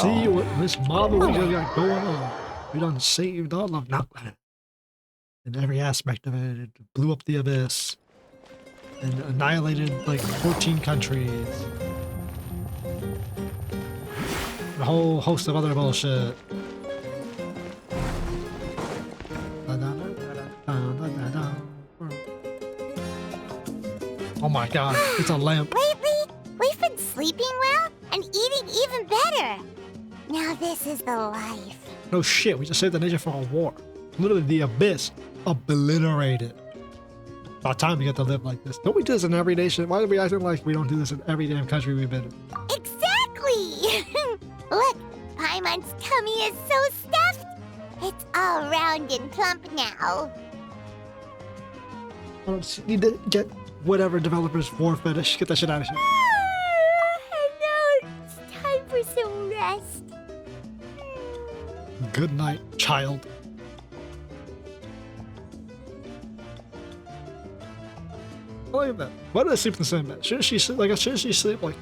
see what this Mavuika got going on. We done saved all of Natlan. In every aspect of it. It blew up the abyss. And annihilated like 14 countries. A whole host of other bullshit. Oh my god, it's a lamp. Lately, we've been sleeping well and eating even better. Now this is the life. No shit, we just saved the nation from a war. Literally the abyss obliterated. About time we get to live like this. Don't we do this in every nation? Why are we acting like we don't do this in every damn country we've been in? Exactly! Look, Paimon's tummy is so stuffed. It's all round and plump now. I don't need to get whatever developers war fetish. Get that shit out of here. Now it's time for some rest. Good night, child. Look at that. Why do they sleep in the same bed? Shouldn't she sleep like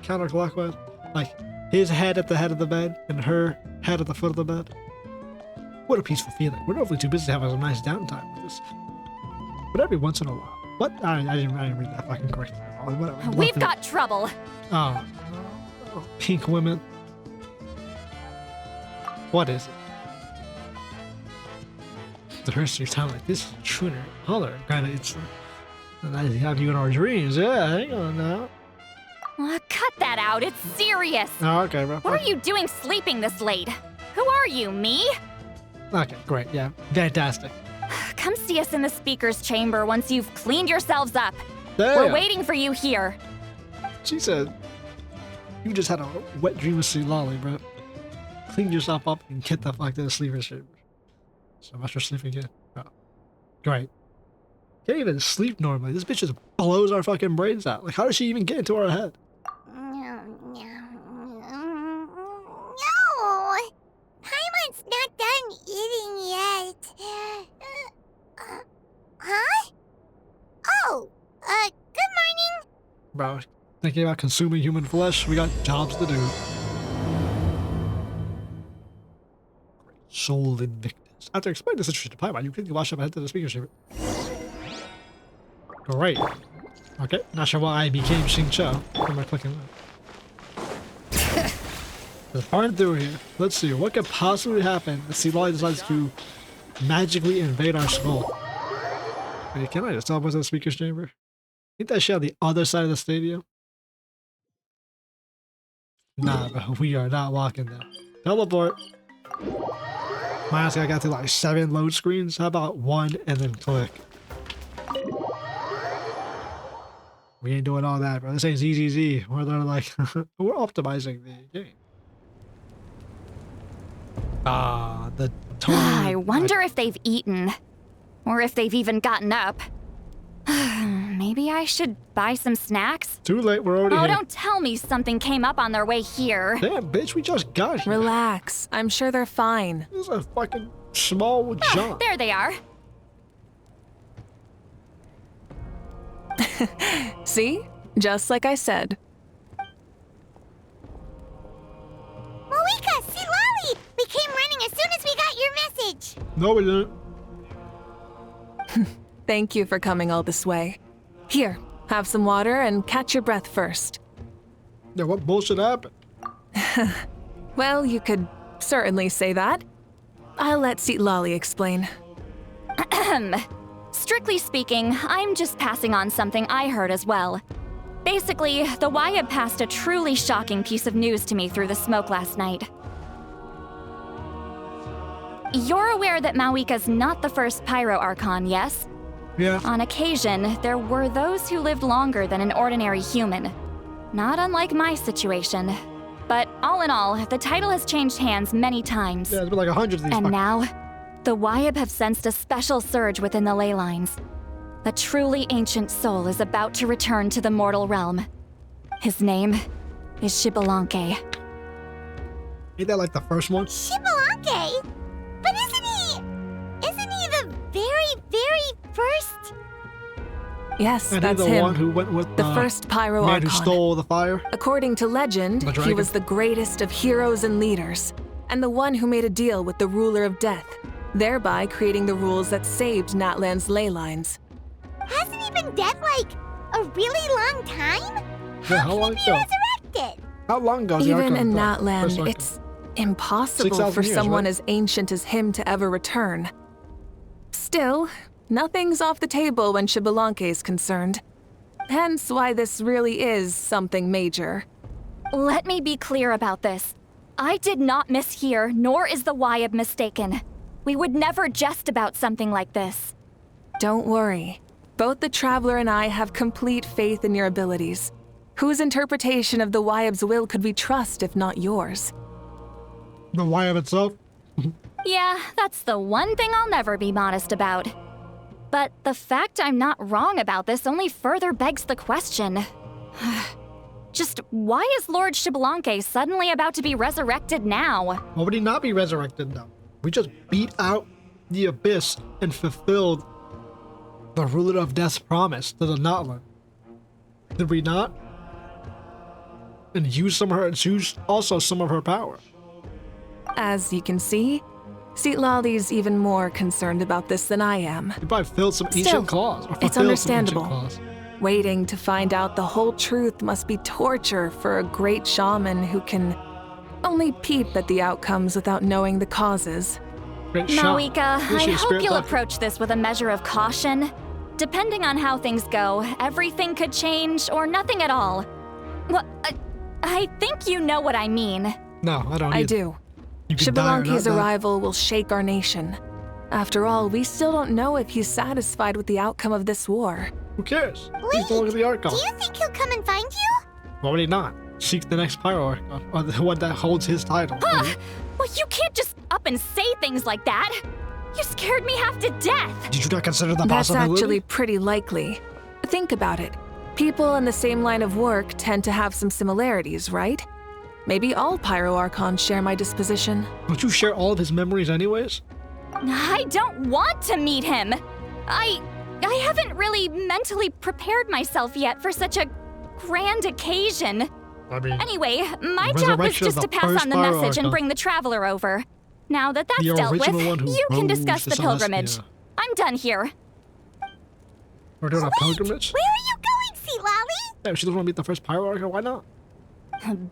counterclockwise? Like his head at the head of the bed and her head at the foot of the bed? What a peaceful feeling. We're hopefully too busy to have a nice downtime with this. But every once in a while. What? I didn't read that fucking correctly. Whatever. We've got trouble. Oh. Pink women. What is it? The rest of your time like this is a tuner. Holler. Granted, it's nice to have you in our dreams. Yeah, hang on now. Cut that out. It's serious. Oh, okay, bro. What are you doing sleeping this late? Who are you, me? Okay, great. Yeah, fantastic. Come see us in the speaker's chamber once you've cleaned yourselves up. Damn. We're waiting for you here. She said, you just had a wet dream with Sweet Lolly, bro. Clean yourself up and get the fuck to the sleeper's chamber. So much for sleeping again. Oh. Great. Can't even sleep normally. This bitch just blows our fucking brains out. Like, how does she even get into our head? No. Paimon's not done eating yet. Huh? Oh, good morning. Bro, thinking about consuming human flesh? We got jobs to do. Soul Invictus. After explaining this situation to Paimon, you quickly wash up ahead to the speaker's chamber. Great. Okay, not sure why I became Xing Cho. Why am I clicking that? There's part through here. Let's see, what could possibly happen if Sea Lolly decides to magically invade our skull? Wait, can I just teleport to the speaker's chamber? Ain't that shit on the other side of the stadium? Nah, bro, we are not walking there. Teleport! Honestly, I got to like 7 load screens. How about 1 and then click? We ain't doing all that, bro. This ain't ZZZ. We're like, we're optimizing the game. Ah, the tone. I wonder if they've eaten. Or if they've even gotten up. Maybe I should buy some snacks? Too late, we're already Oh, here. don't tell me something came up on their way here. Damn, bitch, we just got here. Relax. I'm sure they're fine. This is a fucking small jump. There they are. See? Just like I said. Mavuika, see Lolly! We came running as soon as we got your message. No, we didn't. Thank you for coming all this way. Here, have some water and catch your breath first. Yeah, what bullshit happened? Well, you could certainly say that. I'll let Seat Lolly explain. Strictly speaking, I'm just passing on something I heard as well. Basically, the Wyab passed a truly shocking piece of news to me through the smoke last night. You're aware that Mavuika's not the first Pyro Archon, yes? Yeah. On occasion, there were those who lived longer than an ordinary human. Not unlike my situation. But all in all, the title has changed hands many times. Yeah, it's been like 100 of these. And now, the Wyab have sensed a special surge within the ley lines. A truly ancient soul is about to return to the mortal realm. His name is Xbalanque. Ain't that like the first one? Xbalanque? But isn't he the very, very first? Yes, And that's he's the him. one who went with The first Pyro man who Archon. stole the fire. According to legend, The he dragon. was the greatest of heroes and leaders, and the one who made a deal with the ruler of death, thereby creating the rules that saved Natlan's ley lines. Hasn't he been dead like a really long time? Yeah, how long Can he be ago? resurrected? How long ago? is the Even Archon in dead? First Natlan, Archon. it's impossible 6,000 for years, someone right? as ancient as him to ever return. Still, nothing's off the table when Xbalanque is concerned. Hence why this really is something major. Let me be clear about this. I did not mishear, nor is the Wyab mistaken. We would never jest about something like this. Don't worry. Both the Traveler and I have complete faith in your abilities. Whose interpretation of the Wyab's will could we trust if not yours? The Wyab itself. Yeah, that's the one thing I'll never be modest about. But the fact I'm not wrong about this only further begs the question. Just why is Lord Xbalanque suddenly about to be resurrected now? Why would he not be resurrected now? We just beat out the Abyss and fulfilled the ruler of death's promise to the Natlan. Did we not? And use some of her, use also some of her power. As you can see, Citlali's even more concerned about this than I am. He probably filled some Still, ancient claws. Or it's fulfilled some ancient understandable. claws. Waiting to find out the whole truth must be torture for a great shaman who can only peep at the outcomes without knowing the causes. Great shot. Mavuika, Is she I a hope spirit you'll doctor? approach this with a measure of caution. Depending on how things go, everything could change or nothing at all. Well, I think you know what I mean. No, I don't. I either. do. You can die or not Xbalanque's die. arrival will shake our nation. After all, we still don't know if he's satisfied with the outcome of this war. Who cares? He's the one with the Archon. Do you think he'll come and find you? Why would he not? Seek the next Pyro Archon, or the one that holds his title. Well, you can't just up and say things like that. You scared me half to death. Did you not consider the That's possibility? actually pretty likely. Think about it. People in the same line of work tend to have some similarities, right? Maybe all Pyro Archons share my disposition. Don't you share all of his memories anyways? I don't want to meet him. I haven't really mentally prepared myself yet for such a grand occasion. I mean, Anyway, my job was Resurrection of just the to pass first on the Pyro message and Archon. bring the Traveler over. Now that that's The dealt with, original one who you can rose discuss to the pilgrimage. Celestia. I'm done here. we're doing a pilgrimage? Where are you going, Citlali? Yeah, if she doesn't want to meet the first Pyro Archon, why not?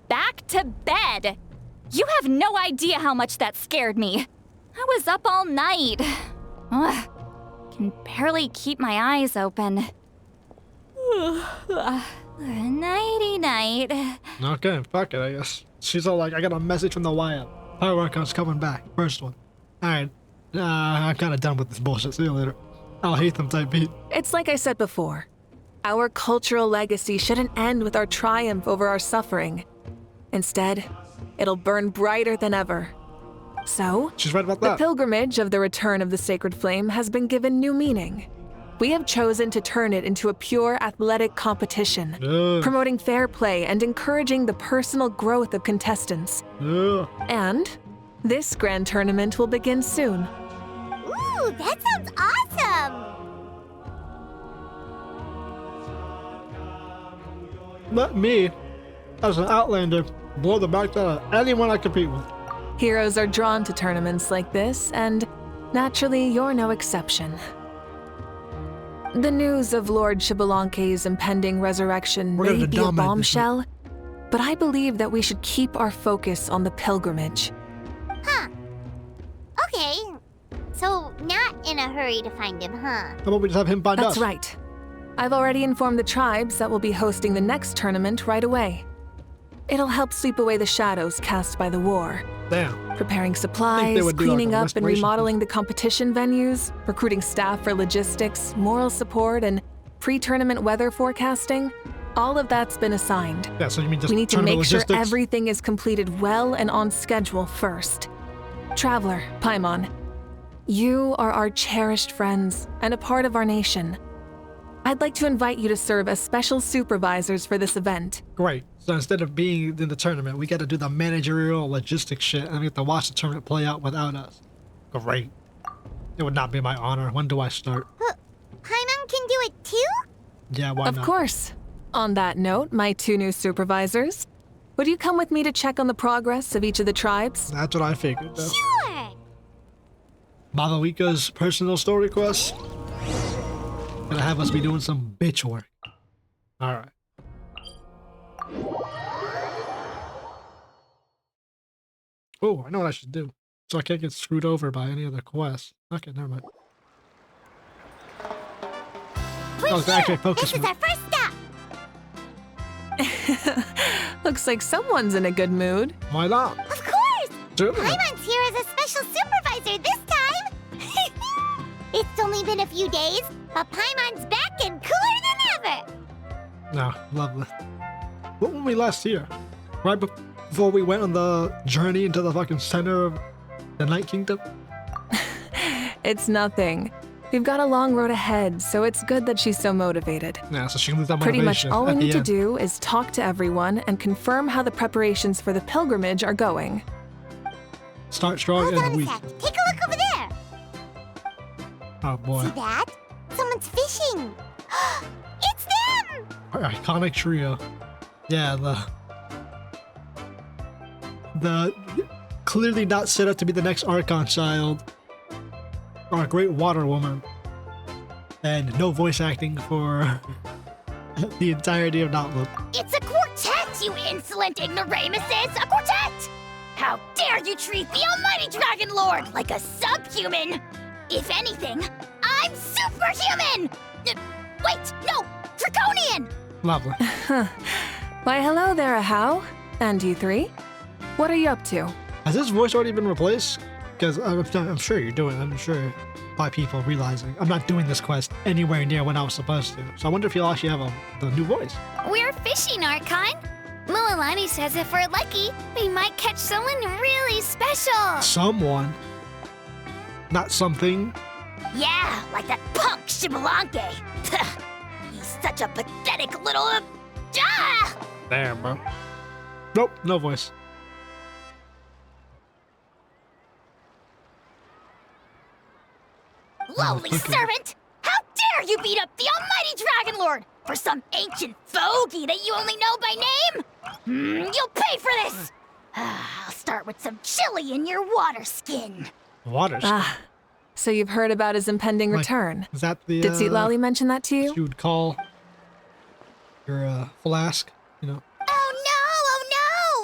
Back to bed. You have no idea how much that scared me. I was up all night. Ugh, can barely keep my eyes open. Nighty night. Okay, fuck it, I guess. She's all like, I got a message from the Wyab. Pyro Archon's coming back. First one. Alright. I'm kind of done with this bullshit. See you later. I'll hate them type beat. It's like I said before. Our cultural legacy shouldn't end with our triumph over our suffering. Instead, it'll burn brighter than ever. So, She's right about the that. pilgrimage of the return of the sacred flame has been given new meaning. We have chosen to turn it into a pure athletic competition, Yeah. promoting fair play and encouraging the personal growth of contestants. Yeah. And this grand tournament will begin soon. Ooh, that sounds awesome! Let me, as an Outlander, blow the back out of anyone I compete with. Heroes are drawn to tournaments like this, and naturally, you're no exception. The news of Lord Xbalanque's impending resurrection We're may gonna be a dominate this bombshell, but I believe that we should keep our focus on the pilgrimage. Huh. Okay. So, not in a hurry to find him, huh? How about we just have him find us? That's right. I've already informed the tribes that will be hosting the next tournament right away. It'll help sweep away the shadows cast by the war. Damn. Preparing they supplies, would do, cleaning like, a up and restoration remodeling the competition venues, recruiting staff for logistics, moral support, and pre-tournament weather forecasting. All of that's been assigned. Yeah, so you mean just We need to tournament make sure logistics? everything is completed well and on schedule first. Traveler, Paimon, you are our cherished friends and a part of our nation. I'd like to invite you to serve as special supervisors for this event. Great. So instead of being in the tournament, we got to do the managerial logistics shit, and we have to watch the tournament play out without us. Great. It would not be my honor. When do I start? Paimon can do it too? Yeah, why not? Of course. On that note, my 2 new supervisors. Would you come with me to check on the progress of each of the tribes? That's what I figured. Though. Sure. Mavuika's personal story quest. Gonna have us be doing some bitch work. Alright. Oh, I know what I should do. So I can't get screwed over by any other quests. Okay, never mind. We're Oh, here. okay, focus This is me. our first stop. Looks like someone's in a good mood. Why not? Of course. Certainly. Paimon's here as a special supervisor this time. It's only been a few days, but Paimon's back and cooler than ever. No, lovely. What were we last here? Right before we went on the journey into the fucking center of the Night Kingdom? It's nothing. We've got a long road ahead, so it's good that she's so motivated. Yeah, so she can lose that Pretty much motivation all we at the need to end. do is talk to everyone and confirm how the preparations for the pilgrimage are going. Start strong Hold on and a weak. sec. Take a look over there. Oh boy. See that? Someone's fishing. It's them! Our iconic trio. Yeah, the clearly not set up to be the next Archon child. Our great water woman. And no voice acting for the entirety of Natlan. It's a quartet, you insolent ignoramuses! A quartet! How dare you treat the almighty Dragon Lord like a subhuman! If anything, I'm superhuman! Wait, no! Draconian! Lovely. Why, hello there, Ahau. And you 3? What are you up to? Has this voice already been replaced? Because I'm sure you're doing it. I'm sure by people realizing I'm not doing this quest anywhere near when I was supposed to. So I wonder if you'll actually have the new voice. We're fishing, Archon. Mulalani says if we're lucky, we might catch someone really special. Someone. Not something. Yeah, like that punk Shibalanke. He's such a pathetic little... Damn, bro. Nope, no voice. Lowly Okay. servant! How dare you beat up the almighty Dragon Lord for some ancient fogey that you only know by name? You'll pay for this! I'll start with some chili in your water skin. Water. Ah, so you've heard about his impending Like, return. Is that the Did Lali mention that to you? you would call your flask? You know. Oh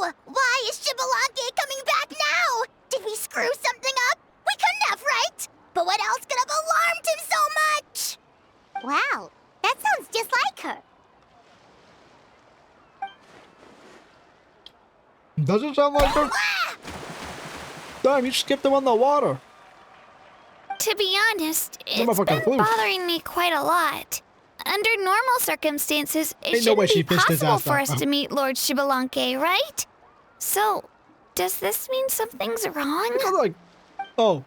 no! Why is Shibalanke coming back now? Did we screw something up? We couldn't have, right? But what else could have alarmed him so much? Wow, that sounds just like her. Doesn't sound like her. Damn, you skipped them on the water. To be honest, Some it's motherfucking been flew. bothering me quite a lot. Under normal circumstances, it Ain't no way shouldn't be she fished his possible ass for out. us to meet Lord Shibalanke, right? So, does this mean something's wrong? I'm like, oh,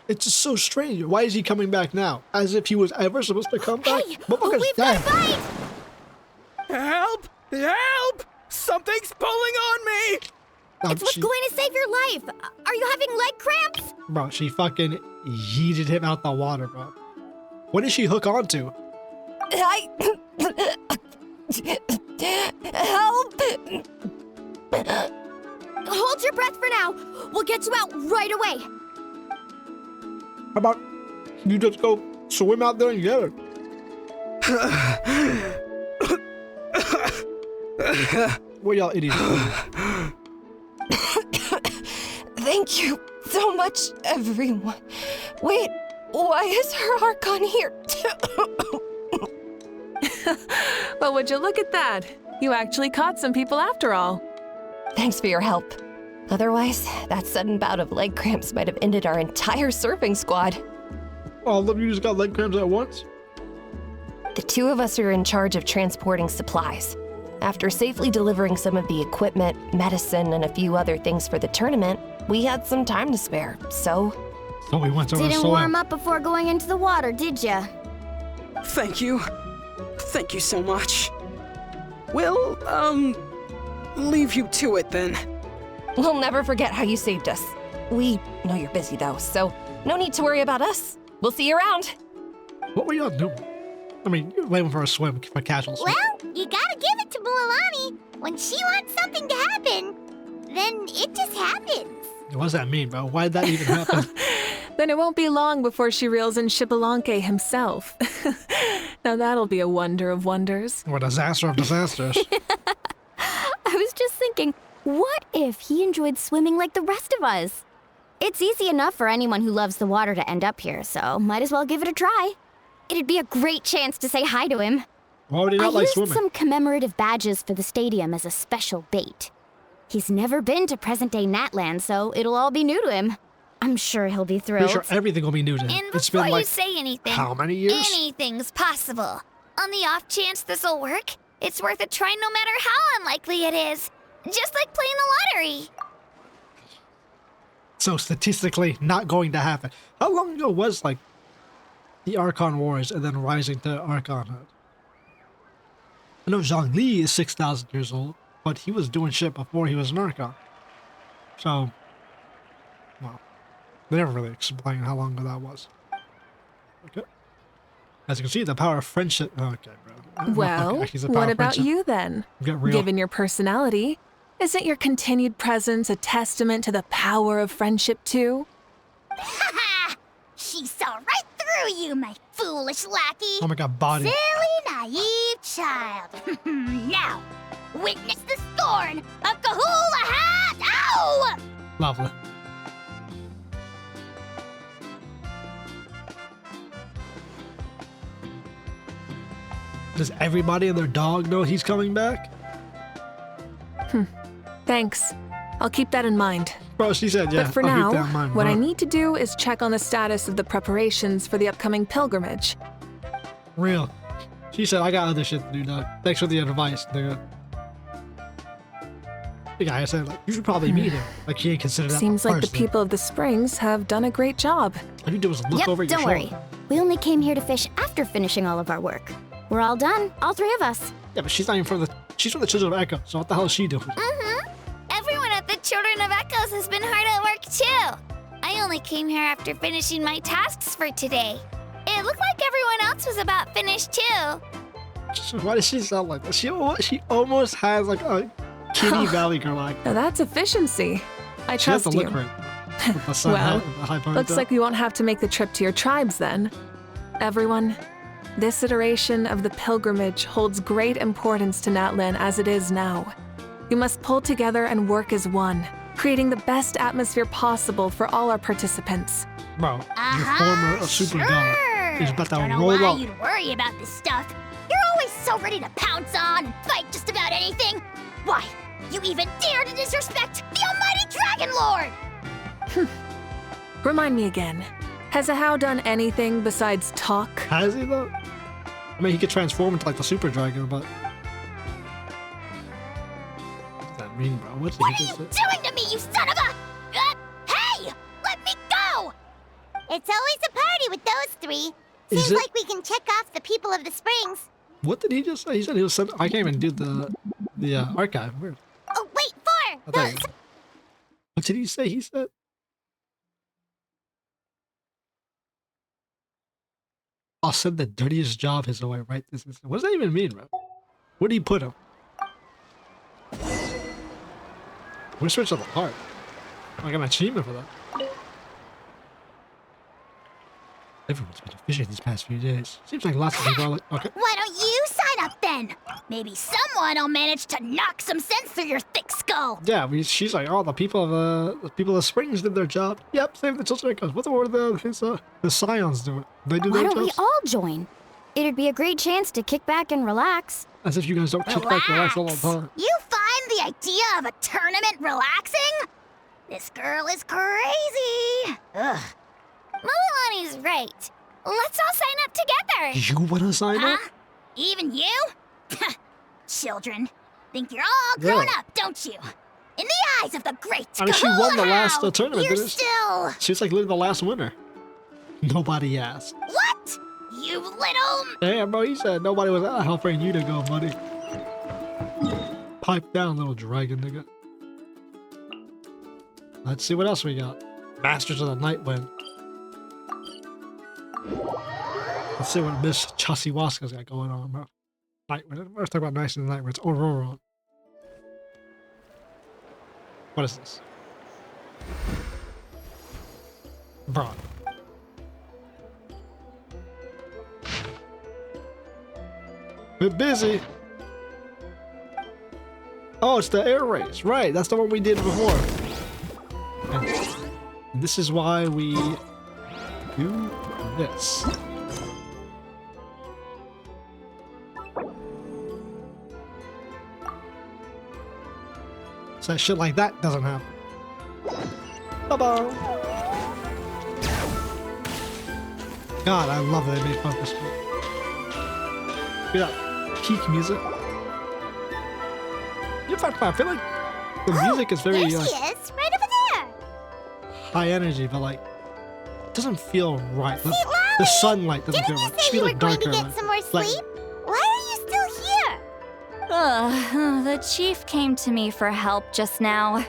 it's just so strange. Why is he coming back now? As if he was ever supposed to come back? Hey, Motherfucker's we've got dead. a fight! Help! Help! Something's pulling on me! It's what's going to save your life. Are you having leg cramps? Bro, she fucking yeeted him out the water, bro. What did she hook onto? I... Help! Hold your breath for now. We'll get you out right away. How about you just go swim out there and get her? What y'all idiots doing? Thank you so much, everyone. Wait, why is her Archon here? Well, would you look at that? You actually caught some people after all. Thanks for your help. Otherwise, that sudden bout of leg cramps might have ended our entire surfing squad. All of you just got leg cramps at once? The 2 of us are in charge of transporting supplies. After safely delivering some of the equipment, medicine, and a few other things for the tournament, we had some time to spare, so... So we went to Didn't swim. warm up before going into the water, did ya? Thank you. Thank you so much. We'll, leave you to it then. We'll never forget how you saved us. We know you're busy though, so no need to worry about us. We'll see you around. What were y'all doing? I mean, you're waiting for a swim, for casual swim. Well, you gotta give it to Mualani. When she wants something to happen, then it just happens. What does that mean, bro? Why did that even happen? Then it won't be long before she reels in Xbalanque himself. Now that'll be a wonder of wonders. Or disaster of disasters. I was just thinking, what if he enjoyed swimming like the rest of us? It's easy enough for anyone who loves the water to end up here, so might as well give it a try. It'd be a great chance to say hi to him. Why would he not I like used swimming? some commemorative badges for the stadium as a special bait. He's never been to present-day Natlan, so it'll all be new to him. I'm sure he'll be thrilled. Pretty sure everything will be new to him. And It's before been you like, say anything, how many years? anything's possible. On the off chance this'll work, it's worth a try no matter how unlikely it is. Just like playing the lottery. So statistically, not going to happen. How long ago was, like, the Archon Wars and then rising to Archonhood? I know Zhongli is 6,000 years old, but he was doing shit before he was an Archon. So, well, they never really explain how long ago that was. Okay. As you can see, the power of friendship. Okay, bro. Well, Okay, he's the power what of about friendship. you then? Get real. Given your personality, isn't your continued presence a testament to the power of friendship too? Ha! She saw right through you, my foolish lackey. Oh my god, body. Silly, naive child. Now, witness the scorn of Kahula Hat! Ow! Lovely. Does everybody and their dog know he's coming back? Thanks. I'll keep that in mind. Bro, she said, yeah. But for I'll now, keep that in mind, what bro. I need to do is check on the status of the preparations for the upcoming pilgrimage. Real. She said, I got other shit to do, dog. Thanks for the advice, nigga. The guy said, like, you should probably meet him. Like, he ain't considered that Seems like the person. people of the Springs have done a great job. All you do is look Yep, over your don't worry. shoulder. We only came here to fish after finishing all of our work. We're all done, all three of us. Yeah, but she's not even from the... She's from the Children of Echo, so what the hell is she doing? Everyone at the Children of Echoes has been hard at work too. I only came here after finishing my tasks for today. It looked like everyone else was about finished too. Why does she sound like that? She almost has, like, a kitty valley girl like. Now that's efficiency. I She has trust the you. look right. With the sun Well, hat and the high Looks ponytail. like we won't have to make the trip to your tribes then. Everyone, this iteration of the pilgrimage holds great importance to Natlan as it is now. We must pull together and work as one, creating the best atmosphere possible for all our participants. Bro, your former super god is about to Don't know roll why up. you'd worry about this stuff. You're always so ready to pounce on and fight just about anything. Why, you even dare to disrespect the almighty Dragon Lord! Remind me again, has Ahau done anything besides talk? Has he though? I mean, he could transform into like the super dragon, but what does that mean, bro? What did What he are just you say? doing to me, you son of a... hey! Let me go! It's always a party with those three. Is Seems it- like we can check off the people of the Springs. What did he just say? He said he was sent. I can't even do the archive. Weird. Oh, wait, I four! thought he- What did he say? He said. I'll send the dirtiest job his way right this instant. What does that even mean, bro? Where did he put him? Whispers of the Heart. I got an achievement for that. Everyone's been fishing these past few days. Seems like lots of people are like, okay. Why don't you sign up then? Maybe someone will manage to knock some sense through your thick skull. Yeah, she's like, oh, the people of Springs did their job. Yep, save the children. Because what were his scions doing? They do Why their don't we jobs? all join? It'd be a great chance to kick back and relax. As if you guys don't kick back relax all the time. You find the idea of a tournament relaxing? This girl is crazy. Ugh. Mualani's right. Let's all sign up together. You want to sign up? Huh? Even you? Children. Think you're all grown Yeah. up, don't you? In the eyes of the great I mean, she won the last Kahula, tournament, You're didn't she? still... She was like literally the last winner. Nobody asked. What? You little... Damn, bro, he said nobody was helping you to go, buddy. Pipe down, little dragon nigga. Let's see what else we got. Masters of the Night Wind. Let's see what Miss Chasiwaska's got going on, bro. Nightmare. Let's talk about nice in the nightmare. It's Aurora. What is this? Bro. We're busy. Oh, it's the air race. Right, that's the one we did before. And this is why we do this. So that shit like that doesn't happen. Bye-bye. God, I love that they made focus. Look at that peak music. In fact, I feel like the music is very There she is, right over there. high energy, but like it doesn't feel right. The Lolly! sunlight doesn't Didn't feel you right. It say should you be were like going to darker. get some more like- sleep? Why are you still here? The chief came to me for help just now.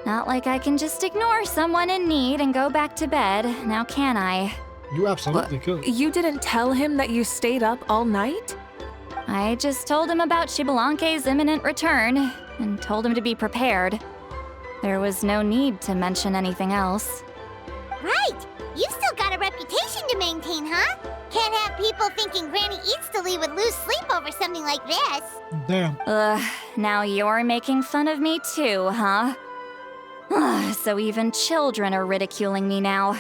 Not like I can just ignore someone in need and go back to bed, now can I? You absolutely could. You didn't tell him that you stayed up all night? I just told him about Shibalanke's imminent return and told him to be prepared. There was no need to mention anything else. Right. You've still got a reputation to maintain, huh? Can't have people thinking Granny Eatsterly would lose sleep over something like this. Damn. Now you're making fun of me too, huh? So even children are ridiculing me now.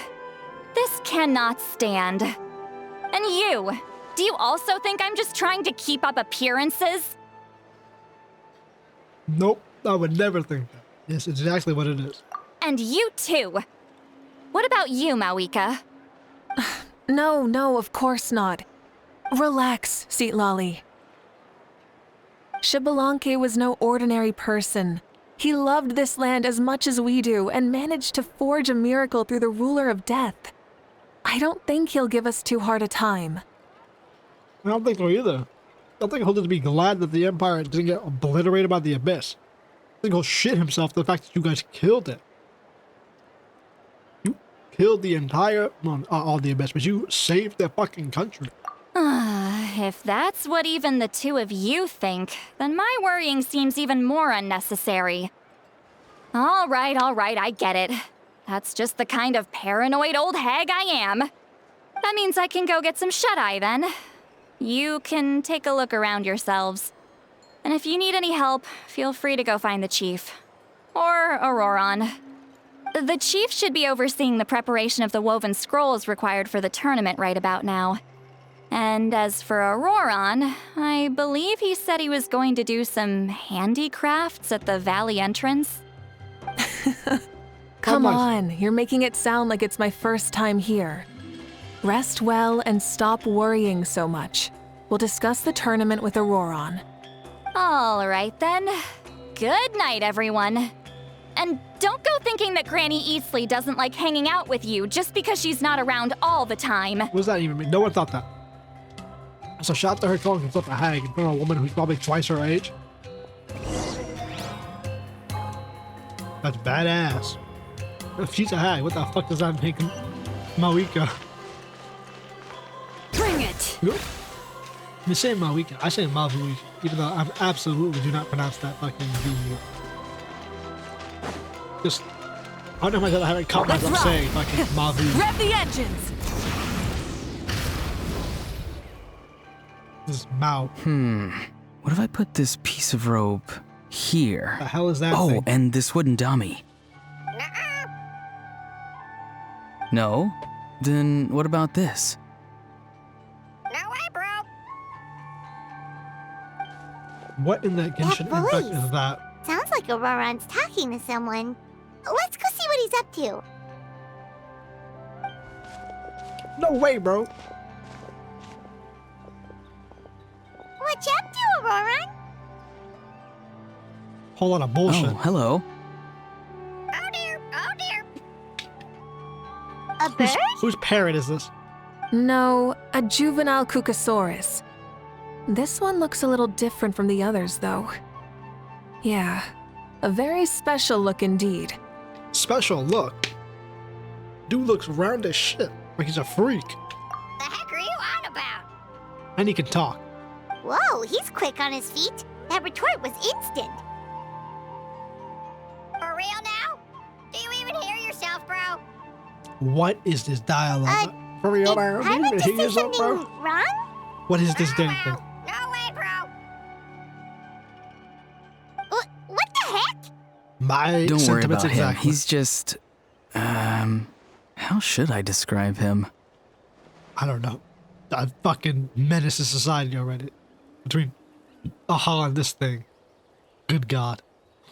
This cannot stand. And you! Do you also think I'm just trying to keep up appearances? Nope. I would never think that. Yes, it's exactly what it is. And you too! What about you, Mavuika? No, of course not. Relax, Lolly. Shibalanke was no ordinary person. He loved this land as much as we do and managed to forge a miracle through the ruler of death. I don't think he'll give us too hard a time. I don't think so either. I think he'll just be glad that the Empire didn't get obliterated by the Abyss. I think he'll shit himself for the fact that you guys killed it. You killed the entire, well, not all the Abyss, but you saved their fucking country. If that's what even the two of you think, then my worrying seems even more unnecessary. All right, I get it. That's just the kind of paranoid old hag I am. That means I can go get some shut-eye then. You can take a look around yourselves. And if you need any help, feel free to go find the chief. Or Auroron. The chief should be overseeing the preparation of the woven scrolls required for the tournament right about now. And as for Auroron, I believe he said he was going to do some handicrafts at the valley entrance. Come on, you're making it sound like it's my first time here. Rest well and stop worrying so much. We'll discuss the tournament with Auroron. All right then. Good night, everyone. And don't go thinking that Granny Eastleigh doesn't like hanging out with you just because she's not around all the time. What does that even mean? No one thought that. So shout out to her calling herself a hag in front of a woman who's probably twice her age. That's badass. If she's a hag, what the fuck does that make Mavuika? Bring it! You say Mavuika, I say Mavuika, even though I absolutely do not pronounce that fucking V. Just, I don't know if I haven't caught myself saying fucking Mavu. Rev the engines! This is Mao. What if I put this piece of rope here? The hell is that Oh, thing? and this wooden dummy. No? Then what about this? No way, bro. What in the Genshin Impact voice. is that? Sounds like Auroron's talking to someone. Let's go see what he's up to. No way, bro. What you up to, Auroron? Whole lot of bullshit. Oh, hello. Oh dear, oh dear. A bird? Whose parrot is this? No, a juvenile Cucosaurus. This one looks a little different from the others, though. Yeah, a very special look indeed. Special look. Dude looks round as shit. Like he's a freak. The heck are you And he can talk. Whoa, he's quick on his feet. That retort was instant. For real now? Do you even hear yourself, bro? What is this dialogue? For real, Did bro? Do you Paimon even just hear say yourself, something bro? wrong? What is this damn thing? No way, bro. What the heck? My Don't worry sentiments about him. exactly. He's just, how should I describe him? I don't know. I fucking menace to society already. Between Aha and this thing. Good God.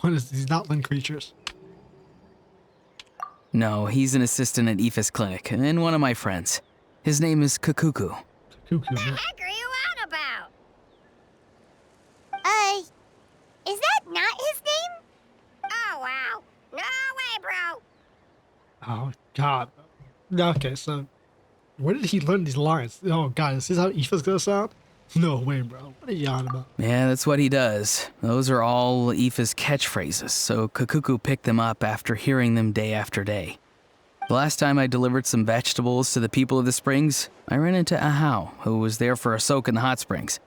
What is these Natlan creatures? No, he's an assistant at Aoife's clinic, and one of my friends. His name is Kukuku. Cuckoo. The heck are you on about? Is that not his name? Oh, wow. No way, bro. Oh, God. Okay, so where did he learn these lines? Oh, God, is this how Aoife's gonna sound? No way, bro. What are you on about? Yeah, that's what he does. Those are all Aoife's catchphrases, so Kukuku picked them up after hearing them day after day. The last time I delivered some vegetables to the people of the springs, I ran into Ahau, who was there for a soak in the hot springs.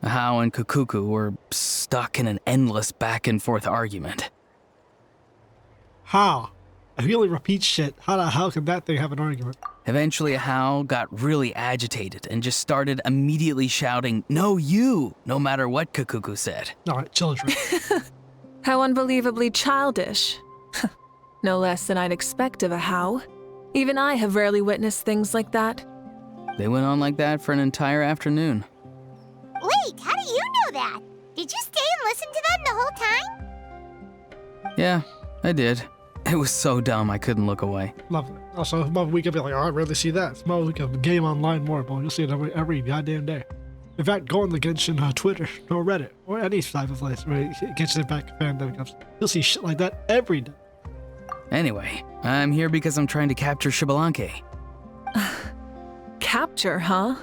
Ahau and Kukuku were stuck in an endless back-and-forth argument. How? If he only repeats shit, how can that thing have an argument? Eventually, Ahau got really agitated and just started immediately shouting, "No, you!" no matter what Kukuku said. Alright, children. How unbelievably childish. No less than I'd expect of a how. Even I have rarely witnessed things like that. They went on like that for an entire afternoon. Wait, how do you know that? Did you stay and listen to them the whole time? Yeah, I did. It was so dumb I couldn't look away. Lovely. Also, Mavuika be like, oh, I rarely see that. It's Mavuika game online more, but you'll see it every goddamn day. In fact, go on the Genshin Twitter or Reddit or any type of place where Genshin Impact fandom comes. You'll see shit like that every day. Anyway, I'm here because I'm trying to capture Xbalanque. Capture, huh?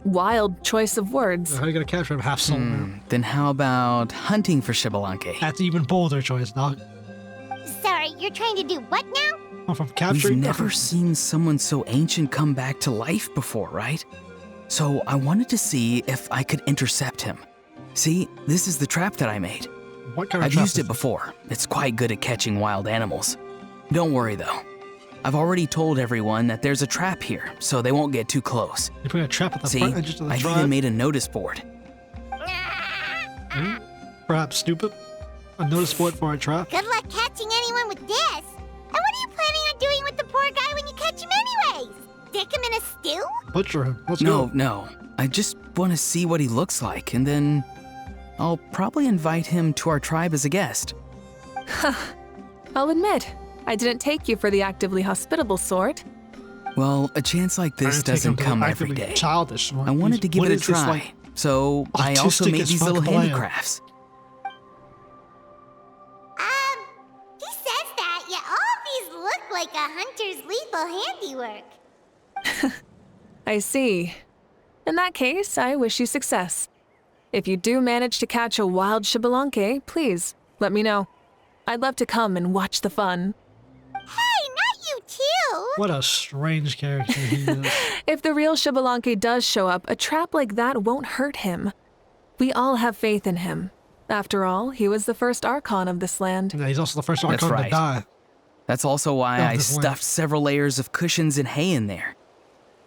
Wild choice of words. How are you gonna capture him half soul, man? Then how about hunting for Xbalanque? That's an even bolder choice, dog. Sorry, you're trying to do what now? I'm from We've capturing. never seen someone so ancient come back to life before, right? So I wanted to see if I could intercept him. See, this is the trap that I made. What kind of I've trap used is it before. It's quite good at catching wild animals. Don't worry though. I've already told everyone that there's a trap here, so they won't get too close. You put a trap at the See, front entrance of the I've tribe? even made a notice board. Perhaps stupid? A notice board for a trap? Good luck catching anyone with this. And what are you planning on doing with the poor guy when you catch him anyways? Stick him in a stew? Butcher him. Let's No, go. no. I just want to see what he looks like, and then I'll probably invite him to our tribe as a guest. I'll admit, I didn't take you for the actively hospitable sort. Well, a chance like I this didn't take him doesn't to the come every actively day. Childish one. I wanted to give What it a is this, try, like, so I also autistic made as these fuck little plan? handicrafts. He says that, yet all of these look like a hunter's lethal handiwork. I see. In that case, I wish you success. If you do manage to catch a wild Xbalanque, please let me know. I'd love to come and watch the fun. Hey, not you too! What a strange character he is. If the real Xbalanque does show up, a trap like that won't hurt him. We all have faith in him. After all, he was the first Archon of this land. Yeah, he's also the first That's Archon to right. die. That's also why Of I this land. stuffed several layers of cushions and hay in there.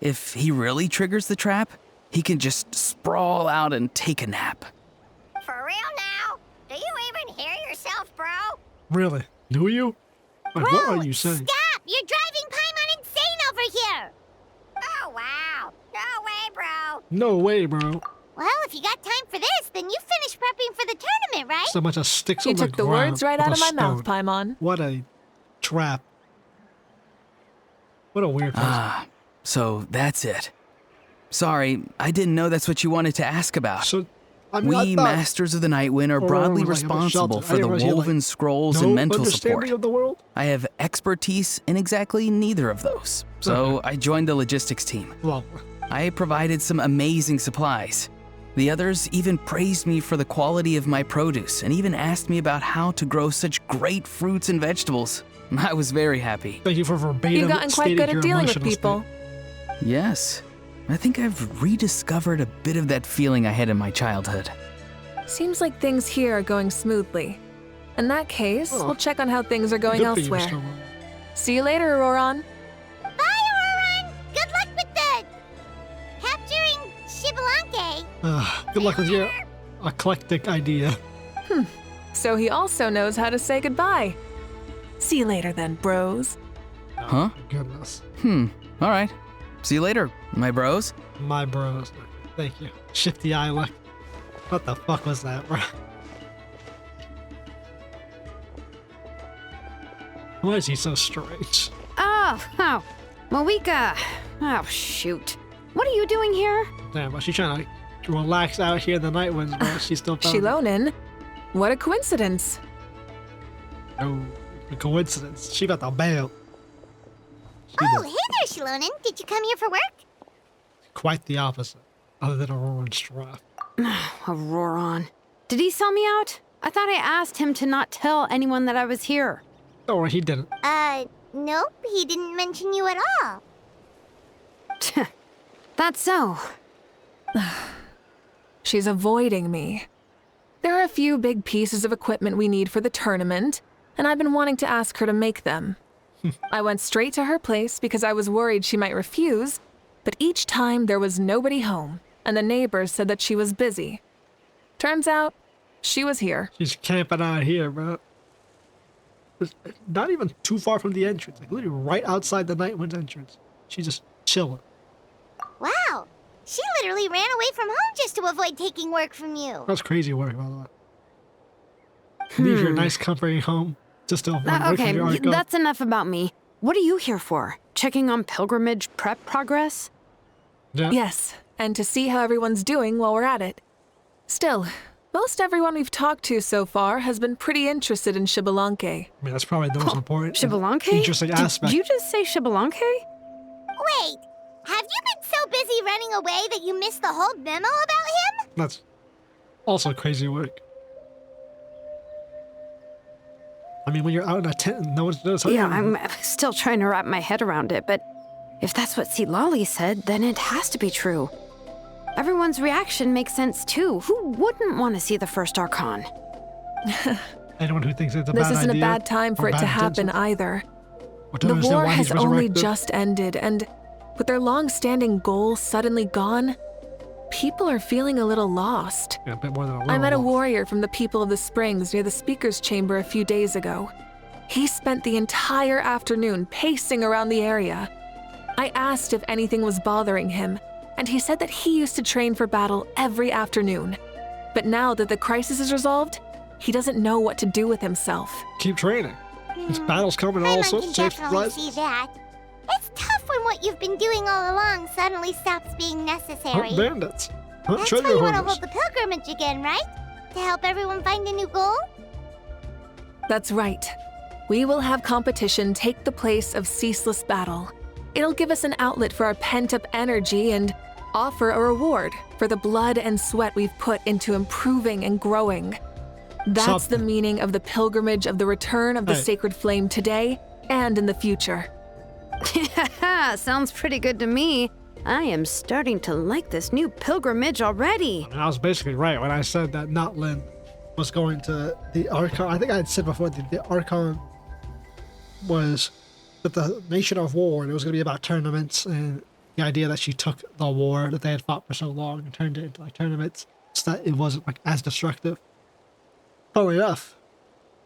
If he really triggers the trap, he can just sprawl out and take a nap. For real now? Do you even hear yourself, bro? Really? Do you? Like, what are you saying? Stop! You're driving Paimon insane over here! Oh, wow. No way, bro. No way, bro. Well, if you got time for this, then you finished prepping for the tournament, right? So much of sticks You on the took the ground words right with out a of my mouth, stone. Paimon. What a trap. What a weird person. Ah, so that's it. Sorry, I didn't know that's what you wanted to ask about. So, I mean, I We thought Masters of the Nightwind are broadly like, I'm a responsible shelter. I for the didn't realize you had, woven like, scrolls no and mental understanding support. of the world? I have expertise in exactly neither of those, so I joined the logistics team. Well, I provided some amazing supplies. The others even praised me for the quality of my produce and even asked me about how to grow such great fruits and vegetables. I was very happy. thank you for verbatim You've gotten quite stating good your at dealing with emotional people. state. Yes, I think I've rediscovered a bit of that feeling I had in my childhood. Seems like things here are going smoothly. In that case, we'll check on how things are going Good for you, elsewhere. Mr. Wong. See you later, Auroron. Bye, Auroron! Good luck with the... capturing Xbalanque. Good luck with your eclectic idea. So he also knows how to say goodbye. See you later then, bros. Huh? Goodness. All right. See you later, my bros. My bros. Thank you. Shifty eye look. What the fuck was that, bro? Why is he so strange? Oh, Mavuika. Oh, shoot. What are you doing here? Damn, but she's trying to relax out here in the night winds, bro. She's still found Shilonen? What a coincidence. No, a coincidence. She got the bail. She Oh, did hey there, Shilonen. Did you come here for work? quite the opposite, other than a roaring straw. Auroron. Did he sell me out? I thought I asked him to not tell anyone that I was here. Don't worry, he didn't. Nope. He didn't mention you at all. That's so. She's avoiding me. There are a few big pieces of equipment we need for the tournament, and I've been wanting to ask her to make them. I went straight to her place because I was worried she might refuse, but each time there was nobody home, and the neighbors said that she was busy. Turns out, she was here. She's camping out here, bro. It's not even too far from the entrance. Like, literally right outside the Nightwind's entrance. She's just chilling. Wow. She literally ran away from home just to avoid taking work from you. That's crazy work, by the way. Leave your nice, comforting home just to avoid work Okay, from your Archon. that's enough about me. What are you here for? Checking on pilgrimage prep progress? Yeah. Yes, and to see how everyone's doing while we're at it. Still, most everyone we've talked to so far has been pretty interested in Xbalanque. I mean, that's probably the most important. Xbalanque? Interesting aspect. Did you just say Xbalanque? Wait, have you been so busy running away that you missed the whole memo about him? That's also crazy work. I mean, when you're out in a tent and no one knows how Yeah, I'm still trying to wrap my head around it, but if that's what Lolly said, then it has to be true. Everyone's reaction makes sense too. Who wouldn't want to see the first Archon? Anyone who thinks it's a This bad isn't idea a bad time for or it to bad happen intentions, either. or to The understand war why he's has only resurrected. just ended, and with their long-standing goal suddenly gone, people are feeling a little lost. Yeah, a bit more than a little. I met a lost. warrior from the People of the Springs near the speaker's chamber a few days ago. He spent the entire afternoon pacing around the area. I asked if anything was bothering him, and he said that he used to train for battle every afternoon. But now that the crisis is resolved, he doesn't know what to do with himself. Keep training. This battle's coming all Paimon sorts can of shapes and definitely sizes. see that. It's tough when what you've been doing all along suddenly stops being necessary. Hunt bandits. Hunt That's why treasure you want to hoarders. hold the pilgrimage again, right? To help everyone find a new goal? That's right. We will have competition take the place of ceaseless battle. It'll give us an outlet for our pent-up energy and offer a reward for the blood and sweat we've put into improving and growing. That's the Something. meaning of the pilgrimage of the return of the Hey. sacred flame today and in the future. Sounds pretty good to me. I am starting to like this new pilgrimage already. And I was basically right when I said that Natlan was going to the Archon. I think I had said before that the Archon was that the Nation of War, and it was going to be about tournaments and the idea that she took the war that they had fought for so long and turned it into like tournaments so that it wasn't like as destructive. Funnily enough,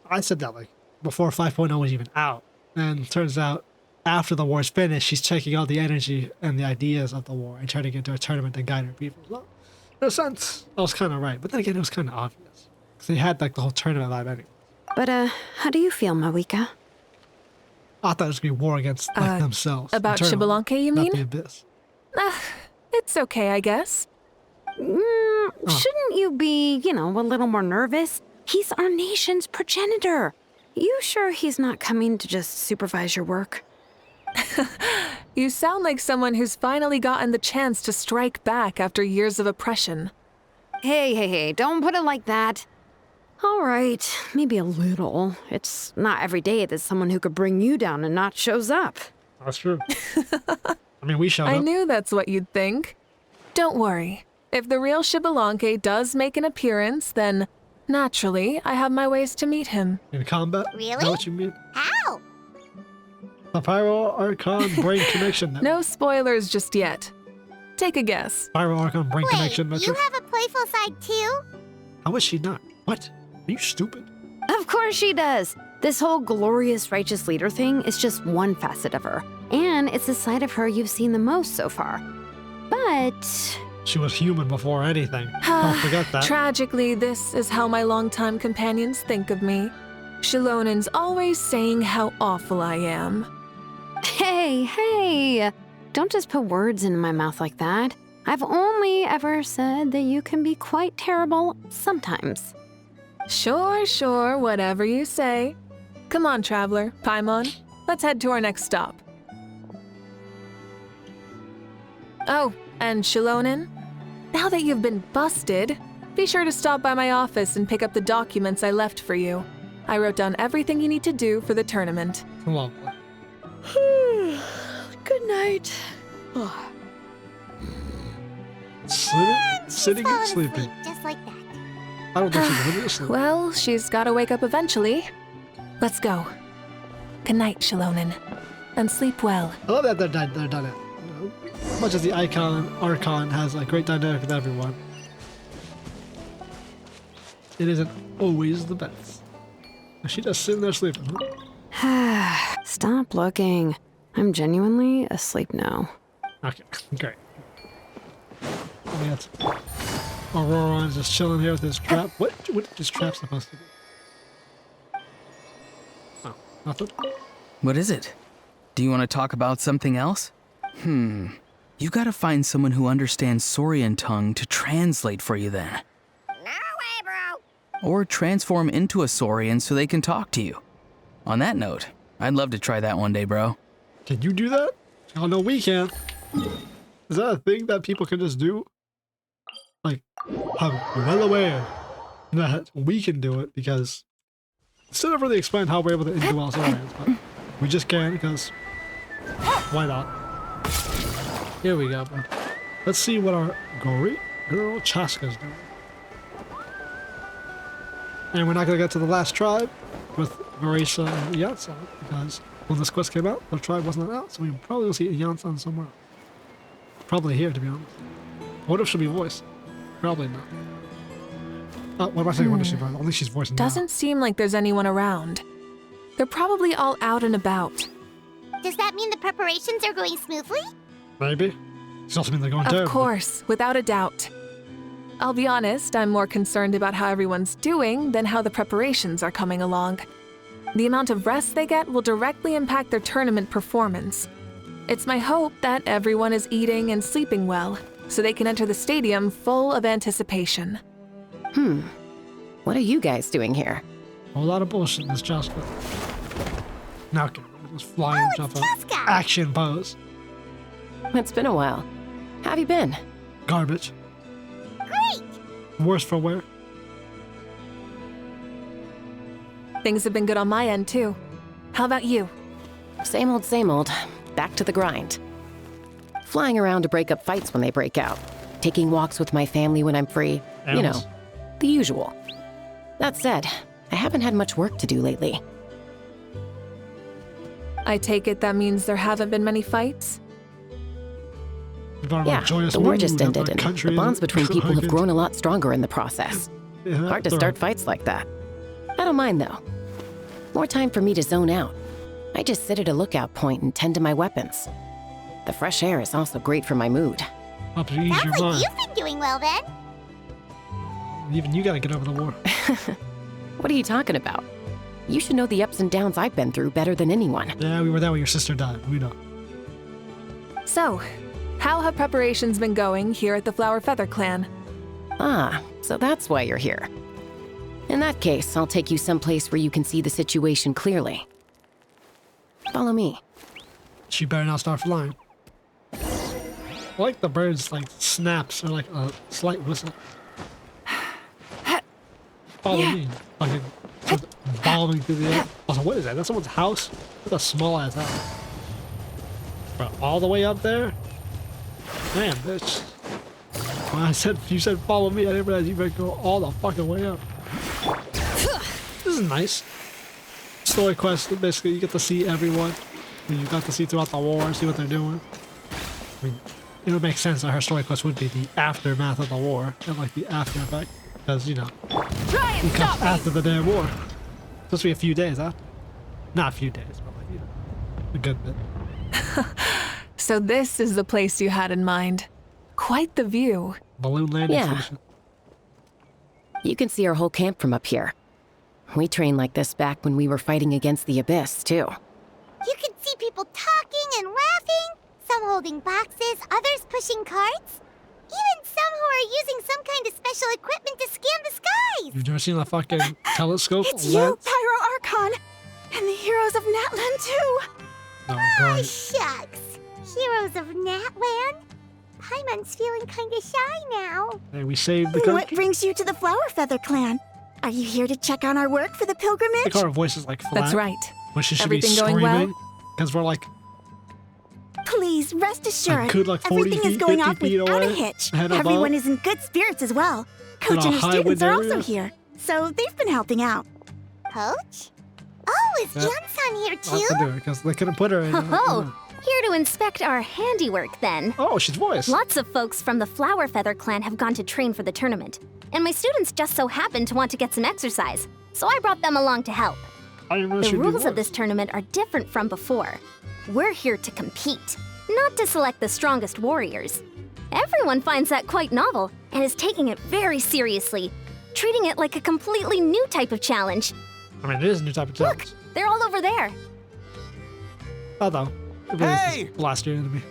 I said that like before 5.0 was even out, and turns out after the war's finished, she's taking all the energy and the ideas of the war and turning it into a tournament to guide her people. Well, in a sense, I was kind of right, but then again, it was kind of obvious because they had like the whole tournament vibe anyway. But, how do you feel, Mavuika? I thought it was gonna be war against like, themselves. about internally, Xbalanque, you not mean? the Abyss. It's okay, I guess. Shouldn't you be, a little more nervous? He's our nation's progenitor. You sure he's not coming to just supervise your work? You sound like someone who's finally gotten the chance to strike back after years of oppression. Hey, don't put it like that. All right, maybe a little. It's not every day that someone who could bring you down and not shows up. That's true. I mean, we showed I up. knew that's what you'd think. Don't worry. If the real Xbalanque does make an appearance, then naturally I have my ways to meet him. In combat? Really? Is that what you mean? How? The Pyro Archon brain connection. No spoilers just yet. Take a guess. Pyro Archon brain Wait, connection you metric. have a playful side too? How is she not? What? Are you stupid? Of course she does. This whole glorious righteous leader thing is just one facet of her. And it's the side of her you've seen the most so far. But She was human before anything. Don't forget that. Tragically, this is how my longtime companions think of me. Shilonen's always saying how awful I am. hey, don't just put words into my mouth like that. I've only ever said that you can be quite terrible sometimes. Sure, whatever you say. Come on, Traveler, Paimon, let's head to our next stop. Oh, and Shilonen, now that you've been busted, be sure to stop by my office and pick up the documents I left for you. I wrote down everything you need to do for the tournament. Lovely. Good night. Sitting Fallen and sleeping. asleep, just like that. I don't think she's really asleep. Well, she's gotta wake up eventually. Let's go. Good night, Shilonen, and sleep well. I love that they're done it. You know, as much as the Archon has a great dynamic with everyone, it isn't always the best. She just sitting there sleeping. Huh? Stop looking. I'm genuinely asleep now. Okay, great. We got Auroron's just chilling here with his trap. What is this trap supposed to be? Oh, nothing. What is it? Do you want to talk about something else? You gotta find someone who understands Saurian tongue to translate for you then. No way, bro. Or transform into a Saurian so they can talk to you. On that note, I'd love to try that one day, bro. Can you do that? Oh no, we can. Is that a thing that people can just do? Like, I'm well aware that we can do it because it's never really explained how we're able to indwell Saurians, but we just can because why not? Here we go, bro. Let's see what our girl Chaska's doing. And we're not gonna get to the last tribe with Marisa and Yansan because when this quest came out, the tribe wasn't out, so we probably will see Yansan somewhere else. Probably here, to be honest. What if she'll be voiced? Probably not. What am I saying? What if she voiced? Only she's voicing now. Doesn't seem like there's anyone around. They're probably all out and about. Does that mean the preparations are going smoothly? Maybe. It's also mean they're going Of terribly. course, without a doubt. I'll be honest, I'm more concerned about how everyone's doing than how the preparations are coming along. The amount of rest they get will directly impact their tournament performance. It's my hope that everyone is eating and sleeping well, so they can enter the stadium full of anticipation. What are you guys doing here? A whole lot of bullshit in this Chaska. Now, okay. Just flying Oh, jump it's up. Chaska! Action pose. It's been a while. How have you been? Garbage. Great! Worse for wear. Things have been good on my end, too. How about you? Same old, back to the grind. Flying around to break up fights when they break out. Taking walks with my family when I'm free. You know, Animals. the usual. That said, I haven't had much work to do lately. I take it that means there haven't been many fights? We've got a Yeah, joyous the war mood just and ended, our and country the bonds is- between people have grown a lot stronger in the process. Yeah, Hard to they're- start fights like that. I don't mind, though. More time for me to zone out. I just sit at a lookout point and tend to my weapons. The fresh air is also great for my mood. Helps you ease your Sounds like mind. you've been doing well then. Even you gotta get over the war. What are you talking about? You should know the ups and downs I've been through better than anyone. Yeah, we were there when your sister died. We know. So, how have preparations been going here at the Flower Feather Clan? Ah, so that's why you're here. In that case, I'll take you someplace where you can see the situation clearly. Follow me. She better not start flying. I like the birds like snaps or like a slight whistle. Follow me. Like it's bombing through the air. Also, what is that? That's someone's house? That's a small ass house. Bro, all the way up there? Man, bitch. When you said follow me, I didn't realize you better go all the fucking way up. This is nice. Story quest, basically you get to see everyone who you got to see throughout the war, see what they're doing. I mean, it would make sense that her story quest would be the aftermath of the war, and like the after effect, because, you know, it comes after the damn war. Supposed to be a few days, huh? Not a few days, but like, you know, a good bit. So this is the place you had in mind. Quite the view. Balloon landing station. You can see our whole camp from up here. We trained like this back when we were fighting against the Abyss, too. You can see people talking and laughing, some holding boxes, others pushing carts. Even some who are using some kind of special equipment to scan the skies. You've never seen a fucking telescope? It's you, Pyro Archon, and the heroes of Natlan, too. Oh, shucks. Heroes of Natlan? Paimon's feeling kind of shy now. Hey, we saved the country. What brings you to the Flower Feather Clan? Are you here to check on our work for the pilgrimage? I think our voice is like flat. That's right. When she should Everything be going screaming. well? Because we're like... Please, rest assured, like 40 everything feet, is going 50 off feet without a away, hitch. head above. Everyone is in good spirits as well. Coach and her high students wind are area. also here, so they've been helping out. Coach? Oh, is Yansan here I'll have to too? do it, because they couldn't put her in. Oh, here to inspect our handiwork then. Oh, she's voice. Lots of folks from the Flower Feather clan have gone to train for the tournament, and my students just so happen to want to get some exercise, so I brought them along to help. I didn't know The she'd do rules of voice. this tournament are different from before. We're here to compete, not to select the strongest warriors. Everyone finds that quite novel and is taking it very seriously, treating it like a completely new type of challenge. I mean, it is a new type of challenge. Look, they're all over there. Although, it really is just blast your enemy.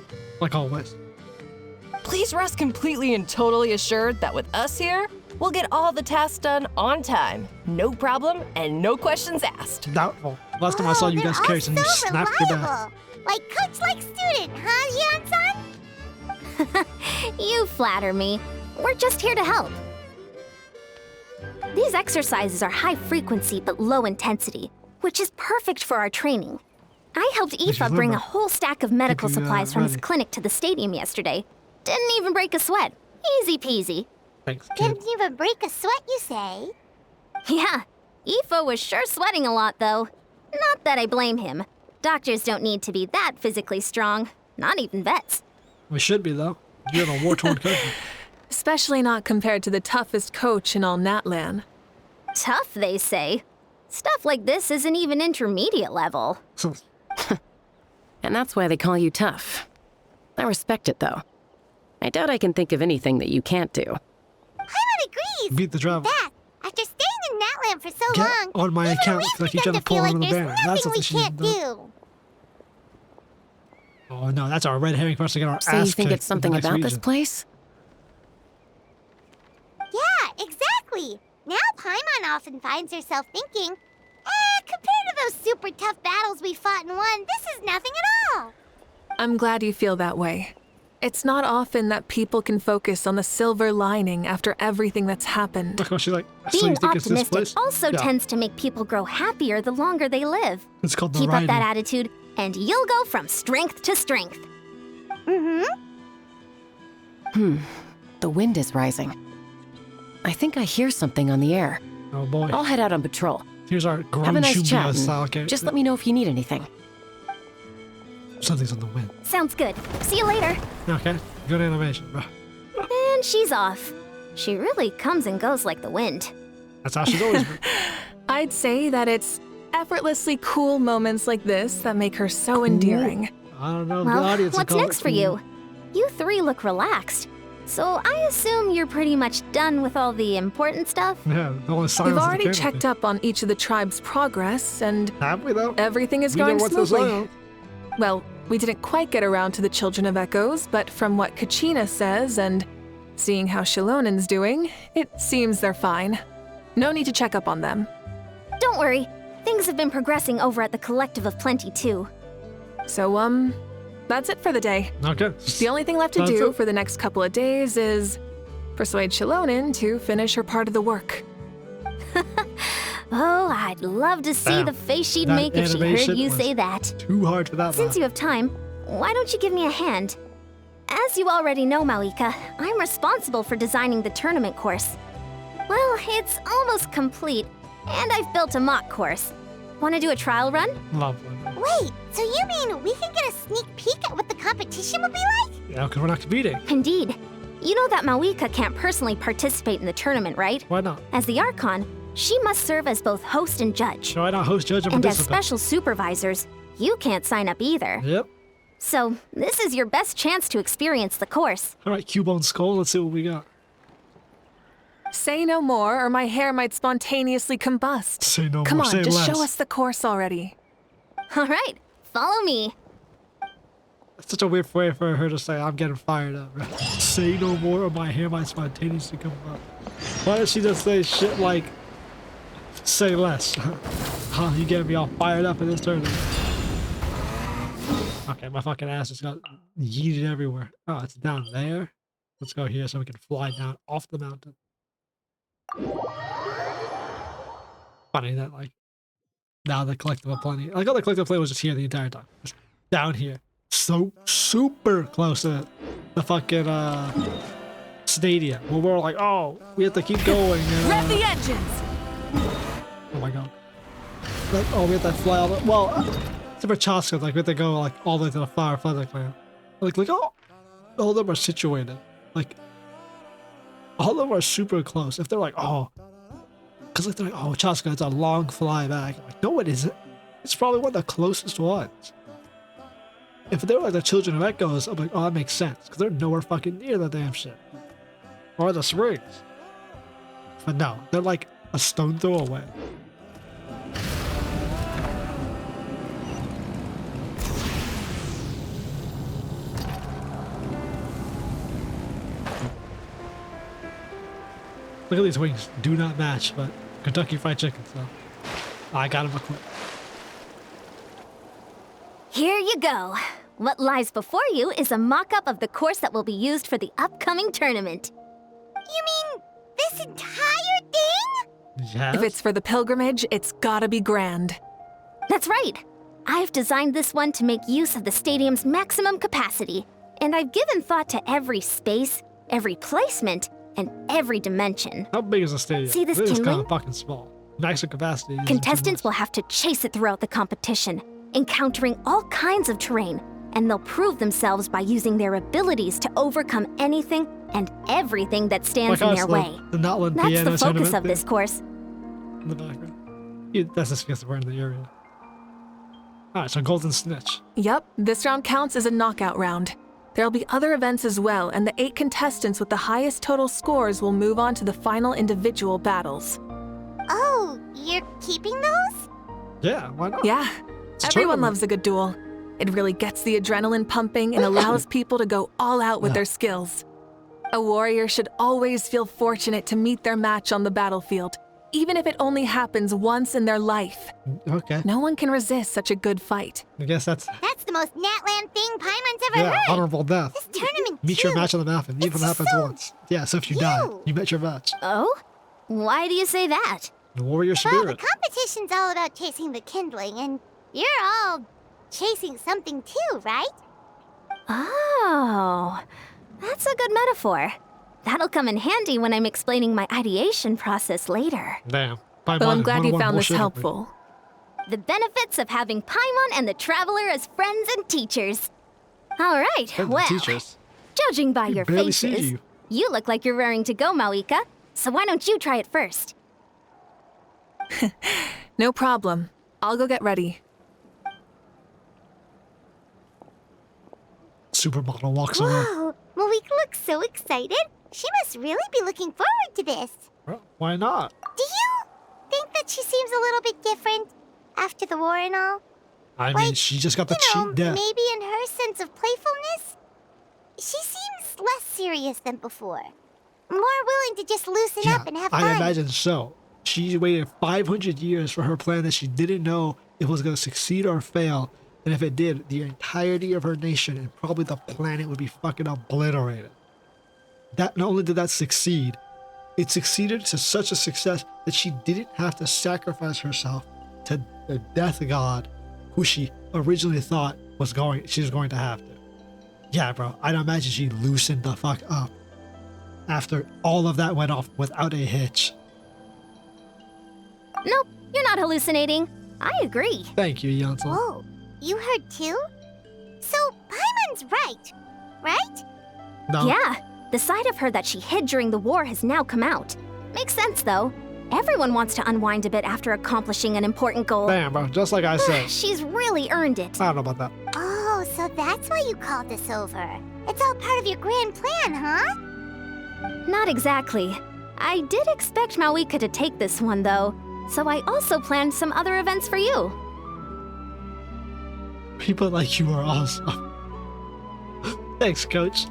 Like always. Please rest completely and totally assured that with us here, we'll get all the tasks done on time. No problem and no questions asked. Doubtful. Last time I saw you guys carry some, you snapped your back. Reliable. Like coach, like student, huh, Yansan? You flatter me. We're just here to help. These exercises are high frequency but low intensity, which is perfect for our training. I helped Aoife bring a whole stack of medical supplies from his clinic to the stadium yesterday. Didn't even break a sweat. Easy peasy. Thanks, kid. Didn't even break a sweat, you say? Yeah, Aoife was sure sweating a lot though. Not that I blame him. Doctors don't need to be that physically strong. Not even vets. We should be, though. You're in a war-torn country. Especially not compared to the toughest coach in all Natlan. Tough, they say. Stuff like this isn't even intermediate level. And that's why they call you tough. I respect it, though. I doubt I can think of anything that you can't do. Paimon agrees. Beat the travel. That, after staying in Natlan for so Get long, on my even account, we've like you begun gotta to feel pull like on the there's banner. That's nothing what we she can't did. do. Oh no, that's our red herring for us to get our ass So you think kicked it's something in the next about this region. place? Yeah, exactly. Now Paimon often finds herself thinking, compared to those super tough battles we fought and won, this is nothing at all. I'm glad you feel that way. It's not often that people can focus on the silver lining after everything that's happened. Look how she like, so Being you think it's this optimistic place? also Yeah. tends to make people grow happier the longer they live. It's called the Keep up riding. that attitude, and you'll go from strength to strength. The wind is rising. I think I hear something on the air. Oh boy. I'll head out on patrol. Here's our Have a nice chat. style and character. Just let me know if you need anything. Something's on the wind. Sounds good. See you later. Okay, good animation, bro. And she's off. She really comes and goes like the wind. That's how she's always been. I'd say that it's effortlessly cool moments like this that make her so endearing. I don't know, the Well, audience will what's call next it for you? You three look relaxed. So I assume you're pretty much done with all the important stuff? Yeah, the only silence We've is the already camera checked thing. up on each of the tribe's progress, and Have we though? everything is We know going what this smoothly. is. Well, we didn't quite get around to the Children of Echoes, but from what Kachina says and seeing how Shilonen's doing, it seems they're fine. No need to check up on them. Don't worry. Things have been progressing over at the Collective of Plenty too. So, that's it for the day. Okay. The only thing left to That's do it. for the next couple of days is persuade Shilonen to finish her part of the work. Oh, I'd love to see Damn. the face she'd That make if she heard animation you was say that. Too hard for that Since laugh. you have time, why don't you give me a hand? As you already know, Mavuika, I'm responsible for designing the tournament course. Well, it's almost complete, and I've built a mock course. Want to do a trial run? Lovely. Wait, so you mean we can get a sneak peek at what the competition will be like? Yeah, because we're not competing. Indeed. You know that Mavuika can't personally participate in the tournament, right? Why not? As the Archon, she must serve as both host and judge. So why not host, judge, and And as participant? special supervisors, you can't sign up either. Yep. So, this is your best chance to experience the course. All right, Cubone Skull, let's see what we got. Say no more, or my hair might spontaneously combust. Say no Come more, on, say just less. show us the course already. All right, follow me. It's such a weird way for her to say, I'm getting fired up. Right? Say no more or my hair might spontaneously come up. Why does she just say shit like, say less? Huh, you getting me all fired up in this tournament. Okay, my fucking ass just got yeeted everywhere. Oh, it's down there. Let's go here so we can fly down off the mountain. Funny that, like, now the collective of plenty. Like, all the collective play was just here the entire time. Just down here. So super close to the fucking stadium. Where we're like, oh, we have to keep going. Rev the engines! Oh my god. Like, oh, we have to fly all the... Well, except for Chaska, like, we have to go, like, all the way to the Fire Feather Clan. Like, oh, all of them are situated. Like, all of them are super close. If they're like, oh... Because, like, they're like, oh, Chaska, it's a long fly back. I'm like, no, it isn't. It's probably one of the closest ones. If they're like the Children of Echoes, I'm like, oh, that makes sense. Because they're nowhere fucking near the damn shit. Or the springs. But no, they're like a stone throw away. Look at these wings. Do not match, but Kentucky Fried Chicken, so I got them equipped. Here you go. What lies before you is a mock-up of the course that will be used for the upcoming tournament. You mean this entire thing? Yes. If it's for the pilgrimage, it's gotta be grand. That's right. I've designed this one to make use of the stadium's maximum capacity, and I've given thought to every space, every placement, and every dimension. How big is the stadium? See this It is kind kindling? of fucking small. Maximum capacity. isn't too Contestants much. will have to chase it throughout the competition, encountering all kinds of terrain, and they'll prove themselves by using their abilities to overcome anything and everything that stands in us, their way. The Natlan That's piano the focus tournament of thing this course. in the background. That's just because we're in the area. Alright, so Golden Snitch. Yep, this round counts as a knockout round. There'll be other events as well, and the 8 contestants with the highest total scores will move on to the final individual battles. Oh, you're keeping those? Yeah, why not? Yeah, It's a everyone tournament. loves a good duel. It really gets the adrenaline pumping and allows people to go all out with their skills. A warrior should always feel fortunate to meet their match on the battlefield, even if it only happens once in their life. Okay. No one can resist such a good fight. I guess that's That's the most Natlan thing Paimon's ever yeah, heard. honorable death. This tournament Meet too. your match on the map, and even if it It's happens so once. Yeah, so if you die, cute. you met your match. Oh? Why do you say that? The warrior Well, the spirit. competition's all about chasing the kindling, and you're all chasing something too, right? Oh, that's a good metaphor. That'll come in handy when I'm explaining my ideation process later. Damn. Well, I'm glad you found this helpful. The benefits of having Paimon and the Traveler as friends and teachers. All right, well, Teachers. judging by We your barely see faces, you. you look like you're raring to go, Mavuika. So why don't you try it first? No problem. I'll go get ready. Supermodel walks away. Whoa, Mavuika looks so excited. She must really be looking forward to this. Well, why not? Do you think that she seems a little bit different after the war and all? I mean, Like, she just got the You know, cheat death. maybe in her sense of playfulness, she seems less serious than before. More willing to just loosen Yeah, up and have fun. I imagine so. She waited 500 years for her plan that she didn't know if it was going to succeed or fail. And if it did, the entirety of her nation and probably the planet would be fucking obliterated. That not only did that succeed, it succeeded to such a success that she didn't have to sacrifice herself to the death god who she originally thought she was going to have to. Yeah, bro. I'd imagine she loosened the fuck up after all of that went off without a hitch. Nope, you're not hallucinating. I agree. Thank you, Yansel. Whoa, you heard too? So, Paimon's right? No. Yeah, the side of her that she hid during the war has now come out. Makes sense, though. Everyone wants to unwind a bit after accomplishing an important goal. Damn, bro. Just like I said. She's really earned it. I don't know about that. Oh, so that's why you called us over. It's all part of your grand plan, huh? Not exactly. I did expect Mavuika to take this one, though, so I also planned some other events for you. People like you are awesome. Thanks, Coach.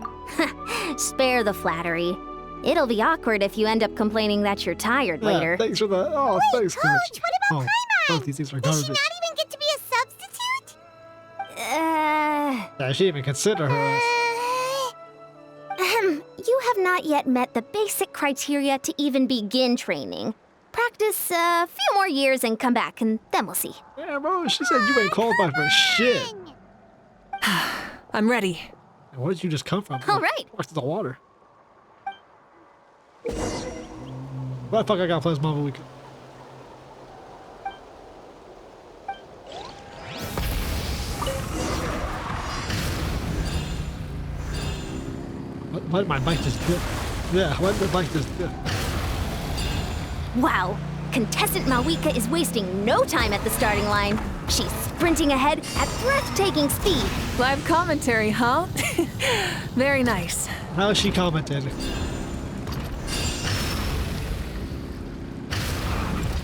Spare the flattery. It'll be awkward if you end up complaining that you're tired Yeah, later. thanks for that. Oh, thanks, Coach. Coach, what about Paimon? Both these things are Does garbage. she not even get to be a substitute? Yeah, she even consider her as. You have not yet met the basic criteria to even begin training. Practice a few more years and come back, and then we'll see. Yeah, bro, she said you ain't qualified for shit. I'm ready. Where did you just come from? All right. Walked to the water. Why the fuck I gotta play as Mavuika? Why did my bike just dip? Yeah, why did the bike just dip? Wow, contestant Mavuika is wasting no time at the starting line. She's sprinting ahead at breathtaking speed. Live commentary, huh? Very nice. How is she commentating?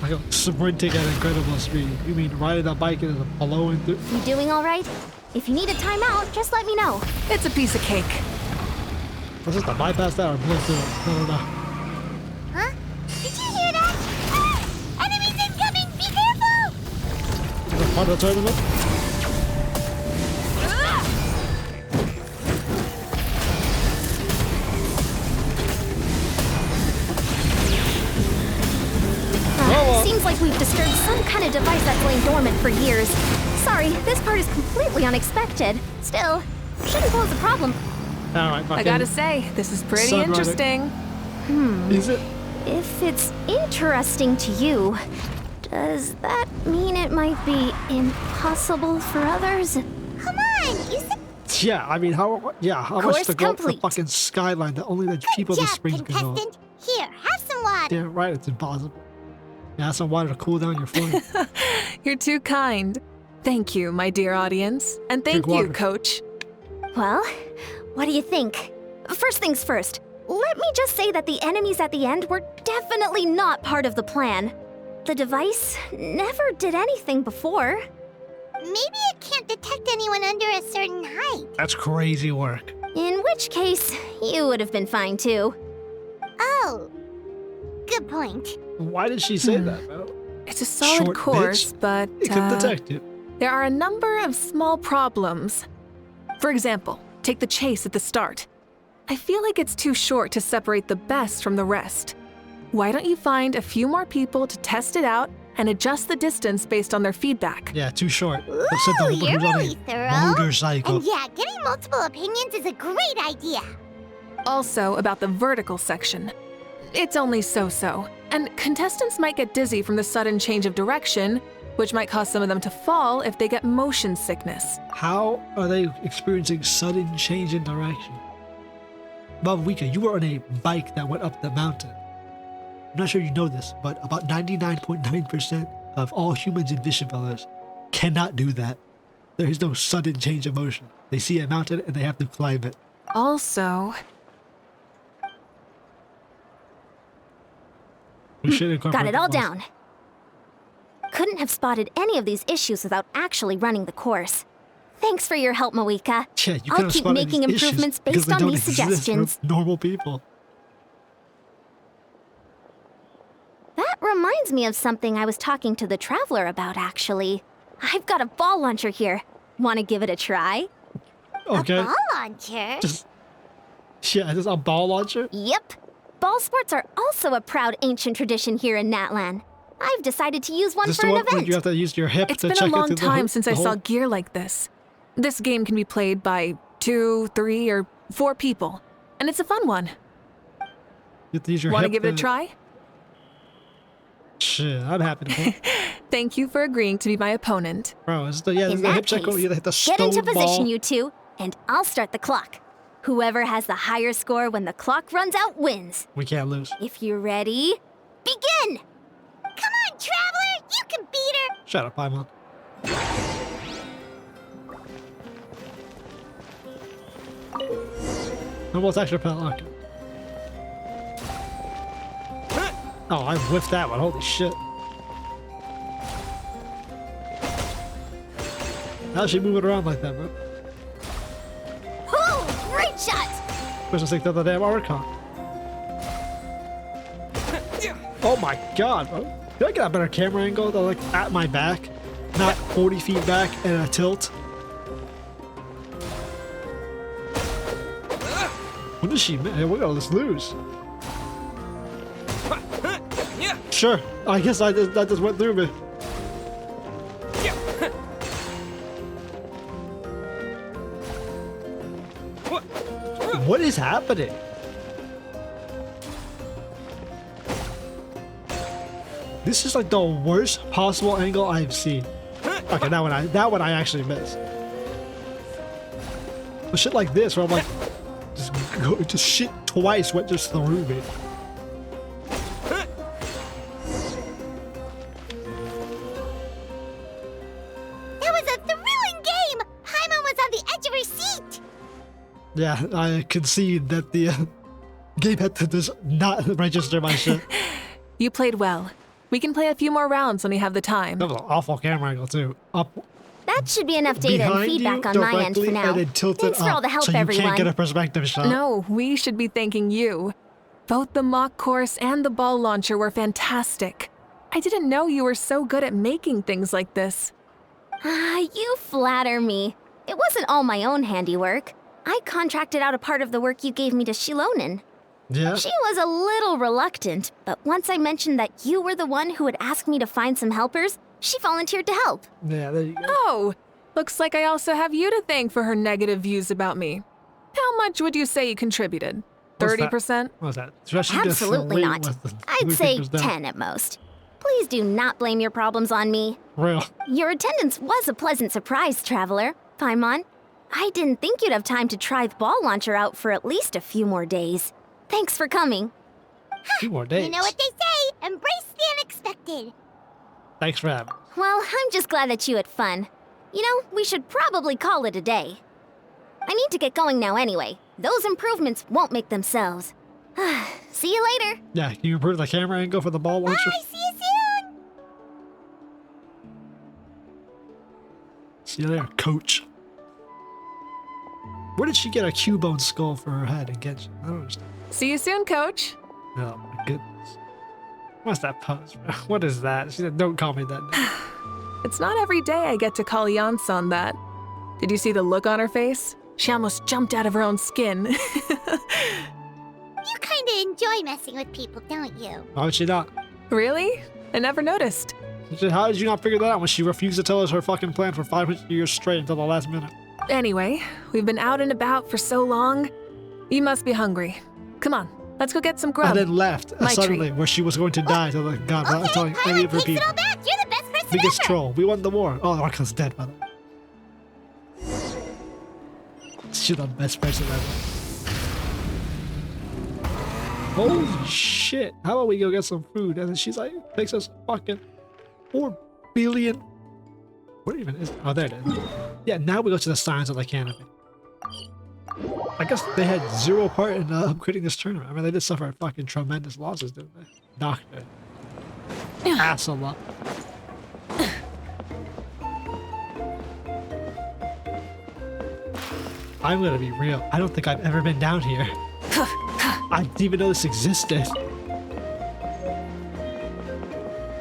I go sprinting at incredible speed. You mean riding a bike and blowing through? You doing all right? If you need a timeout, just let me know. It's a piece of cake. Was this to bypass that or blow through it? I don't know. Huh? Did you hear that? Ah! Enemies incoming! Be careful! Is that part of the tournament? Seems like we've disturbed some kind of device that's lain dormant for years. Sorry, this part is completely unexpected. Still, shouldn't pose a problem. Alright, I gotta say, this is pretty Sunrise. interesting. Is it? If it's interesting to you, does that mean it might be impossible for others? Come on, you said Yeah, I mean, how much Course to go up the complete. fucking skyline that only the people of the job, springs can go up? contestant. Here, have some water. Yeah, right, it's impossible. Yeah, have some water to cool down your foot. You're too kind. Thank you, my dear audience. And thank Drink you, water. Coach. Well, what do you think? First things first, let me just say that the enemies at the end were definitely not part of the plan. The device never did anything before. Maybe it can't detect anyone under a certain height. That's crazy work. In which case, you would have been fine too. Oh, good point. Why did she say that, bro? It's a solid Short course, bitch. but It could detect it. there are a number of small problems. For example, take the chase at the start. I feel like it's too short to separate the best from the rest. Why don't you find a few more people to test it out and adjust the distance based on their feedback? Yeah, too short. Ooh, Said the woman you're who's on really a thorough. motorcycle. And yeah, getting multiple opinions is a great idea. Also, about the vertical section. It's only so-so, and contestants might get dizzy from the sudden change of direction, which might cause some of them to fall if they get motion sickness. How are they experiencing sudden change in direction? Mavuika, you were on a bike that went up the mountain. I'm not sure you know this, but about 99.9% of all humans in Vision Fellows cannot do that. There is no sudden change of motion. They see a mountain and they have to climb it. Also, We should incorporate Got it all the muscle. down. Couldn't have spotted any of these issues without actually running the course. Thanks for your help, Mavuika. Yeah, you I'll couldn't keep spot any making issues improvements because based they on don't these exist for suggestions. normal people. That reminds me of something I was talking to the Traveler about, actually. I've got a ball launcher here. Want to give it a try? Okay. A ball launcher? Just a ball launcher? Yep. Ball sports are also a proud ancient tradition here in Natlan. I've decided to use one Is this for the an one where event. you have to use your hip it's to been check a long it through time the since I hole? saw gear like this. This game can be played by 2, 3, or 4 people. And it's a fun one. You have to use your Want to hip give it a try? Shit, I'm happy to play. Thank you for agreeing to be my opponent. Bro, this is the hip that check. case, You hit the get into stone position, ball. you two, and I'll start the clock. Whoever has the higher score when the clock runs out wins. We can't lose. If you're ready, begin! Come on, Traveler! You can beat her! Shut up, Paimon. Almost extra pelt. Okay. Oh, I whiffed that one. Holy shit. How's she moving around like that, bro? Oh, great shot! Supposed to take the other damn ARCHON. Oh my god, bro. Did I get a better camera angle? They're like at my back, not 40 feet back and a tilt. What did she make? We're gonna just lose. Sure, I guess that just went through me. What is happening? This is like the worst possible angle I've seen. Okay, that one I actually missed. But shit like this where I'm like, just shit twice went just through me. That was a thrilling game! Paimon was on the edge of her seat! Yeah, I concede that the game had to just not register my shit. You played well. We can play a few more rounds when we have the time. That was an awful camera angle too. Up That should be enough data and behind feedback you on my end directly for now. and then tilted Thanks for up all the help, so you everyone. can't get a perspective shot. No, we should be thanking you. Both the mock course and the ball launcher were fantastic. I didn't know you were so good at making things like this. You flatter me. It wasn't all my own handiwork. I contracted out a part of the work you gave me to Shilonen. Yeah. She was a little reluctant, but once I mentioned that you were the one who would ask me to find some helpers, she volunteered to help. Yeah, there you go. Oh, looks like I also have you to thank for her negative views about me. How much would you say you contributed? 30%? What's that? Especially just Absolutely late not. with the I'd blue say papers down. 10 at most. Please do not blame your problems on me. Real. Your attendance was a pleasant surprise, Traveler. Paimon, I didn't think you'd have time to try the ball launcher out for at least a few more days. Thanks for coming. Few more days. You know what they say, embrace the unexpected. Thanks for having me. Well, I'm just glad that you had fun. You know, we should probably call it a day. I need to get going now anyway. Those improvements won't make themselves. See you later. Yeah, can you improve the camera angle for the ball launcher? Bye, see you soon! See you later, coach. Where did she get a Cubone skull for her head in Genshin? I don't understand. See you soon, Coach. Oh my goodness. What's that pose, bro? What is that? She said, don't call me that name. It's not every day I get to call Yansan that. Did you see the look on her face? She almost jumped out of her own skin. You kinda enjoy messing with people, don't you? Why would she not? Really? I never noticed. She said, how did you not figure that out when she refused to tell us her fucking plan for 500 years straight until the last minute? Anyway, we've been out and about for so long. You must be hungry. Come on, let's go get some grub. And then left My suddenly treat. where she was going to die to the god. I'm telling Okay, any Paimon of her takes it people. all back! You're the best person Biggest ever! troll. We won the war. Oh, Arca's dead, by the way. She's the best person ever. Holy shit. How about we go get some food? And then she's like, takes us fucking 4 billion. What even is it? Oh, there it is. Yeah, now we go to the signs of the canopy. I guess they had zero part in upgrading this tournament. I mean, they did suffer fucking tremendous losses, didn't they? Doctor. Ass a lot. I'm gonna be real. I don't think I've ever been down here. I didn't even know this existed.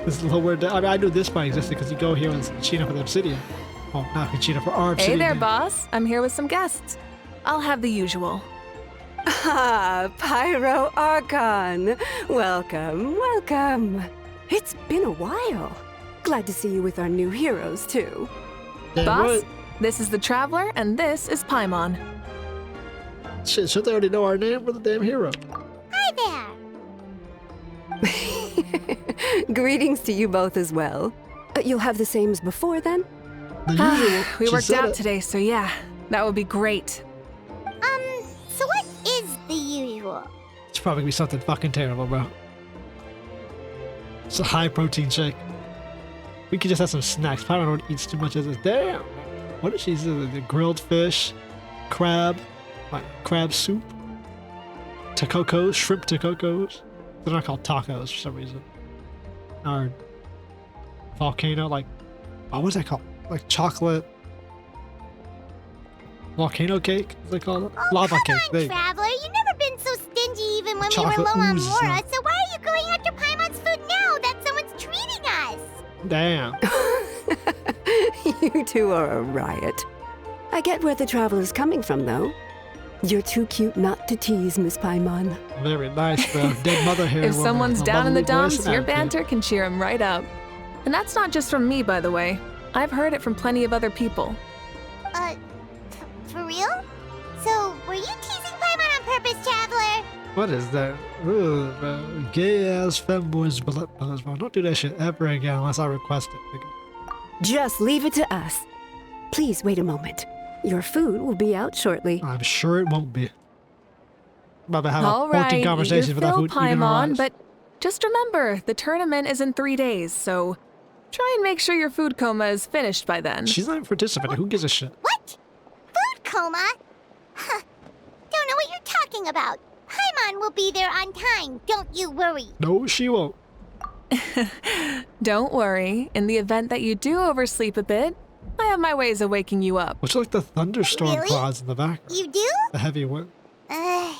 This lower down. I mean, I knew this part existed because you go here with Kachina for the obsidian. Oh, not Kachina for our Hey obsidian. there, boss. I'm here with some guests. I'll have the usual. Ah, Pyro Archon. Welcome, welcome. It's been a while. Glad to see you with our new heroes, too. Yeah, Boss, what? this is the Traveler, and this is Paimon. Shit, should they already know our name? We're the damn hero. Hi there. Greetings to you both as well. You'll have the same as before then? The usual. We She worked said out it. today, so yeah, that would be great. So what is the usual? It's probably gonna be something fucking terrible, bro. It's a high protein shake. We could just have some snacks. Probably don't eat too much of this. Damn. What did she say? The grilled fish, crab, like crab soup, tacocos, shrimp tacocos. They're not called tacos for some reason. Or volcano, like, what was that called? Like chocolate volcano cake? Is that called? Oh, Lava come cake. on, There you go. Traveler. You've never been so stingy even when we Chocolate were low on oozes Mora. out. So why are you going after Paimon's food now that someone's treating us? Damn. You two are a riot. I get where the traveler's coming from, though. You're too cute not to tease, Miss Paimon. Very nice, bro. Dead mother hair. If woman someone's with a down in the lovely voice dumps, and your attitude. banter can cheer him right up. And that's not just from me, by the way. I've heard it from plenty of other people. For real? So, were you teasing Paimon on purpose, Traveler? What is that? Ugh, bro. Gay ass femboys, bro. Don't do that shit ever again unless I request it. Just leave it to us. Please wait a moment. Your food will be out shortly. I'm sure it won't be. I'm about to have All a 14 right, conversations you without fill food even Paimon, arrives. but just remember, the tournament is in 3 days, so try and make sure your food coma is finished by then. She's not even participating. Who gives a shit? What? Food coma? Huh. Don't know what you're talking about. Paimon will be there on time. Don't you worry. No, she won't. Don't worry, in the event that you do oversleep a bit, I have my ways of waking you up. What's like the thunderstorm Really? clouds in the back? You do? The heavy wind. Uh,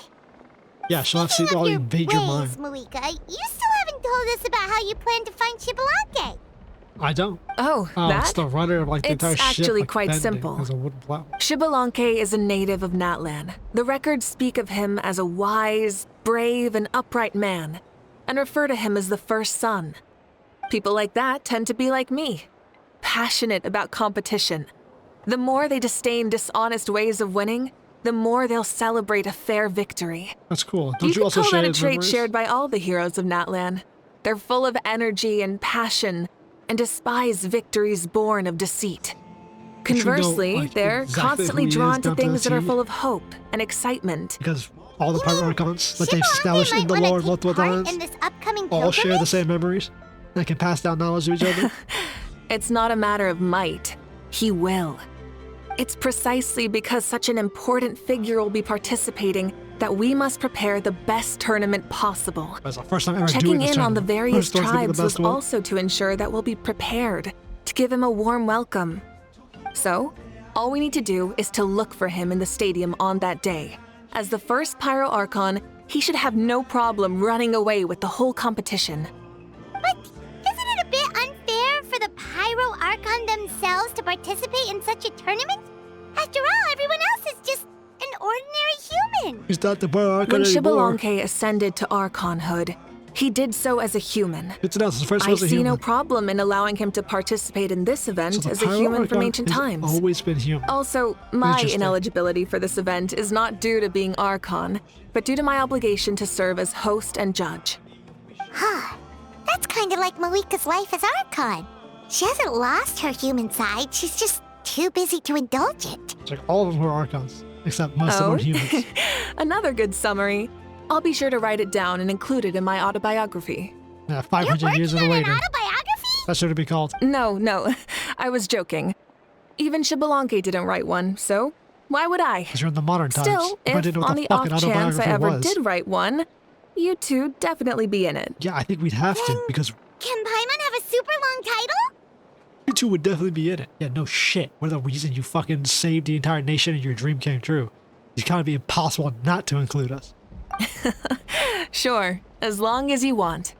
Yeah, she'll have to see Speaking all of your invade your mind. ways, Mavuika, you still haven't told us about how you plan to find Shibalake. I don't. Oh, Oh, that? it's the rudder of like the It's entire ship. actually like, quite bending simple. as a wooden platform. Shibalanke is a native of Natlan. The records speak of him as a wise, brave, and upright man, and refer to him as the first son. People like that tend to be like me, passionate about competition. The more they disdain dishonest ways of winning, the more they'll celebrate a fair victory. That's cool. Don't you could also call share that a his trait memories? shared by all the heroes of Natlan. They're full of energy and passion, and despise victories born of deceit. But you know, Conversely, like, they're exactly constantly who he is drawn to down to the things that are T? full of hope and excitement. Because all the pirate archons, like they've Shibalake established in might the wanna lore take multiple part times, in this upcoming all share the pilgrimage? same memories. They can pass down knowledge to each other. It's not a matter of might. He will. It's precisely because such an important figure will be participating that we must prepare the best tournament possible. That's the first time ever doing Checking this in on the tournament. various First one's gonna be the tribes was best one. also to ensure that we'll be prepared to give him a warm welcome. So, all we need to do is to look for him in the stadium on that day. As the first Pyro Archon, he should have no problem running away with the whole competition. But isn't it a bit unfair for the Pyro Archon themselves to participate in such a tournament? After all, everyone else is just an ordinary human. He's not the bar archon When anymore. Shibalanke ascended to Archonhood, he did so as a human. It's announced the first I one's a see human. no problem in allowing him to participate in this event So the as a Pyro human from Archon ancient has times. always been human. Also, my Interesting. ineligibility for this event is not due to being Archon, but due to my obligation to serve as host and judge. Huh. That's kind of like Mavuika's life as Archon. She hasn't lost her human side, she's just too busy to indulge it. It's like all of them were archons, except most of them Oh? are humans. Another good summary. I'll be sure to write it down and include it in my autobiography. Yeah, 500 years Working on later. an autobiography? That should be called. No, I was joking. Even Shibalanke didn't write one, so why would I? Because you're in the modern times. Still, I if didn't know what on the the fucking off chance I autobiography ever was. did write one, you two definitely be in it. Yeah, I think we'd have to, because Can Paimon have a super long title? you two would definitely be in it. Yeah, no shit. We're the reason you fucking saved the entire nation and your dream came true. It's kind of be impossible not to include us. Sure, as long as you want.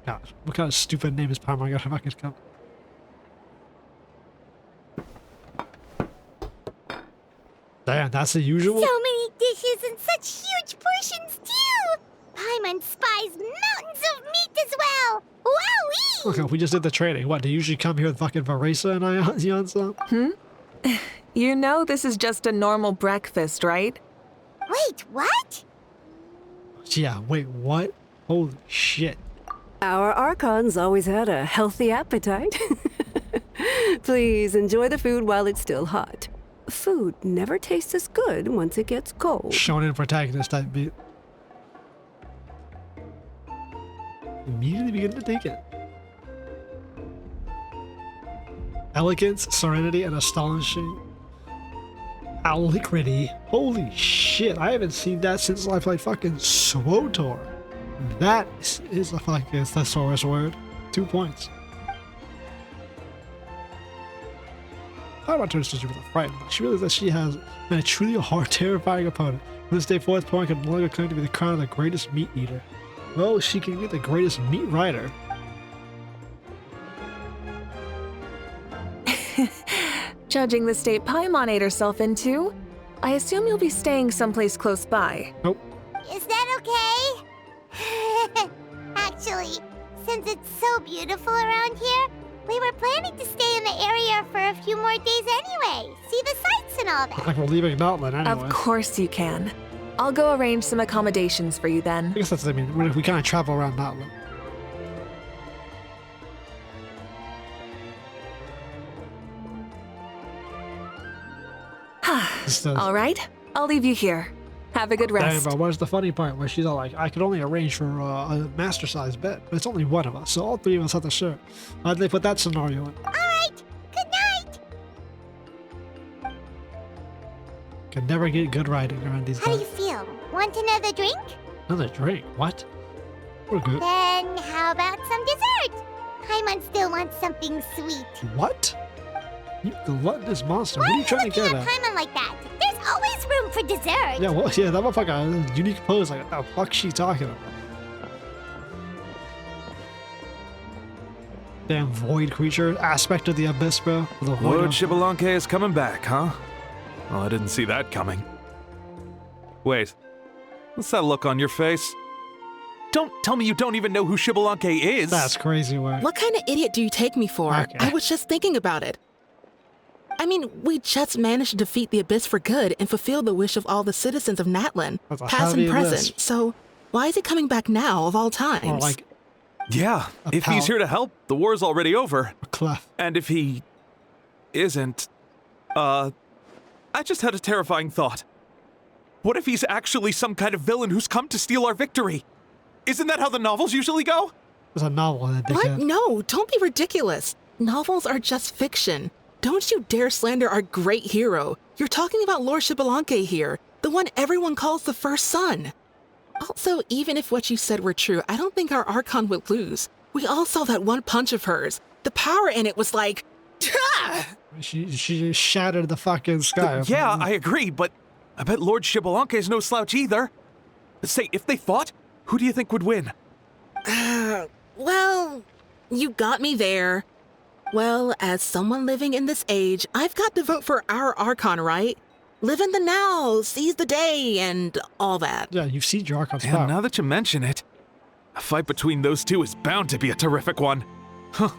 God, what kind of stupid name is Paimon? I gotta fucking come. Damn, that's the usual? So many dishes and such huge portions, too! Paimon spies mountains of meat as well! Wowee! Okay, we just did the training. What, they usually come here with fucking Varesa and Ion stuff? You know this is just a normal breakfast, right? Wait, what? Yeah, wait, what? Holy shit. Our Archon's always had a healthy appetite. Please enjoy the food while it's still hot. Food never tastes as good once it gets cold. Shonen protagonist type beat. Immediately begin to take it. Elegance, serenity, and astonishing alacrity. Holy shit, I haven't seen that since I played fucking SWOTOR. That is a fucking thesaurus word. 2 points. Paimon turns to with a fright. She realizes that she has been a truly hard, terrifying opponent. From this day forth, Paimon can no longer claim to be the crown of the greatest meat eater. Well, she can be the greatest meat rider. Judging the state Paimon ate herself into, I assume you'll be staying someplace close by. Nope. Is that okay? Actually, since it's so beautiful around here, we were planning to stay in the area for a few more days anyway. See the sights and all that. Like we're leaving Natlan anyway. Of course you can. I'll go arrange some accommodations for you then. I guess that's what I mean. We kind of travel around Natlan. All right, I'll leave you here. Have a good Damn, rest. but what's the funny part where she's all like, I could only arrange for a master-sized bed, but it's only one of us, so all three of us have to share. Why'd they put that scenario in? Alright, good night! Can never get good riding around these How do guys. you feel? Want another drink? Another drink? What? We're good. Then how about some dessert? Paimon still wants something sweet. What? You gluttonous monster. Why What are you trying to get looking at? at Paimon like that? There's always room for dessert. Yeah, well, yeah, that motherfucker, unique pose, like, what the fuck's she talking about? Damn void creature, aspect of the abyss, bro. The void Lord on- Xbalanque is coming back, huh? Oh, I didn't see that coming. Wait, what's that look on your face? Don't tell me you don't even know who Xbalanque is! That's crazy work. What kind of idiot do you take me for? Okay. I was just thinking about it. I mean, we just managed to defeat the Abyss for good and fulfill the wish of all the citizens of Natlan, That's a past heavy and present. list. So, why is he coming back now of all times? Or like Yeah, A if pal. he's here to help, the war's already over. a clef. And if he isn't, I just had a terrifying thought. What if he's actually some kind of villain who's come to steal our victory? Isn't that how the novels usually go? There's a novel in it, What? dickhead. No, don't be ridiculous. Novels are just fiction. Don't you dare slander our great hero. You're talking about Lord Xbalanque here, the one everyone calls the first son. Also, even if what you said were true, I don't think our Archon would lose. We all saw that one punch of hers. The power in it was like... "Ah!" She just shattered the fucking sky. Yeah, I agree, but I bet Lord Xbalanque is no slouch either. Say, if they fought, who do you think would win? Well, you got me there. Well, as someone living in this age, I've got to vote for our Archon, right? Live in the now, seize the day, and all that. Yeah, you've seen your Archon's And power. now that you mention it, a fight between those two is bound to be a terrific one. Huh,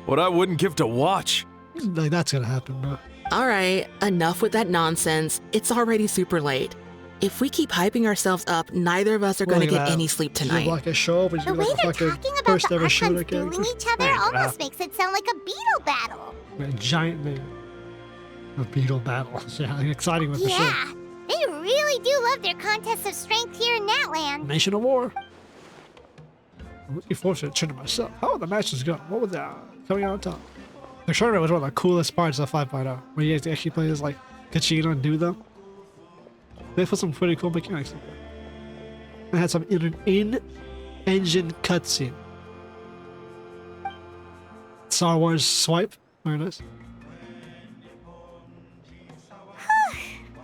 what I wouldn't give to watch. Like, that's gonna happen, bro. All right, enough with that nonsense. It's already super late. If we keep hyping ourselves up, neither of us are going to get any sleep tonight. Like a show up and The way like a they're fucking talking about first the ever shooter Archons dueling character. each other almost makes it sound like a beetle battle. A giant man. A beetle battle. Yeah, exciting with the show. Yeah, they really do love their contests of strength here in Natlan. Nation of War. I'm looking forward to the tournament myself. How are the matches going? What was that coming out on top? The tournament was one of the coolest parts of 5.0, where you guys actually play as like Kachina and do them. They put some pretty cool mechanics in there. And had some in-engine cutscene. Star Wars swipe. Very nice.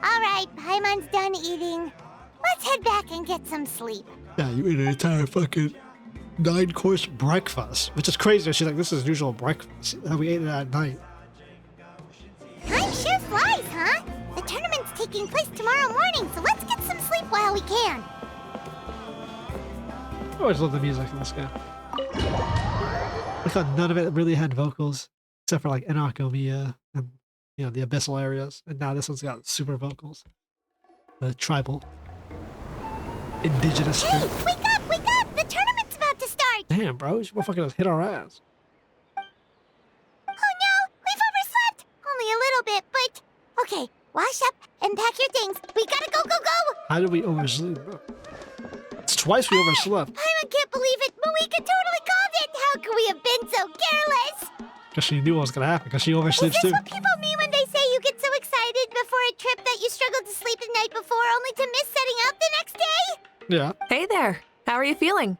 Alright, Paimon's done eating. Let's head back and get some sleep. Yeah, you ate an entire fucking 9-course breakfast, which is crazy. She's like, this is usual breakfast. And we ate it at night. Time sure flies, huh? The tournament's taking place tomorrow morning, so let's get some sleep while we can. I always love the music in this game. I thought none of it really had vocals, except for like Enako Mia and you know, the abyssal areas. And now this one's got super vocals. The tribal, indigenous. Hey, wake up, wake up! The tournament's about to start! Damn, bro, you fucking hit our ass. Oh no, we've overslept! Only a little bit, but... Okay, wash up and pack your things. We gotta go, go, go! How did we oversleep, bro? It's twice we overslept. I can't believe it. Mavuika totally called it. How could we have been so careless? Because she knew what was gonna happen, because she Is oversleeps this too. what people mean when they say you get so excited before a trip that you struggled to sleep the night before only to miss setting out the next day? Yeah. Hey there. How are you feeling?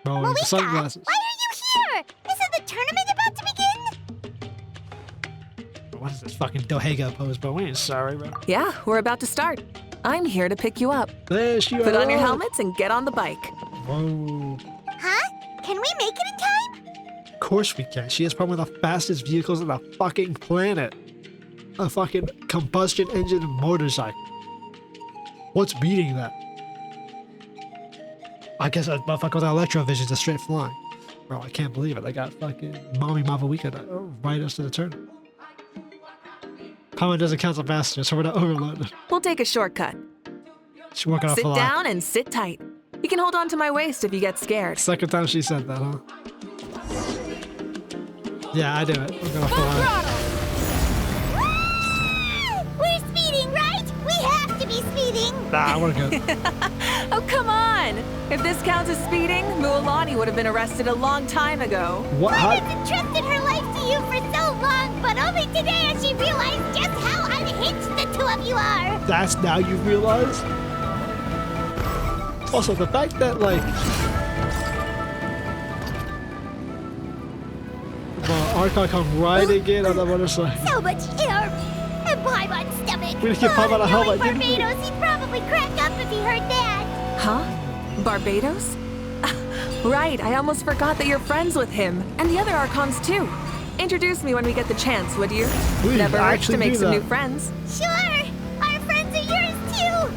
Oh, the Mavuika, sunglasses. why are you here? Isn't the tournament about to begin? What is this fucking Dohega pose, bro? We ain't sorry, bro. Yeah, we're about to start. I'm here to pick you up. There she Put on your are. helmets and get on the bike. Whoa. Huh? Can we make it in time? Of course we can. She has probably one of the fastest vehicles on the fucking planet. A fucking combustion engine motorcycle. What's beating that? I guess that motherfucker with Electrovision is straight flying. Bro, I can't believe it. I got fucking Mommy Mavuika right us to the turn. Paimon doesn't count the faster, so we're not overloaded. We'll take a shortcut. She's working off a Sit lot. down and sit tight. You can hold on to my waist if you get scared. Second time she said that, huh? Yeah, I do it. We're gonna fly. We're speeding, right? We have to be speeding. Nah, we're good. Oh, come on! If this counts as speeding, Mualani would have been arrested a long time ago. What? I've entrusted her life to you for so long, but only today has she realized just how unhinged the two of you are. That's now you realize? Also, the fact that, like... Archon come riding in on that motorcycle. So much air and Paimon's stomach. We didn't give Paimon a helmet, didn't we? Barbados, he'd probably crack up if he heard that. Huh? Barbados? Right, I almost forgot that you're friends with him. And the other Archons, too. Introduce me when we get the chance, would you? Please, Never hurts actually to make do some that. new friends. Sure, our friends are yours too.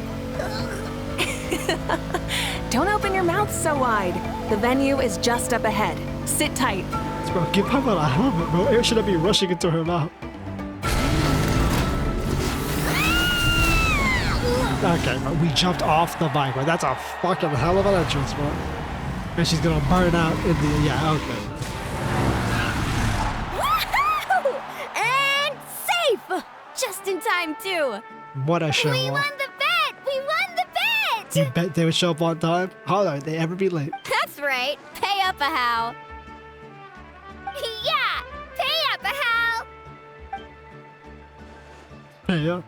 Don't open your mouth so wide. The venue is just up ahead. Sit tight. Bro, give Paimon a helmet, bro. Air shouldn't be rushing into her mouth. Okay, bro, we jumped off the bike, bro. That's a fucking hell of an entrance, bro. And she's gonna burn out in the... Yeah, okay. Woohoo! And safe! Just in time, too. What a show. We won the bet. We won the bet. You bet they would show up on time? How would they ever be late? That's right. Pay up a how. Yeah, pay up, Hal. Yeah.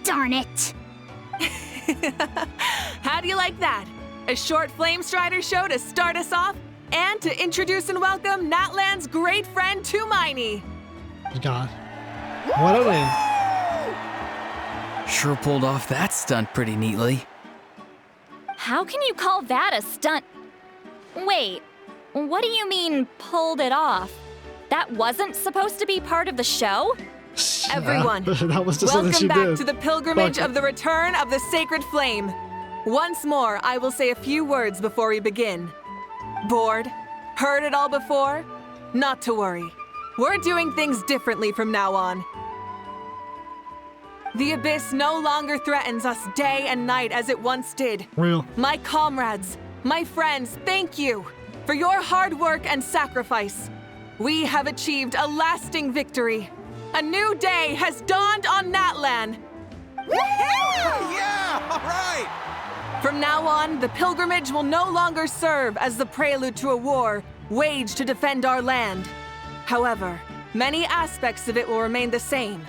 Darn it. How do you like that? A short Flame Strider show to start us off, and to introduce and welcome Natlan's great friend Tumaini. God. What a name. Sure pulled off that stunt pretty neatly. How can you call that a stunt? Wait, what do you mean, pulled it off? That wasn't supposed to be part of the show? Everyone, that was just something welcome she back did. to the pilgrimage Fuck. of the return of the sacred flame. Once more, I will say a few words before we begin. Bored? Heard it all before? Not to worry. We're doing things differently from now on. The abyss no longer threatens us day and night as it once did. Real. My comrades, my friends, thank you for your hard work and sacrifice. We have achieved a lasting victory. A new day has dawned on Natlan. Yeah, all right! From now on, the pilgrimage will no longer serve as the prelude to a war waged to defend our land. However, many aspects of it will remain the same.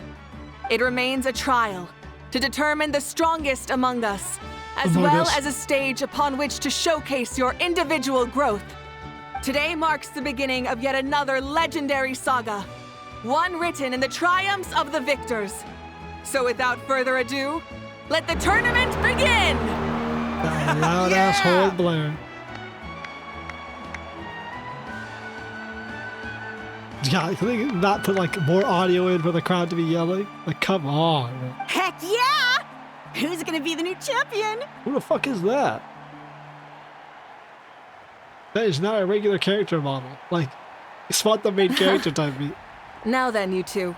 It remains a trial to determine the strongest among us, as well as a stage upon which to showcase your individual growth. Today marks the beginning of yet another legendary saga, one written in the triumphs of the victors. So without further ado, let the tournament begin! That loud ass horn blaring. Yeah, can they not put like more audio in for the crowd to be yelling? Like, come on, man. Heck yeah! Who's gonna be the new champion? Who the fuck is that? That is not a regular character model. Like, spot the main character type beat. Now then, you two.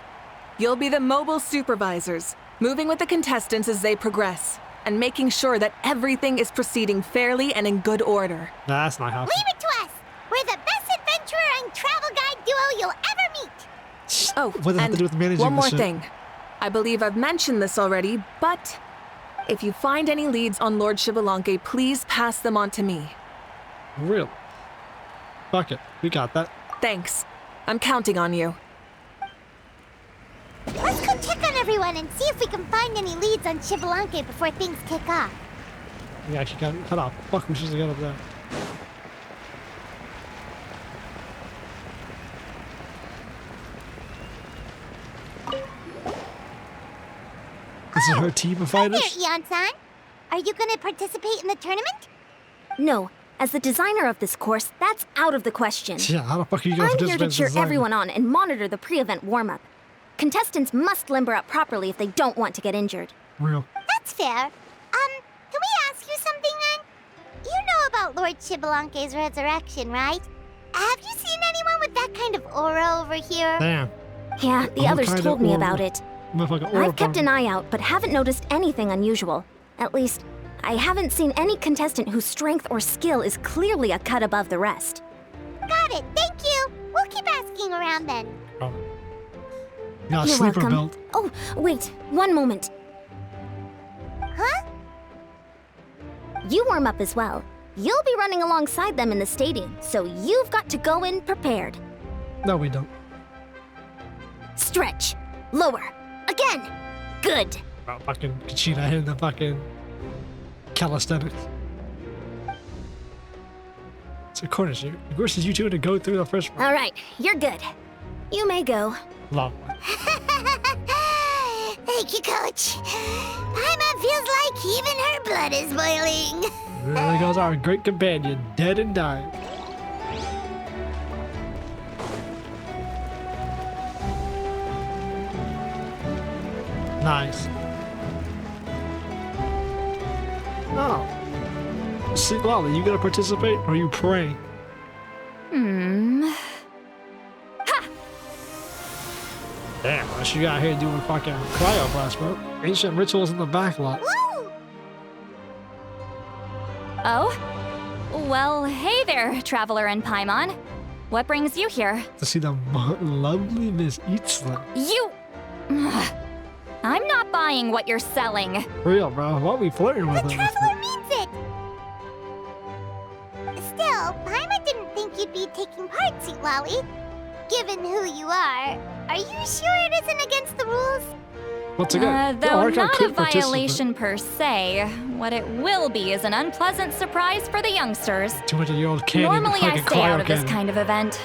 You'll be the mobile supervisors, moving with the contestants as they progress, and making sure that everything is proceeding fairly and in good order. Nah, that's not how. Leave it to us. We're the best adventurer and travel guide duo you'll ever meet. Oh, What does that have to do with managing one the more ship? thing. I believe I've mentioned this already, but if you find any leads on Lord Xbalanque, please pass them on to me. Really? Fuck it. We got that. Thanks. I'm counting on you. Let's go check on everyone and see if we can find any leads on Xbalanque before things kick off. We actually got it. Cut off. Fuck, we should have got up there. This is her team of fighters? Here, Ian-san. Are you gonna participate in the tournament? No, as the designer of this course, that's out of the question. Yeah, how the fuck are you gonna I'm here participate to in cheer design? everyone on and monitor the pre-event warm-up. Contestants must limber up properly if they don't want to get injured. Real. That's fair. Can we ask you something then? You know about Lord Xbalanque's resurrection, right? Have you seen anyone with that kind of aura over here? Damn. Yeah, the What others kind of told me aura? about it. Motherfucker, aura I've kept from- an eye out, but haven't noticed anything unusual. At least, I haven't seen any contestant whose strength or skill is clearly a cut above the rest. Got it, thank you. We'll keep asking around then. Oh. Yeah, You're sleeper welcome. belt. Oh, wait, one moment. Huh? You warm up as well. You'll be running alongside them in the stadium, so you've got to go in prepared. No, we don't. Stretch. Lower. Again. Good. Oh, fucking Kachina hitting the fucking calisthenics. So, of course, it's you two to go through the first one. All right, you're good. You may go. Long one. Thank you, Coach. Paimon feels like even her blood is boiling. There goes our great companion, dead and dying. Nice. Oh. See, Lolly, you gonna participate or are you praying? Damn, what she got here doing fucking cryoblast, bro. Ancient rituals in the back lot. Oh? Well, hey there, Traveler and Paimon. What brings you here? To see the lovely Miss Eatsland. You... I'm not buying what you're selling. Real, bro. What we flirting with? The traveler means it. Still, Paimon didn't think you'd be taking part, Sweet Lolly. Given who you are you sure it isn't against the rules? Once again, Though Archon not a could participate. violation per se, what it will be is an unpleasant surprise for the youngsters. 200-year-old candy. Normally I fucking stay out of this cryo kind of event.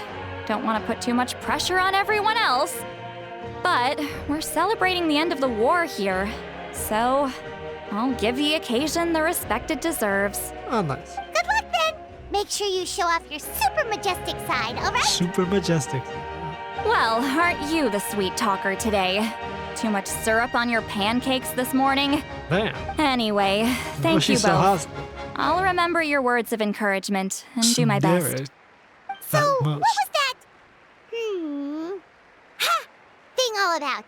Don't want to put too much pressure on everyone else. But we're celebrating the end of the war here, so I'll give the occasion the respect it deserves. Oh, nice. Good luck then. Make sure you show off your super majestic side, all right? Super majestic. Well, aren't you the sweet talker today? Too much syrup on your pancakes this morning? Damn. Anyway, Well, thank you she's so both. hostile. I'll remember your words of encouragement and do my best. So, what was that? Ha! Thing all about?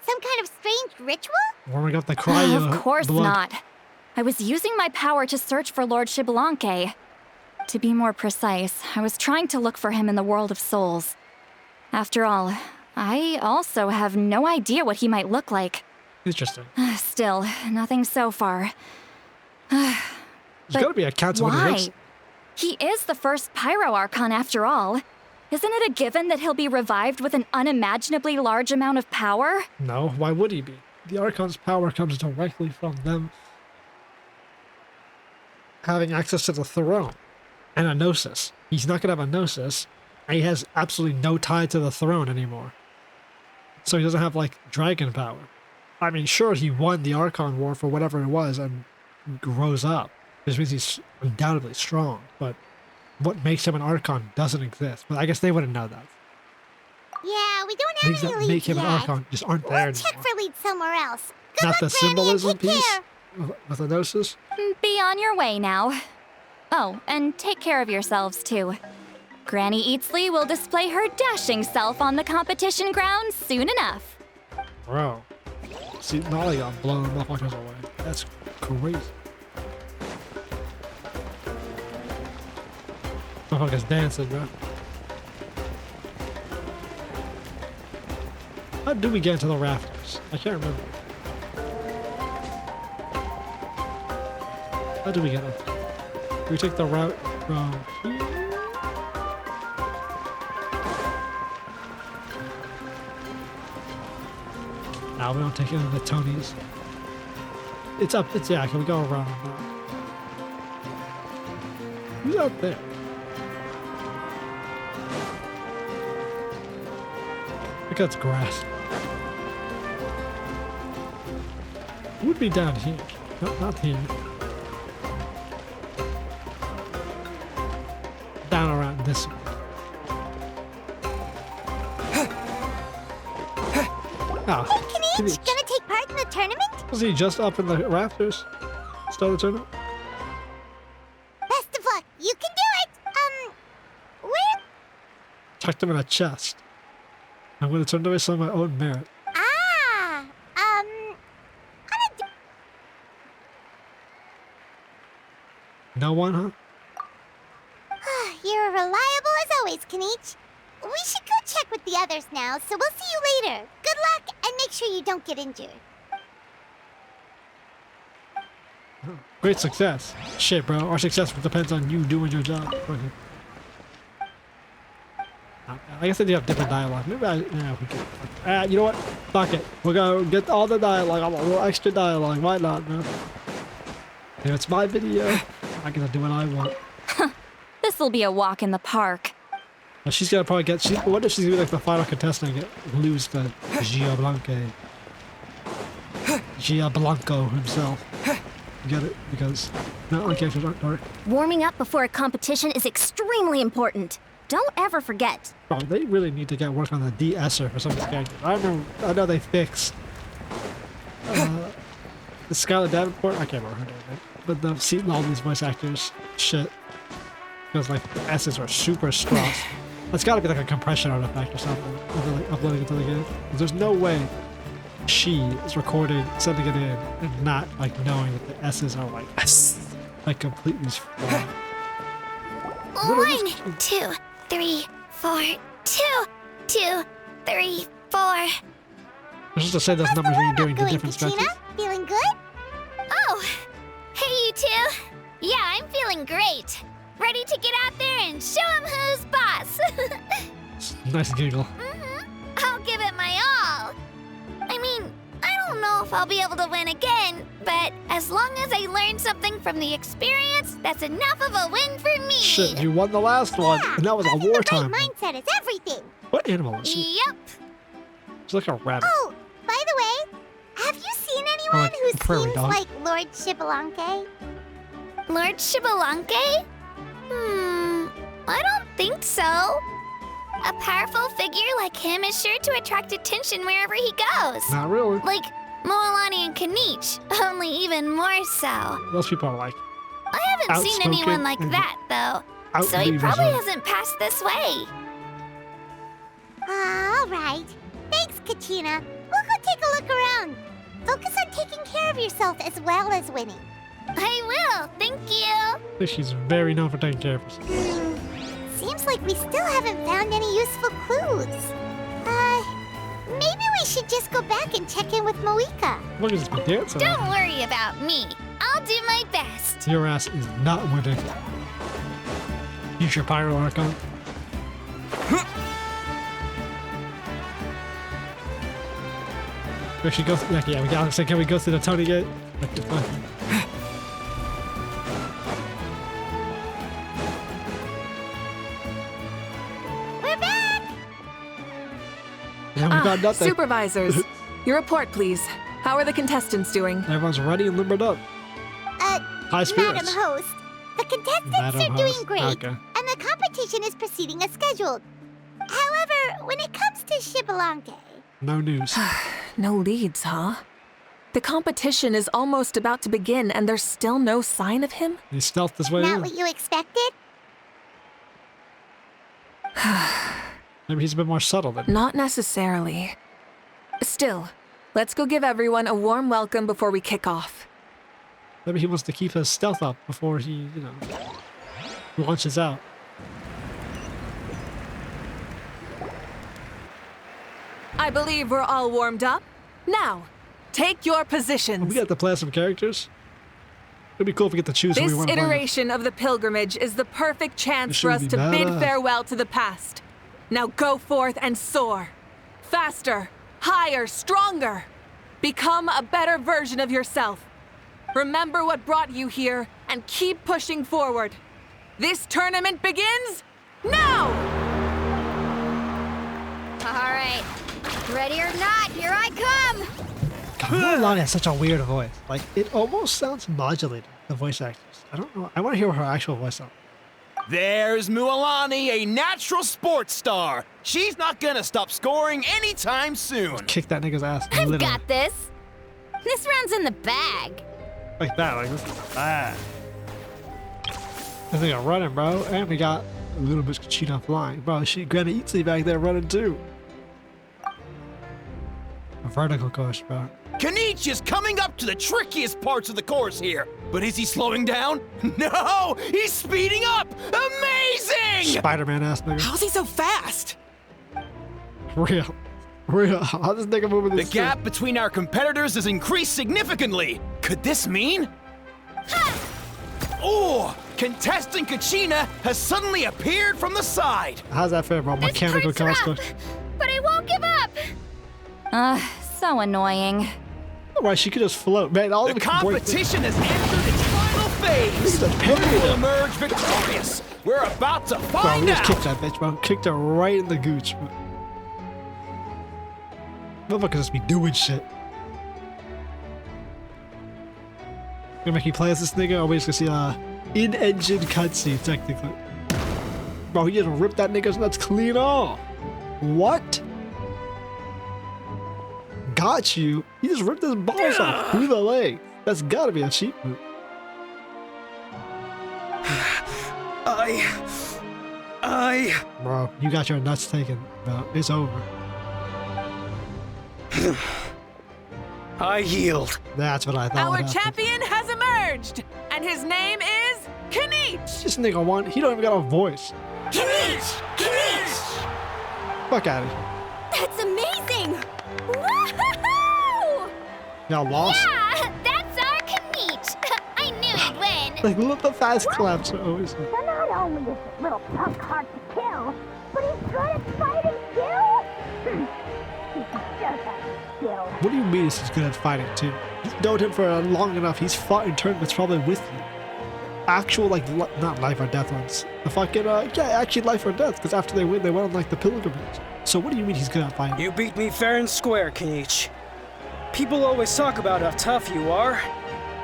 Some kind of strange ritual? Warming up the cryo Of course blood. not. I was using my power to search for Lord Xbalanque. To be more precise, I was trying to look for him in the world of souls. After all, I also have no idea what he might look like. Interesting. Still, nothing so far. There's gotta be a count to what he Why? looks. He is the first Pyro Archon after all. Isn't it a given that he'll be revived with an unimaginably large amount of power? No, why would he be? The Archon's power comes directly from them having access to the throne and a Gnosis. He's not gonna have a Gnosis, and he has absolutely no tie to the throne anymore. So he doesn't have, like, dragon power. I mean, sure, he won the Archon War for whatever it was and rose up, which means he's undoubtedly strong, but what makes him an Archon doesn't exist. But I guess they wouldn't know that. Yeah, we don't Things have that any make leads him yet. an Archon just aren't there We'll check anymore. for leads somewhere else. Good Not luck, the Granny, and symbolism take piece care. with the Gnosis? Be on your way now. Oh, and take care of yourselves too. Granny Eatsley will display her dashing self on the competition grounds soon enough. Bro. See, Nolly got blown the motherfuckers away. That's crazy. Motherfuckers dancing, bro. How do we get into the rafters? I can't remember. How do we get up? Do we take the route from here? No, we don't take it in the Tonys. It's up, it's, yeah, can we go around? Who's out there? I think that's grass. It would be down here. No, not here. Down around this way. Oh, Hey, Kanich, gonna take part in the tournament? was he just up in the rafters? Start the tournament? Best of luck. You can do it. Where? Tucked him in a chest. I'm gonna turn this on my own merit. Ah, No one, huh? You're reliable as always, Kanich. We should go check with the others now, so we'll see you later. Good luck, and make sure you don't get injured. Great success. Shit, bro. Our success depends on you doing your job. Okay. I guess they do have different dialogue. Maybe we can. You know what? Fuck it. We're gonna get all the dialogue. I want a little extra dialogue. Why not, man? If it's my video, I'm gonna do what I want. This'll be a walk in the park. Now she's gonna probably get. What if she's gonna be like the final contestant and lose to Gia Blanco himself? You get it? Because not like characters aren't dark. Warming up before a competition is extremely important. Don't ever forget. Bro, they really need to get work on the de-esser for some of these characters. I know they fixed the Scarlet Davenport. I can't remember her name, right? But the seating all these voice actors shit because like the S's are super strong. It's got to be like a compression artifact or something. Like uploading it to the game. There's no way she is recording, sending it in, and not like knowing that the S's are like completely strong. 1, 2, 3, 4, 2, 2, 3, 4. I was just to say those numbers when you're doing the different stretches. Feeling good? Oh, hey you two. Yeah, I'm feeling great. Ready to get out there and show 'em who's boss. Nice giggle. I'll give it my all. I mean, I don't know if I'll be able to win again, but as long as I learn something from the experience, that's enough of a win for me. Shit, you won the last one, and that was a wartime. The right mindset is everything. What animal is she? Yep. She's like a rabbit. Oh, by the way, have you seen anyone like who a prairie seems dog. like Lord Shibalanke? Lord Shibalanke? I don't think so. A powerful figure like him is sure to attract attention wherever he goes. Not really. Like Moalani and Kanich, only even more so. Those people are like I haven't seen anyone like and that, though. So he outleaders probably of- hasn't passed this way. All right. Thanks, Katina. We'll go take a look around. Focus on taking care of yourself as well as winning. I will, thank you. She's very known for taking care of herself. Seems like we still haven't found any useful clues. Maybe we should just go back and check in with Mavuika. Look at this be dancing. Don't worry about me. I'll do my best. Your ass is not winning. Use your pyro archon. We should go. Yeah, we got. So can we go through the Tony gate? Okay, fine. We're back! Yeah, we got nothing. Supervisors, your report, please. How are the contestants doing? Everyone's ready and limbered up. High spirits. Madam Host, the contestants Madam are doing Host, great, okay. and the competition is proceeding as scheduled. However, when it comes to Shibalanke, No news. No leads, huh? The competition is almost about to begin and there's still no sign of him? He stealthed his way not in. what you expected? Maybe he's a bit more subtle than. Not necessarily. Still, let's go give everyone a warm welcome before we kick off. Maybe he wants to keep his stealth up before he, launches out. I believe we're all warmed up. Now, take your positions. We got to play some characters. It'd be cool if we get to choose who we This want to play. iteration of the pilgrimage is the perfect chance This for us should to be bid badass. farewell to the past. Now go forth and soar. Faster, higher, stronger. Become a better version of yourself. Remember what brought you here and keep pushing forward. This tournament begins now! All right. Ready or not, here I come! Mulan has such a weird voice. Like, it almost sounds modulated, the voice actors. I don't know. I want to hear her actual voice sound. There's Mualani, a natural sports star. She's not gonna stop scoring anytime soon. Kick that nigga's ass. I've literally. got this. This round's in the bag. Like that. Like, this is bad. This nigga running, bro. And we got a little bit of cheat flying. Bro, Granny Eatsy back there running too. A vertical course, bro. Kanich is coming up to the trickiest parts of the course here. But is he slowing down? No! He's speeding up! Amazing! Spider-Man ass nigga. How's he so fast? Real. How this nigga moving The this gap between our competitors has increased significantly. Could this mean? Oh! Contestant Kachina has suddenly appeared from the side. How's that fair, bro? Mechanical Parts course. rough, but I won't give up. So annoying. Why she could just float, man. All The of it competition has entered its final phase. Look at the Who will emerge victorious? We're about to Bro, find we just out. kicked that bitch, bro. Kicked her right in the gooch, bro. Motherfuckers just be doing shit. Gonna make me play as this nigga, or we just gonna see in-engine cutscene, technically. Bro, he just ripped that nigga's nuts clean off. What? Got you? He just ripped his balls off through the leg. That's gotta be a cheat move. Bro, you got your nuts taken, bro. It's over. I yield. That's what I thought. Our would happen. champion has emerged, and his name is Kanich. This nigga won. He don't even got a voice. Kanich! Fuck out of here. That's amazing! Woohoo! Y'all lost? Yeah, that's our Kanich. I knew he'd win. Like, look the fast claps are always. So not only is this little punk hard to kill, but he's good at fighting too? He's just a skill. What do you mean he's good at fighting too? You've known him for long enough. He's fought in tournaments probably with you. Actual, like, not life or death ones. The fucking, yeah, actually life or death. Because after they win, they went on, like, the pilgrimage. So what do you mean he's good at fighting? You beat me fair and square, Kanich. People always talk about how tough you are.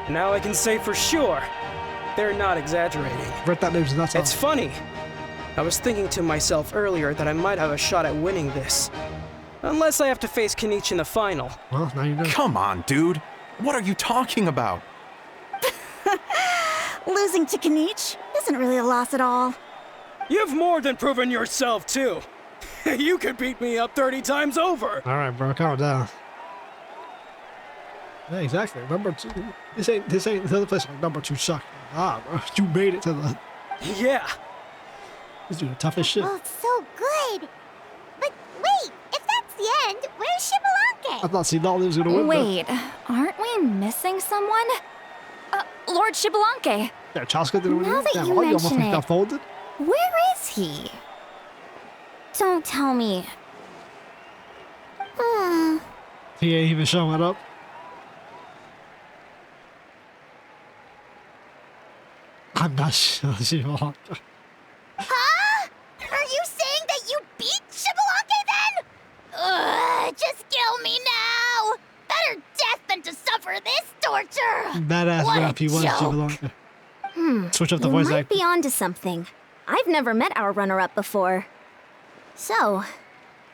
Now I can say for sure, they're not exaggerating. Rip that name's nuts It's off. funny. I was thinking to myself earlier that I might have a shot at winning this. Unless I have to face Kanich in the final. Well, now you know. Come on, dude. What are you talking about? Losing to Kanich isn't really a loss at all. You've more than proven yourself, too. You could beat me up 30 times over. All right, bro, calm down. Yeah, exactly. Number two. This ain't the other place. Like, number two suck. Ah, bro, you made it to the. Yeah. This dude the toughest shit. Well, it's so good. But wait, if that's the end, where's Shibalake? I thought Sidali was gonna win. Wait, aren't we missing someone? Lord Shibalanke. Yeah, Chaska didn't win. Now that Damn, you all y'all mention motherfuckers it. got folded. Where is he? Don't tell me. He ain't even showing up. I'm not sure she walked. Huh? Are you saying that you beat Shibalake then? Just kill me now! Better death than to suffer this torture! Badass What a rap he was, joke. Shibalonka. Switch up the You voice might act. be onto something. I've never met our runner-up before. So,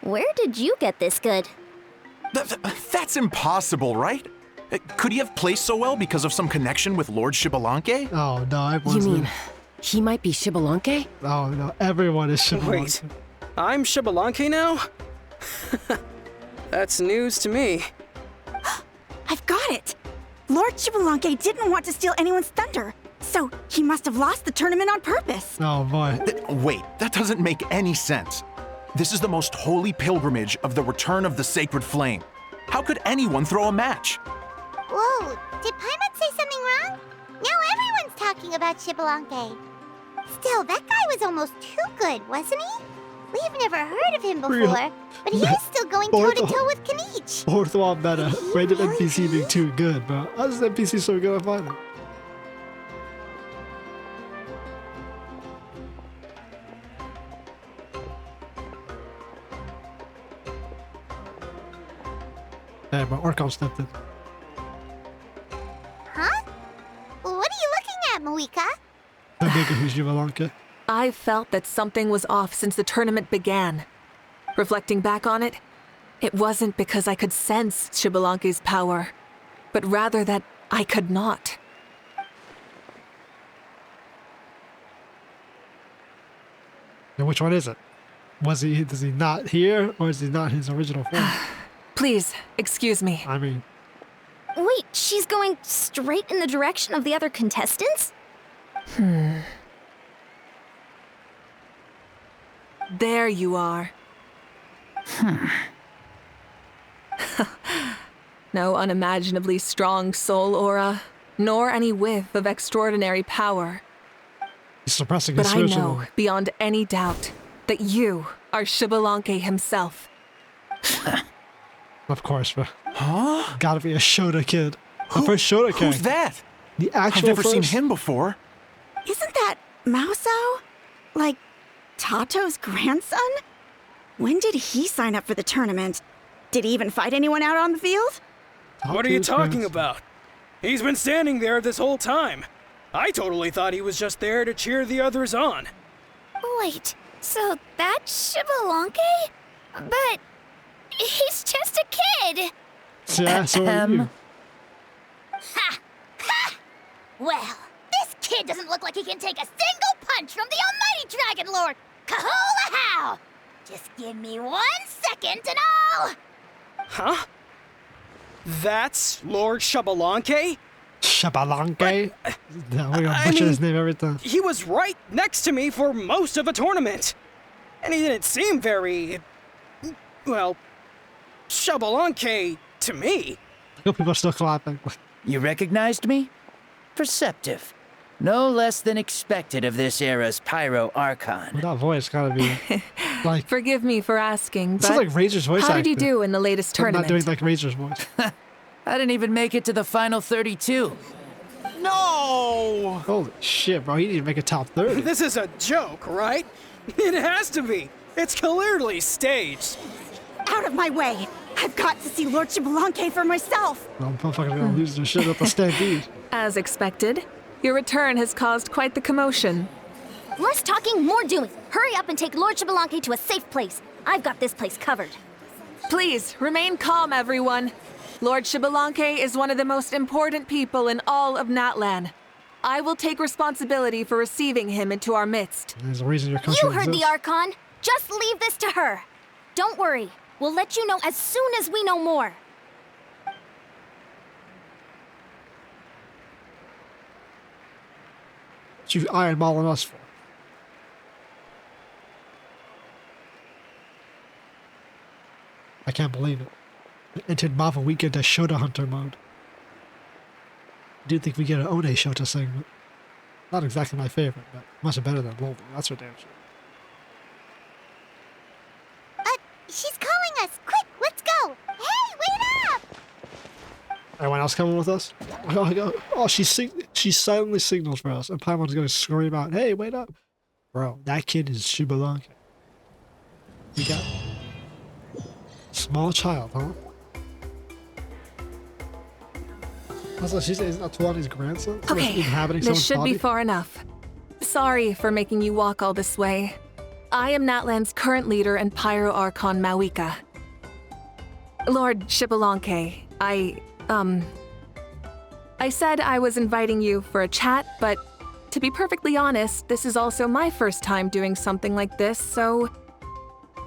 where did you get this good? That's impossible, right? Could he have placed so well because of some connection with Lord Shibalanke? Oh no, You everyone's mean he might be Shibalanke? Oh no, everyone is Shibalonka. Wait, I'm Shibalanke now? That's news to me. I've got it! Lord Xbalanque didn't want to steal anyone's thunder, so he must have lost the tournament on purpose. Oh boy. Wait, that doesn't make any sense. This is the most holy pilgrimage of the return of the sacred flame. How could anyone throw a match? Whoa, did Paimon say something wrong? Now everyone's talking about Xbalanque. Still, that guy was almost too good, wasn't he? We've never heard of him before, but he was still going toe-to-toe with Kanich. Fourth one better. Random NPC being too good, bro. How's this NPC so good at fighting? Hey, bro, Archon stepped in. Huh? What are you looking at, Mavuika? The bigger who's Xbalanque. I felt that something was off since the tournament began. Reflecting back on it, it wasn't because I could sense Xbalanque's power, but rather that I could not. And which one is it? Is he not here, or is he not his original form? Please, excuse me. I mean... Wait, she's going straight in the direction of the other contestants? There you are. No unimaginably strong soul aura, nor any whiff of extraordinary power. He's suppressing But his I spiritual... know, beyond any doubt, that you are Xbalanque himself. Of course, bro. Huh? Gotta be a Shota kid. The first Shota character. Who's that? The actual I've never first... seen him before. Isn't that Mauso? Like, Tato's grandson? When did he sign up for the tournament? Did he even fight anyone out on the field? What are you talking about? He's been standing there this whole time. I totally thought he was just there to cheer the others on. Wait, so that's Xbalanque? But he's just a kid. Yeah, so are you. Ha! Ha! Well, this kid doesn't look like he can take a single punch from the almighty Dragon Lord! Kahola how! Just give me 1 second and I'll... Huh? That's Lord Xbalanque? Xbalanque? Yeah, we're gonna butcher his name every time. He was right next to me for most of the tournament. And he didn't seem very... well... Xbalanque to me. Good people are still clapping. You recognized me? Perceptive. No less than expected of this era's Pyro Archon. That voice gotta be like... Forgive me for asking, This but is like Razor's voice how did you actor. do in the latest I'm tournament? not doing like Razor's voice. I didn't even make it to the final 32. No! Holy shit, bro. He didn't even make a top 30. This is a joke, right? It has to be. It's clearly staged. Out of my way! I've got to see Lord Xbalanque for myself! I'm fucking gonna lose their shit at the stampede. As expected, your return has caused quite the commotion. Less talking, more doing. Hurry up and take Lord Xbalanque to a safe place. I've got this place covered. Please, remain calm, everyone. Lord Xbalanque is one of the most important people in all of Natlan. I will take responsibility for receiving him into our midst. There's a reason your country You heard exists. the Archon. Just leave this to her. Don't worry. We'll let you know as soon as we know more. What you ironballing us for? I can't believe it. Entered Mavuika to Shota Hunter mode. I do think we get an One Shota segment. Not exactly my favorite, but much better than Loli. That's for damn sure. She's calling us! Quick, let's go! Hey, wait up! Anyone else coming with us? Oh, she silently signals for us, and Paimon's gonna scream out, "Hey, wait up!" Bro, that kid is Xbalanque. We got small child, huh? Also, she's not Tuani's grandson. So Okay, inhabiting this someone's should body? be far enough. Sorry for making you walk all this way. I am Natlan's current leader and Pyro Archon Mavuika. Lord Xbalanque, I said I was inviting you for a chat, but to be perfectly honest, this is also my first time doing something like this, so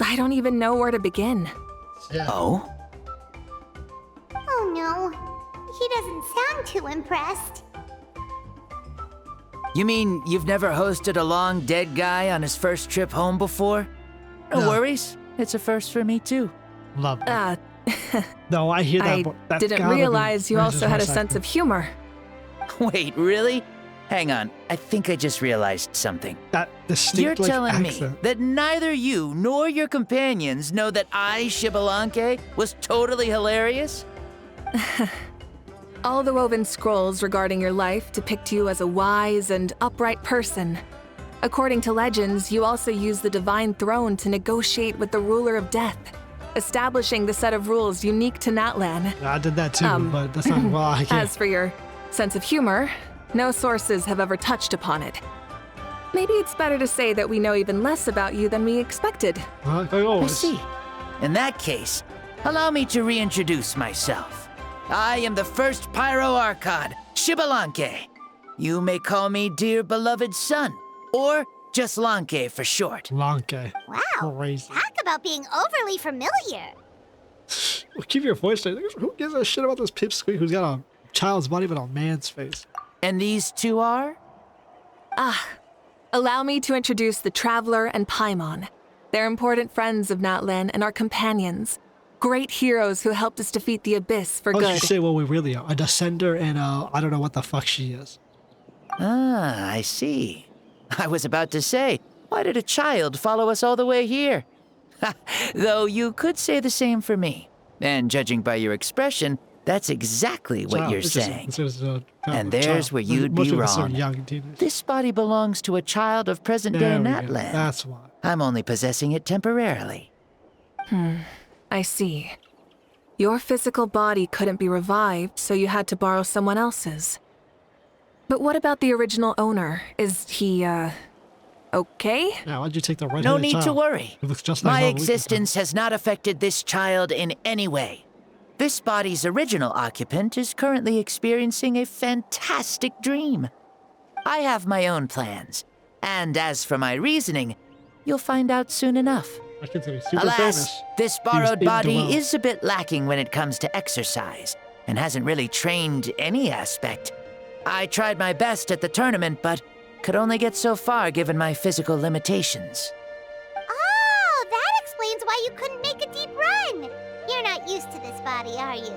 I don't even know where to begin. Yeah. Oh? Oh no. doesn't sound too impressed. You mean you've never hosted a long dead guy on his first trip home before? No worries. It's a first for me, too. Love it. No, I hear that. I but that's didn't gotta be realize you also had a racist sense of humor. Wait, really? Hang on. I think I just realized something. That distinct, You're like, telling me accent. that neither you nor your companions know that I, Xbalanque, was totally hilarious? All the woven scrolls regarding your life depict you as a wise and upright person. According to legends, you also use the divine throne to negotiate with the ruler of death, establishing the set of rules unique to Natlan. I did that too, but that's not well. I can't. As for your sense of humor, no sources have ever touched upon it. Maybe it's better to say that we know even less about you than we expected. I see. In that case, allow me to reintroduce myself. I am the first Pyro Archon, Xbalanque. You may call me dear beloved son, or just Lanque for short. Lanque. Wow. Crazy. Talk about being overly familiar. Well, keep your voice down. Who gives a shit about this pipsqueak who's got a child's body but a man's face? And these two are? Allow me to introduce the Traveler and Paimon. They're important friends of Natlan and our companions. Great heroes who helped us defeat the Abyss for Why don't you good. say what we really are? A descender and I don't know what the fuck she is. Ah, I see. I was about to say, why did a child follow us all the way here? Though you could say the same for me. And judging by your expression, that's exactly what you're saying. And there's where you'd be wrong. This body belongs to a child of present-day Natlan. That's why. I'm only possessing it temporarily. I see. Your physical body couldn't be revived, so you had to borrow someone else's. But what about the original owner? Is he, okay? Yeah, why'd you take the red-headed No need to child? worry. It looks just like My Mavuika. existence has not affected this child in any way. This body's original occupant is currently experiencing a fantastic dream. I have my own plans, and as for my reasoning, you'll find out soon enough. I can say super Alas, famous. this He was borrowed into body well. is a bit lacking when it comes to exercise, and hasn't really trained any aspect. I tried my best at the tournament, but could only get so far given my physical limitations. Oh, that explains why you couldn't make a deep run. You're not used to this body, are you?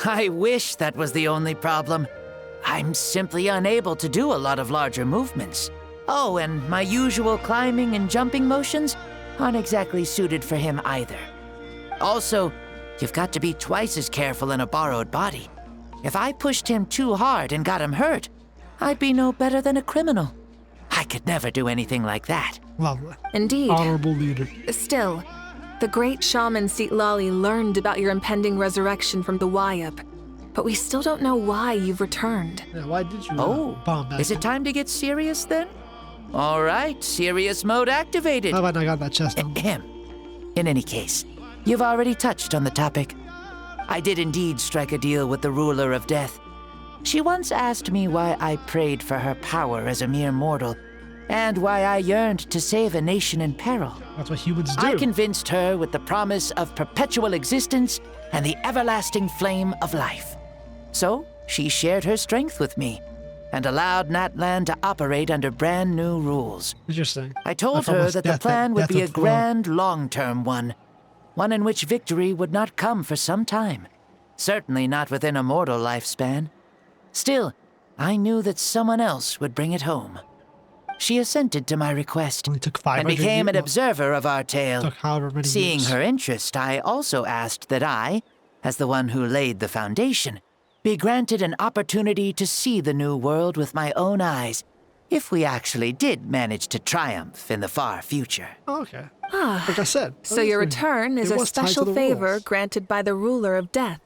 I wish that was the only problem. I'm simply unable to do a lot of larger movements. Oh, and my usual climbing and jumping motions aren't exactly suited for him either. Also, you've got to be twice as careful in a borrowed body. If I pushed him too hard and got him hurt, I'd be no better than a criminal. I could never do anything like that. Lovely. Indeed. Honorable leader. Still, the great shaman Lali learned about your impending resurrection from the Wayab, but we still don't know why you've returned. Yeah, why did you Oh, is it time to get serious then? All right, serious mode activated. How about I got that chest on? In any case, you've already touched on the topic. I did indeed strike a deal with the ruler of death. She once asked me why I prayed for her power as a mere mortal, and why I yearned to save a nation in peril. That's what humans do. I convinced her with the promise of perpetual existence and the everlasting flame of life. So, she shared her strength with me, and allowed Natlan to operate under brand new rules. Interesting. I told her that the plan would be a grand, long-term one in which victory would not come for some time. Certainly not within a mortal lifespan. Still, I knew that someone else would bring it home. She assented to my request and became an observer of our tale. Seeing her interest, I also asked that I, as the one who laid the foundation, be granted an opportunity to see the new world with my own eyes, if we actually did manage to triumph in the far future. Okay. Like I said. So your return is a special favor granted by the ruler of death.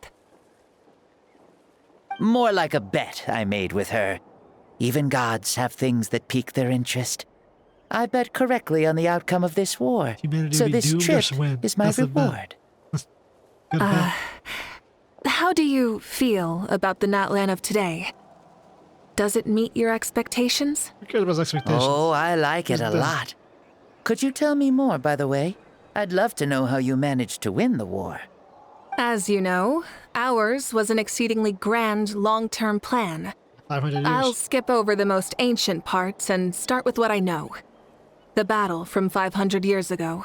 More like a bet I made with her. Even gods have things that pique their interest. I bet correctly on the outcome of this war, so this trip is my reward. How do you feel about the Natlan of today? Does it meet your expectations? Oh, I like it a lot. Could you tell me more, by the way? I'd love to know how you managed to win the war. As you know, ours was an exceedingly grand long-term plan. 500 years. I'll skip over the most ancient parts and start with what I know. The battle from 500 years ago.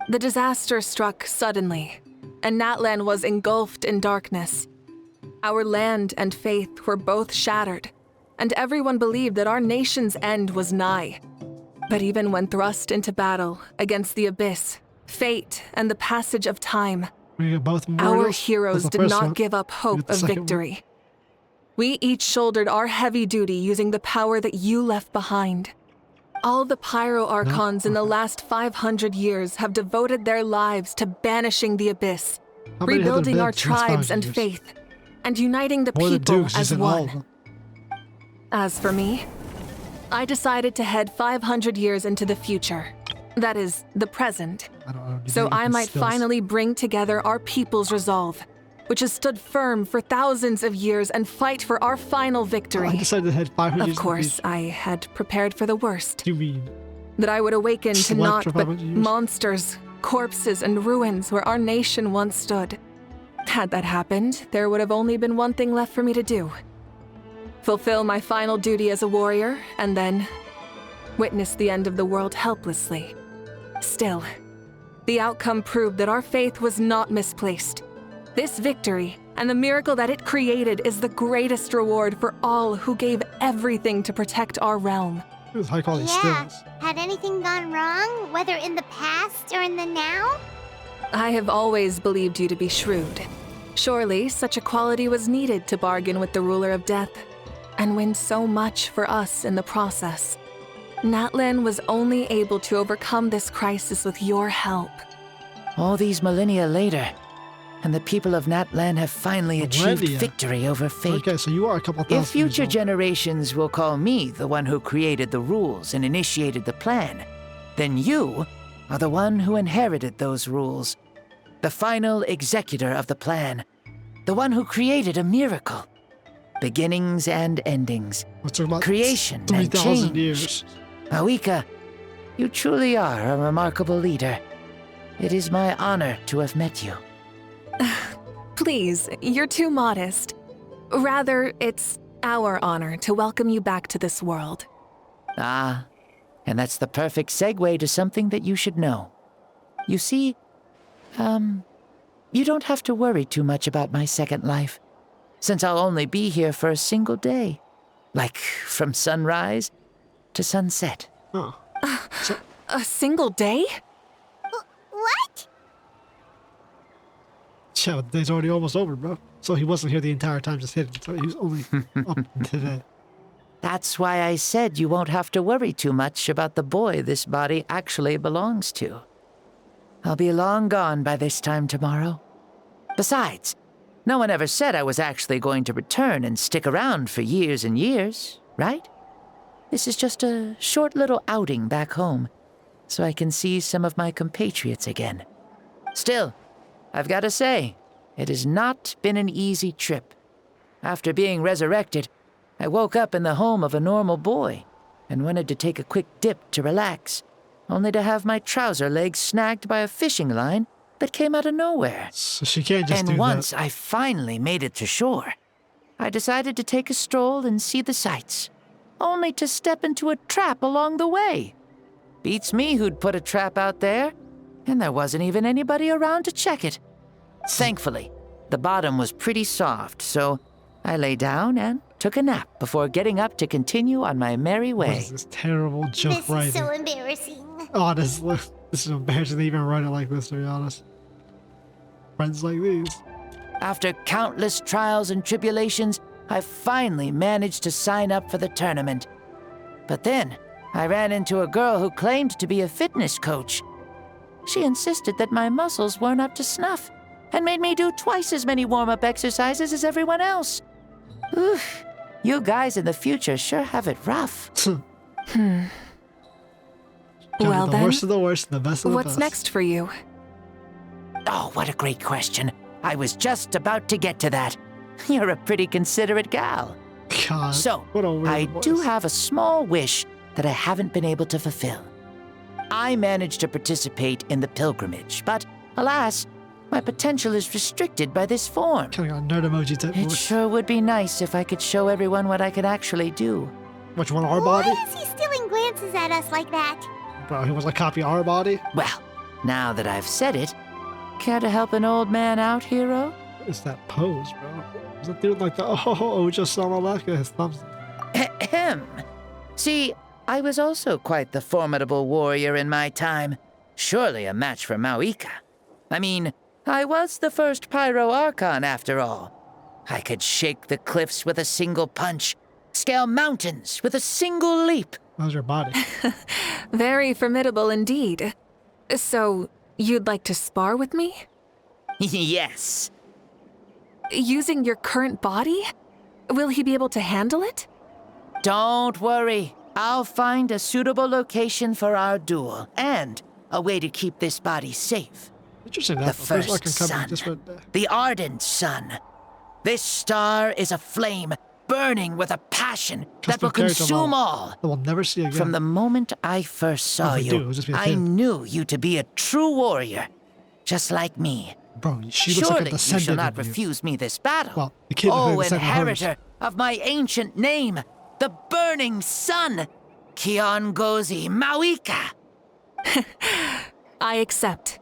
The disaster struck suddenly, and Natlan was engulfed in darkness. Our land and faith were both shattered, and everyone believed that our nation's end was nigh. But even when thrust into battle against the abyss, fate, and the passage of time, our heroes did not give up hope of victory. We each shouldered our heavy duty using the power that you left behind. All the Pyro-Archons in the last 500 years have devoted their lives to banishing the abyss, rebuilding our tribes and faith, and uniting the people as one. As for me, I decided to head 500 years into the future. That is, the present. So I might finally bring together our people's resolve, which has stood firm for thousands of years, and fight for our final victory. I decided to head 500 years. Of course, I had prepared for the worst. You mean? That I would awaken to naught but monsters, corpses, and ruins where our nation once stood. Had that happened, there would have only been one thing left for me to do. Fulfill my final duty as a warrior, and then witness the end of the world helplessly. Still, the outcome proved that our faith was not misplaced. This victory, and the miracle that it created, is the greatest reward for all who gave everything to protect our realm. It was high quality Yeah. stills. Had anything gone wrong, whether in the past or in the now? I have always believed you to be shrewd. Surely, such a quality was needed to bargain with the ruler of death, and win so much for us in the process. Natlan was only able to overcome this crisis with your help. All these millennia later, and the people of Natlan have finally achieved victory over fate. Okay, so you are a couple thousand If future years old. generations will call me the one who created the rules and initiated the plan, then you are the one who inherited those rules. The final executor of the plan. The one who created a miracle. Beginnings and endings. Creation and 3,000 change. years. Mavuika, you truly are a remarkable leader. It is my honor to have met you. Please, you're too modest. Rather, it's our honor to welcome you back to this world. Ah, and that's the perfect segue to something that you should know. You see, you don't have to worry too much about my second life, since I'll only be here for a single day. Like, from sunrise to sunset. Oh. A single day? What? Yeah, but the day's already almost over, bro. So he wasn't here the entire time just hidden. So he was only up today. That's why I said you won't have to worry too much about the boy this body actually belongs to. I'll be long gone by this time tomorrow. Besides, no one ever said I was actually going to return and stick around for years and years, right? This is just a short little outing back home, so I can see some of my compatriots again. Still, I've got to say, it has not been an easy trip. After being resurrected, I woke up in the home of a normal boy and wanted to take a quick dip to relax, only to have my trouser legs snagged by a fishing line that came out of nowhere. So she can't just do that. And once I finally made it to shore, I decided to take a stroll and see the sights, only to step into a trap along the way. Beats me who'd put a trap out there, and there wasn't even anybody around to check it. Thankfully, the bottom was pretty soft, so I lay down and took a nap before getting up to continue on my merry way. What is this terrible joke This writing? is so embarrassing. Honestly, this is embarrassing to even write it like this, to be honest. Friends like these. After countless trials and tribulations, I finally managed to sign up for the tournament. But then, I ran into a girl who claimed to be a fitness coach. She insisted that my muscles weren't up to snuff, and made me do twice as many warm-up exercises as everyone else. Oof, you guys in the future sure have it rough. Well the then, worst of the worst, the best of the what's best. next for you? Oh, what a great question. I was just about to get to that. You're a pretty considerate gal. God, So, what a weird I voice. do have a small wish that I haven't been able to fulfill. I managed to participate in the pilgrimage, but alas, My potential is restricted by this form. Kind of got a nerd emoji type It voice. sure would be nice if I could show everyone what I could actually do. Which one, our body? Why is he stealing glances at us like that? Bro, he wants to copy our body? Well, now that I've said it, care to help an old man out, hero? What is that pose, bro? Is that dude like the just Samalaka, his thumbs? Ahem. See, I was also quite the formidable warrior in my time. Surely a match for Mavuika. I mean, I was the first Pyro Archon after all. I could shake the cliffs with a single punch, scale mountains with a single leap. How's your body? Very formidable indeed. So, you'd like to spar with me? Yes. Using your current body? Will he be able to handle it? Don't worry. I'll find a suitable location for our duel, and a way to keep this body safe. Interesting. The first sun. The ardent sun. This star is a flame, burning with a passion that will consume all. That we'll never see again. From the moment I first saw you, I knew you to be a true warrior, just like me. Bro, she looks Surely like a you descendant shall not of you. refuse me this battle. Well, the kid oh, who inheritor of my ancient name, the burning sun, Kiongozi Mavuika. I accept.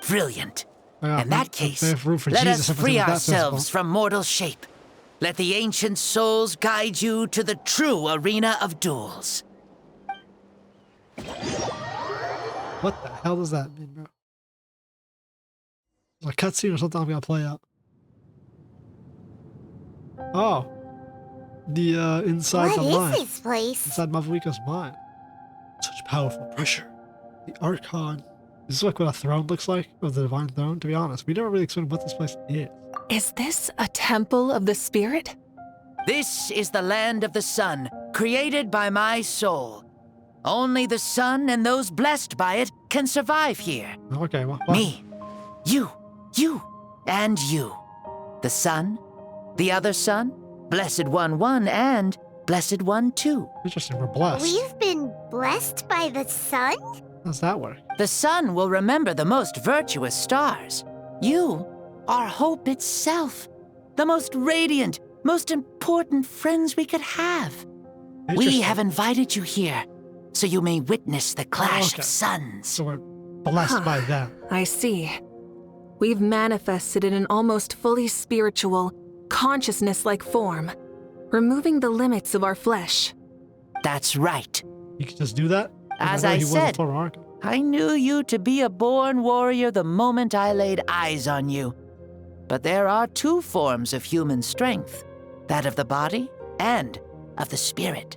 Brilliant. Yeah, in that case, let let us free ourselves from mortal shape. Let the ancient souls guide you to the true arena of duels. What the hell does that mean, bro? A cutscene or something I'm gonna play out. Oh. The inside the mind. What is this place? Inside Mavuika's mind. Such powerful pressure. The Archon. This is like what a throne looks like, of the divine throne, to be honest. We never really explained what this place is. Is this a temple of the spirit? This is the land of the sun, created by my soul. Only the sun and those blessed by it can survive here. Okay, well. Me, you, and you. The sun, the other sun, Blessed One 1, and Blessed One 2. Interesting, we're blessed. We've been blessed by the sun? How's that work? The sun will remember the most virtuous stars. You are hope itself. The most radiant, most important friends we could have. We have invited you here, so you may witness the clash of suns. So we're blessed by them. I see. We've manifested in an almost fully spiritual, consciousness-like form, removing the limits of our flesh. That's right. You could just do that? As I said, I knew you to be a born warrior the moment I laid eyes on you. But there are two forms of human strength, that of the body and of the spirit.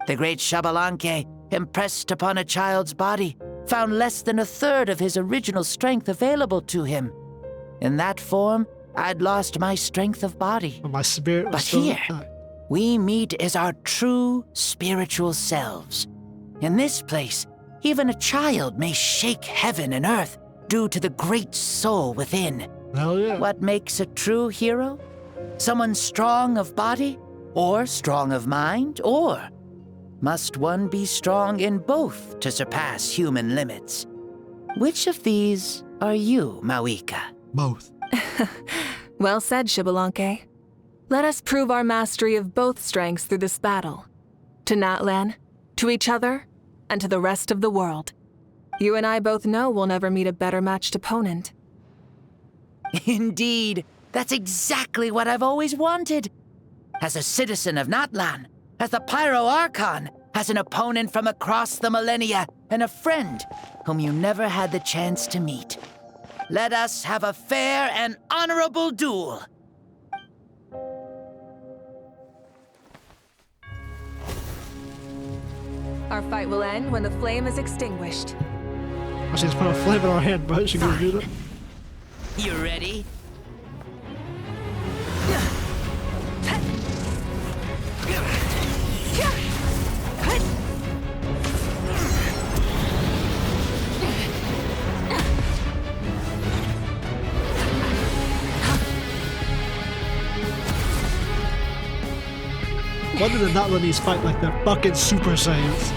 The great Xbalanque, impressed upon a child's body, found less than a third of his original strength available to him. In that form, I'd lost my strength of body. But my spirit was But still here, intact. we meet as our true spiritual selves. In this place, even a child may shake heaven and earth due to the great soul within. Hell yeah. What makes a true hero? Someone strong of body, or strong of mind, or must one be strong in both to surpass human limits? Which of these are you, Mavuika? Both. Well said, Xbalanque. Let us prove our mastery of both strengths through this battle. To Natlan, to each other, and to the rest of the world. You and I both know we'll never meet a better matched opponent. Indeed, that's exactly what I've always wanted. As a citizen of Natlan, as the Pyro Archon, as an opponent from across the millennia, and a friend whom you never had the chance to meet. Let us have a fair and honorable duel. Our fight will end when the flame is extinguished. I should just put a flame in our hand, but she can do that. You ready? Why did the Natlanese fight like they're fucking Super Saiyans?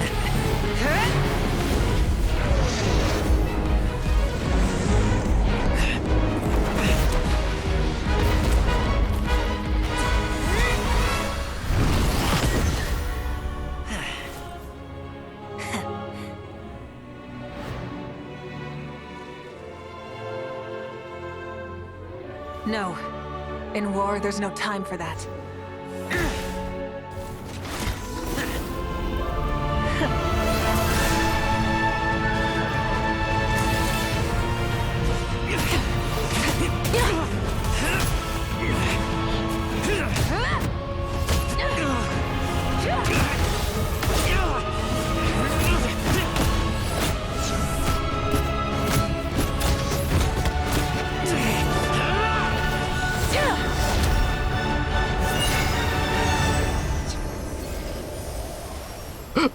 No. In war, there's no time for that.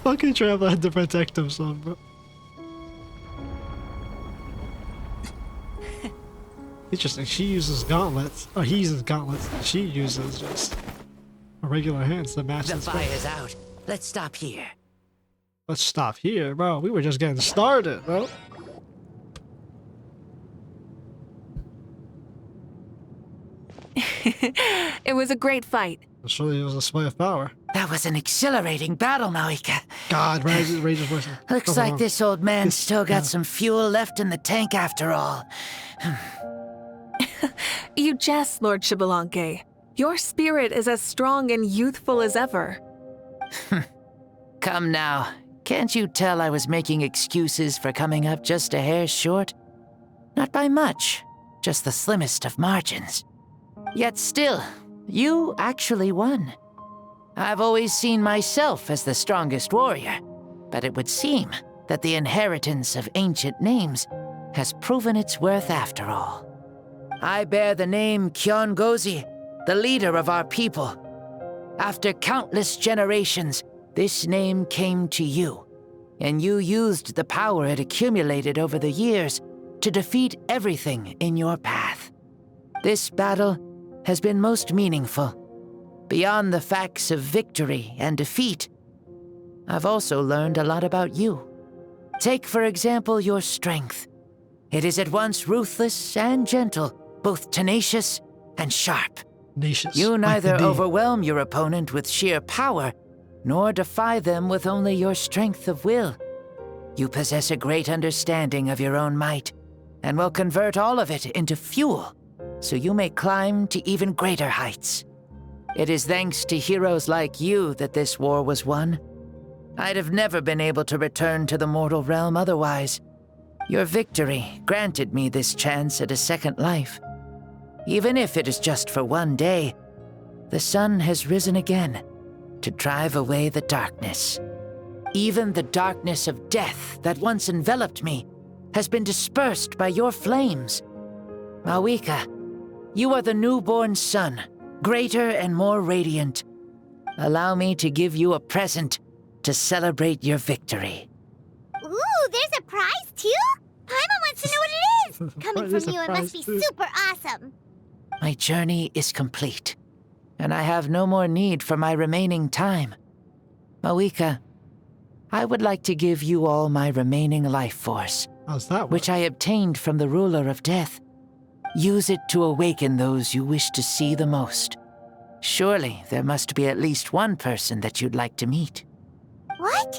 Fucking Traveler had to protect himself, bro. Interesting, she uses gauntlets. Oh, he uses gauntlets. She uses just a regular hands to match The his fire's face. out. Let's stop here. Let's stop here, bro. We were just getting started, bro. It was a great fight. Surely it was a display of power. That was an exhilarating battle, Mavuika. God, Rage's voice. Looks like this old man's still got some fuel left in the tank after all. You jest, Lord Xbalanque. Your spirit is as strong and youthful as ever. Come now. Can't you tell I was making excuses for coming up just a hair short? Not by much, just the slimmest of margins. Yet still, you actually won. I've always seen myself as the strongest warrior, but it would seem that the inheritance of ancient names has proven its worth after all. I bear the name Kiongozi, the leader of our people. After countless generations, this name came to you, and you used the power it accumulated over the years to defeat everything in your path. This battle has been most meaningful. Beyond the facts of victory and defeat, I've also learned a lot about you. Take, for example, your strength. It is at once ruthless and gentle, both tenacious and sharp. You neither overwhelm your opponent with sheer power, nor defy them with only your strength of will. You possess a great understanding of your own might, and will convert all of it into fuel, so you may climb to even greater heights. It is thanks to heroes like you that this war was won. I'd have never been able to return to the mortal realm otherwise. Your victory granted me this chance at a second life. Even if it is just for one day, the sun has risen again to drive away the darkness. Even the darkness of death that once enveloped me has been dispersed by your flames. Mavuika, you are the newborn sun, greater and more radiant. Allow me to give you a present to celebrate your victory. Ooh, there's a prize too? Paimon wants to know what it is! Coming from you, it must be super awesome. My journey is complete, and I have no more need for my remaining time. Mavuika, I would like to give you all my remaining life force, which I obtained from the ruler of death. Use it to awaken those you wish to see the most. Surely there must be at least one person that you'd like to meet. What?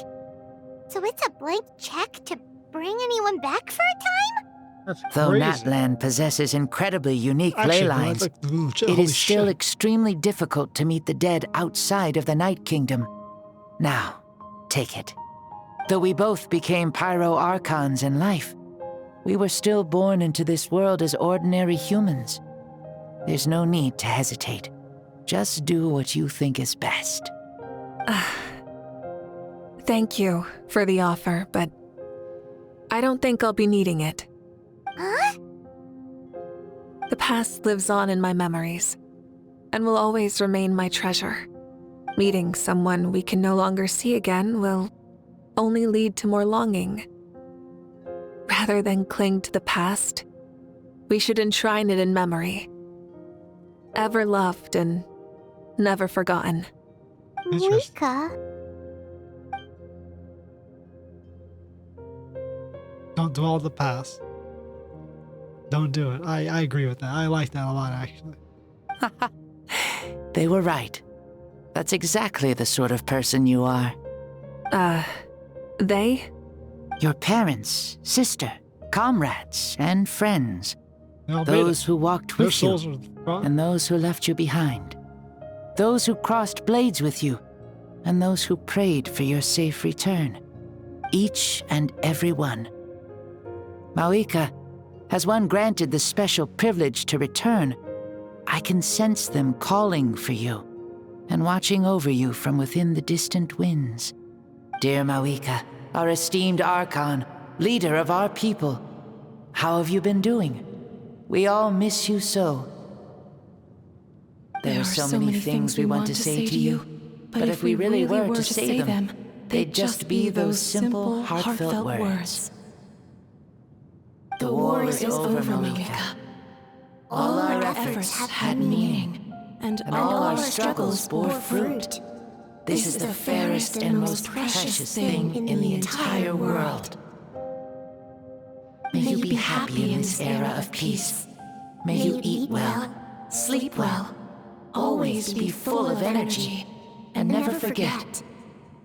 So it's a blank check to bring anyone back for a time? Though Natlan possesses incredibly unique ley lines, it is still extremely difficult to meet the dead outside of the Night Kingdom. Now, take it. Though we both became pyro-archons in life, we were still born into this world as ordinary humans. There's no need to hesitate. Just do what you think is best. Thank you for the offer, but I don't think I'll be needing it. Huh? The past lives on in my memories, and will always remain my treasure. Meeting someone we can no longer see again will only lead to more longing. Rather than cling to the past, we should enshrine it in memory. Ever loved and never forgotten. Mavuika? Don't dwell on the past. Don't do it. I agree with that. I like that a lot, actually. They were right. That's exactly the sort of person you are. They? Your parents, sister, comrades, and friends. They all made Those it. who walked Their with you, souls are gone. and those who left you behind. Those who crossed blades with you, and those who prayed for your safe return. Each and every one. Mavuika, as one granted the special privilege to return, I can sense them calling for you and watching over you from within the distant winds. Dear Mavuika, our esteemed Archon, leader of our people, how have you been doing? We all miss you so. There are so many things we want to say to you, but if we really were to say them, they'd just be those simple, heartfelt words. The war is over, Mavuika. All our efforts had meaning, and all our struggles bore fruit. This is the fairest and most precious thing in the entire world. May you be happy in this era of peace. May you eat well, sleep well, always be full of energy, and never forget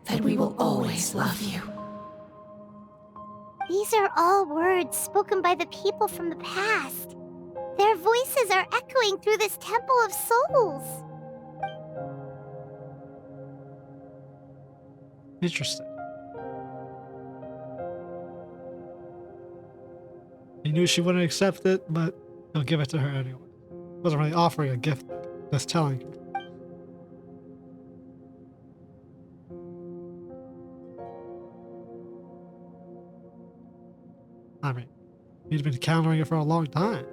that we will always love you. These are all words spoken by the people from the past. Their voices are echoing through this Temple of Souls. Interesting. He knew she wouldn't accept it, but he'll give it to her anyway. Wasn't really offering a gift, just telling her. I mean, he'd been countering it for a long time.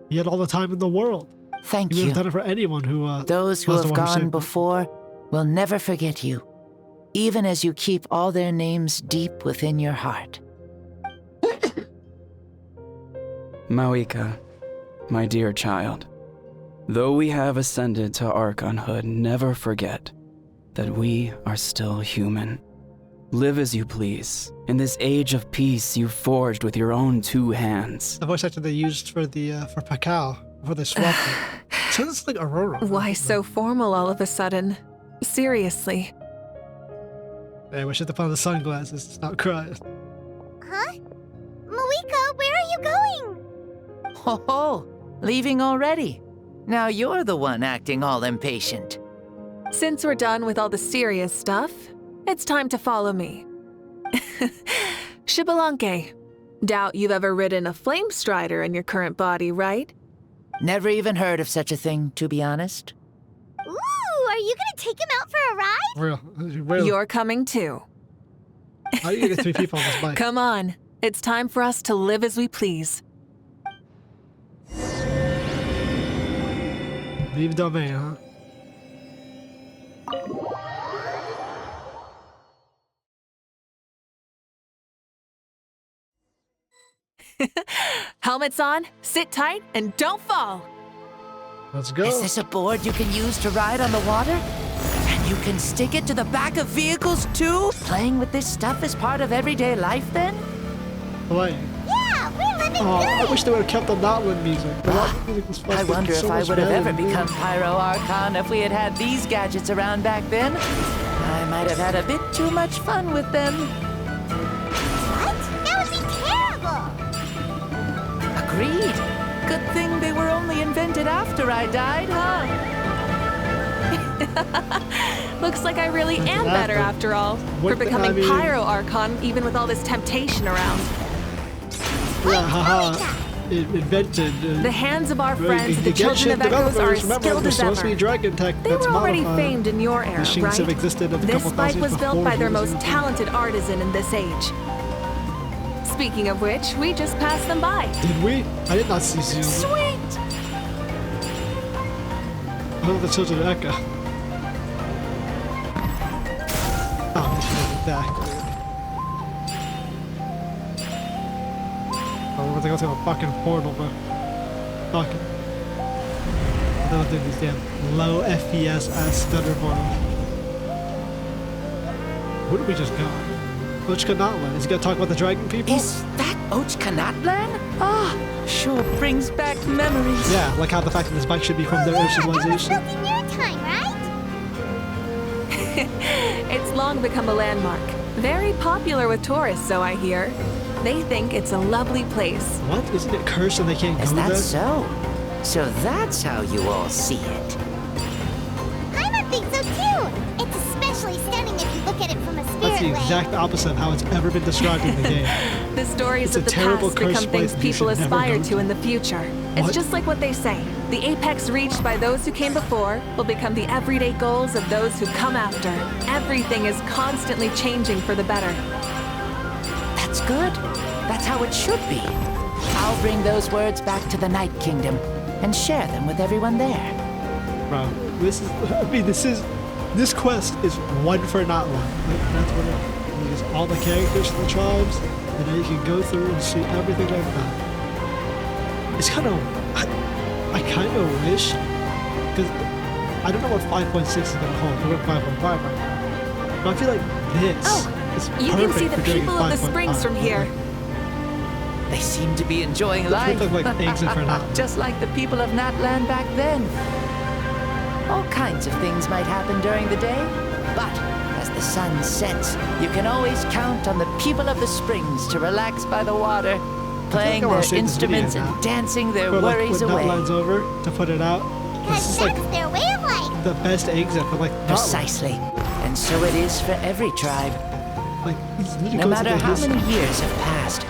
He had all the time in the world. Thank He would you. have done it for anyone who, Those who was the have one gone saved him. before will never forget you, even as you keep all their names deep within your heart. Mavuika, my dear child, though we have ascended to Archonhood, never forget that we are still human. Live as you please. In this age of peace you forged with your own 2 hands. The voice actor they used for the for Pakao before they swapped it. Sounds like Aurora. Why so formal all of a sudden? Seriously. Yeah, we should have put on the sunglasses to stop crying. Huh? Mavuika, where are you going? Ho ho! Leaving already? Now you're the one acting all impatient. Since we're done with all the serious stuff, it's time to follow me. Xbalanque. Doubt you've ever ridden a flame strider in your current body, right? Never even heard of such a thing, to be honest. Ooh, are you gonna take him out for a ride? Real. You're coming too. How do you get 3 people on this bike? Come on. It's time for us to live as we please. Leave domain, huh? Helmets on, sit tight, and don't fall. Let's go. Is this a board you can use to ride on the water? And you can stick it to the back of vehicles too? Playing with this stuff is part of everyday life then? Playing. Yeah, we're living Oh, good. I wish they would have kept the Natlan music. The Natlan music was I fucking wonder so if I much would have better ever than become Pyro Archon if we had had these gadgets around back then. I might have had a bit too much fun with them. What? That would be terrible. Agreed. Good thing they were only invented after I died, huh? Looks like I really am better after all. What For the- becoming I mean- Pyro Archon, even with all this temptation around. Yeah, haha. It invented. The hands of our Right, friends, the Genshin Children of Echoes, are as developers, remember, skilled there's as supposed to be ever. dragon tech They that's were already modified. famed in your era, Machines right? have existed a This couple bike thousand was built before by their humans most even talented artisan in this age. Speaking of which, we just passed them by. Did we? I did not see Zoom. Sweet! Oh, the Children of Echo. Oh, they should have attacked. Oh, we're gonna go to a fucking portal, bro. Fucking. I don't think these damn low FPS ass stutter portal. Where did we just go? Ochka Natlan. Is he gonna talk about the dragon people? Is that Ochka Natlan? Ah, sure brings back memories. Yeah, like how the fact that this bike should be from their own civilization. In your time, right? It's long become a landmark. Very popular with tourists, so I hear. They think it's a lovely place. What? Isn't it cursed and they can't go Is that there? so? So that's how you all see it. I think so too. It's especially stunning if you look at it from a spirit That's the way. exact opposite of how it's ever been described in the game. The stories It's of a the terrible past become cursed things place that you people should never aspire go to in the future. It's What? just like what they say. The apex reached by those who came before will become the everyday goals of those who come after. Everything is constantly changing for the better. That's good. That's how it should be. I'll bring those words back to the Night Kingdom and share them with everyone there. Bro, this quest is one for not one. Like, that's what it is. All the characters from the tribes, and then you can go through and see everything they've done. It's kind of, I kind of wish, because I don't know what 5.6 is going to hold. We're at 5.5 right now. But I feel like this is You can see perfect the for doing people of the 5.5. springs from here. They seem to be enjoying They life. look like eggs in for Natlan. Just like the people of Natlan back then. All kinds of things might happen during the day, but as the sun sets, you can always count on the people of the springs to relax by the water, playing I wanna their save this video instruments now. and dancing their Or, like, worries when away. Natlan's over, to put it out. This is like Their way of life. the best exit for like Natlan. Precisely. And so it is for every tribe. Like, No matter how many years have passed,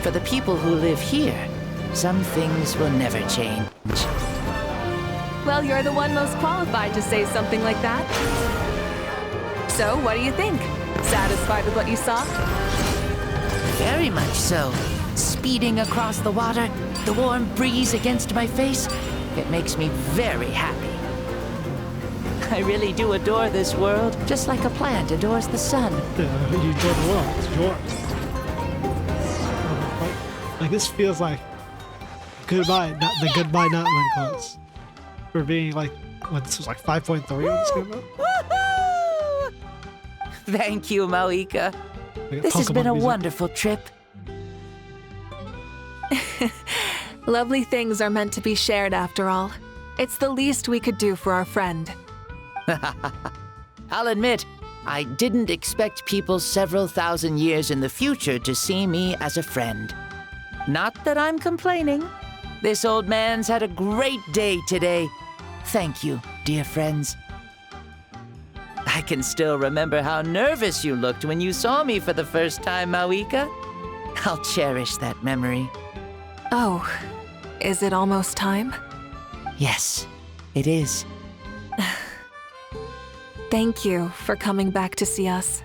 for the people who live here, some things will never change. Well, you're the one most qualified to say something like that. So, what do you think? Satisfied with what you saw? Very much so. Speeding across the water, the warm breeze against my face, it makes me very happy. I really do adore this world, just like a plant adores the sun. Yeah, you adore the world. It's yours. Like, this feels like goodbye, not the goodbye Natlan quest. For being like, what, this was like 5.3 when this came out? Thank you, Mavuika. Like This has Pokemon been a music. wonderful trip. Lovely things are meant to be shared after all. It's the least we could do for our friend. I'll admit, I didn't expect people several thousand years in the future to see me as a friend. Not that I'm complaining. This old man's had a great day today. Thank you, dear friends. I can still remember how nervous you looked when you saw me for the first time, Mavuika. I'll cherish that memory. Oh, is it almost time? Yes, it is. Thank you for coming back to see us.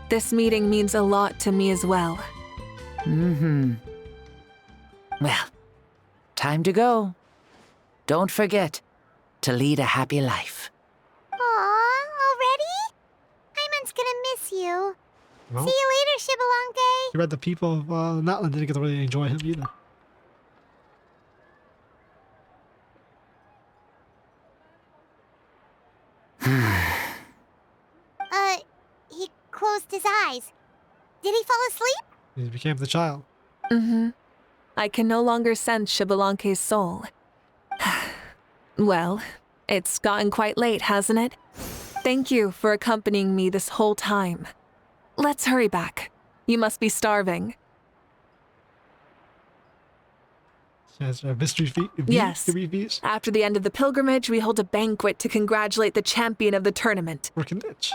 This meeting means a lot to me as well. Well, time to go. Don't forget to lead a happy life. Aw, already? Hyman's gonna miss you. Well, See you later, Shibalonke. you read the people of Natlan didn't get to really enjoy him either. He closed his eyes. Did he fall asleep? He became the child. I can no longer sense Shibalonke's soul. Well, it's gotten quite late, hasn't it? Thank you for accompanying me this whole time. Let's hurry back. You must be starving. Has a mystery feast? Yes. After the end of the pilgrimage, we hold a banquet to congratulate the champion of the tournament.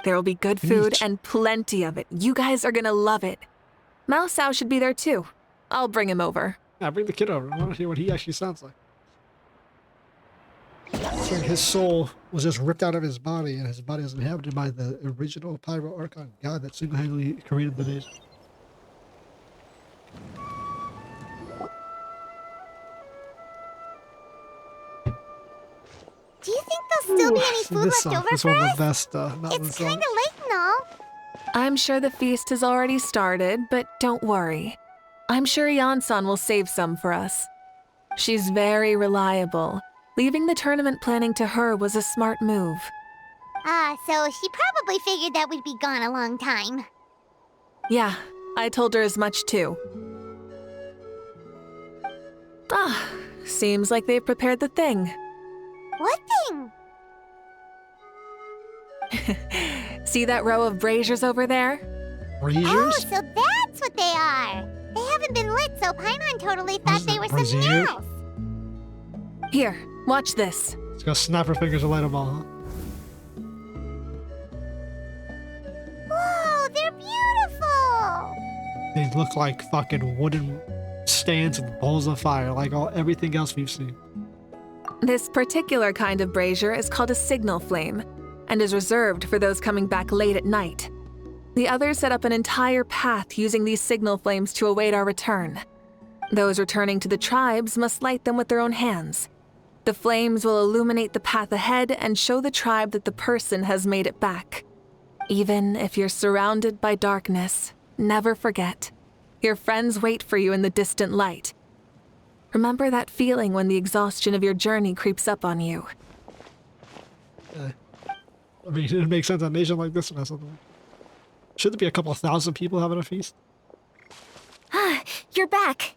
There will be good food and plenty of it. You guys are gonna love it. Mao Sao should be there too. I'll bring him over. Yeah, bring the kid over. I want to hear what he actually sounds like. It's like his soul was just ripped out of his body, and his body was inhabited by the original Pyro Archon god that single-handedly created the nation. Do you think there'll still be any food This left over this for one of us? the best Natlan It's songs. kinda late and all. I'm sure the feast has already started, but don't worry. I'm sure Yansan will save some for us. She's very reliable. Leaving the tournament planning to her was a smart move. So she probably figured that we'd be gone a long time. Yeah, I told her as much too. Seems like they've prepared the thing. What thing? See that row of braziers over there? Oh, so that's what they are. They have haven't been lit, so Paimon totally thought they were something Brazier? else. Here, watch this. She's gonna snap her fingers and light them all, huh? Whoa, they're beautiful! They look like fucking wooden stands and bowls of fire, like everything else we've seen. This particular kind of brazier is called a signal flame and is reserved for those coming back late at night. The others set up an entire path using these signal flames to await our return. Those returning to the tribes must light them with their own hands. The flames will illuminate the path ahead and show the tribe that the person has made it back. Even if you're surrounded by darkness, never forget. Your friends wait for you in the distant light. Remember that feeling when the exhaustion of your journey creeps up on you. I mean, it makes sense a nation like this one has something. Should there be a couple of thousand people having a feast? Ah, you're back.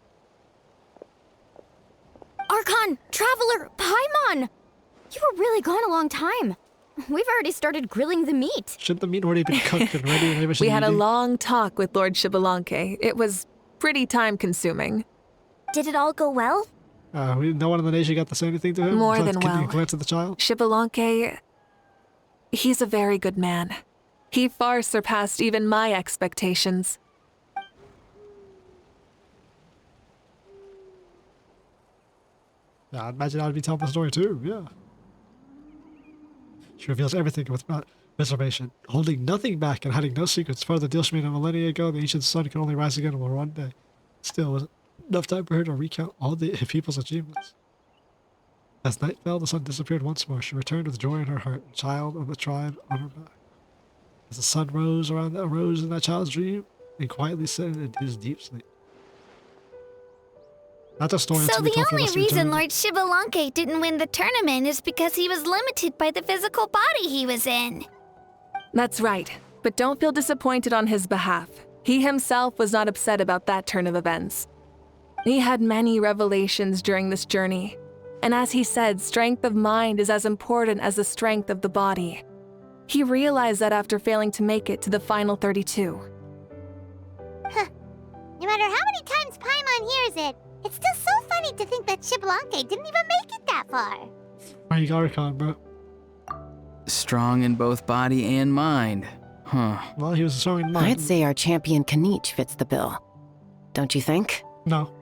Archon, Traveler, Paimon! You were really gone a long time. We've already started grilling the meat. Shouldn't the meat already be cooked and ready? Maybe We had a long talk with Lord Xbalanque. It was pretty time-consuming. Did it all go well? No one in the nation got to say anything to him? More besides than giving well. a glance at the child? Xbalanque, he's a very good man. He far surpassed even my expectations. Yeah, I imagine I'd be telling the story too, yeah. She reveals everything without reservation, holding nothing back and hiding no secrets. Part of the deal she made a millennia ago, the ancient sun can only rise again one day. Still, was enough time for her to recount all the people's achievements. As night fell, the sun disappeared once more. She returned with joy in her heart, a child of the tribe on her back. As the sun rose in that child's dream, and quietly settled into his deep sleep. Not the story So So the only reason Lord Xbalanque didn't win the tournament is because he was limited by the physical body he was in. That's right, but don't feel disappointed on his behalf. He himself was not upset about that turn of events. He had many revelations during this journey, and as he said, strength of mind is as important as the strength of the body. He realized that after failing to make it to the final 32. Huh. No matter how many times Paimon hears it, it's still so funny to think that Xbalanque didn't even make it that far. Why you got Archon, bro? Strong in both body and mind. Huh. Well, he was strong in mind. I'd say our champion Kanich fits the bill. Don't you think? No.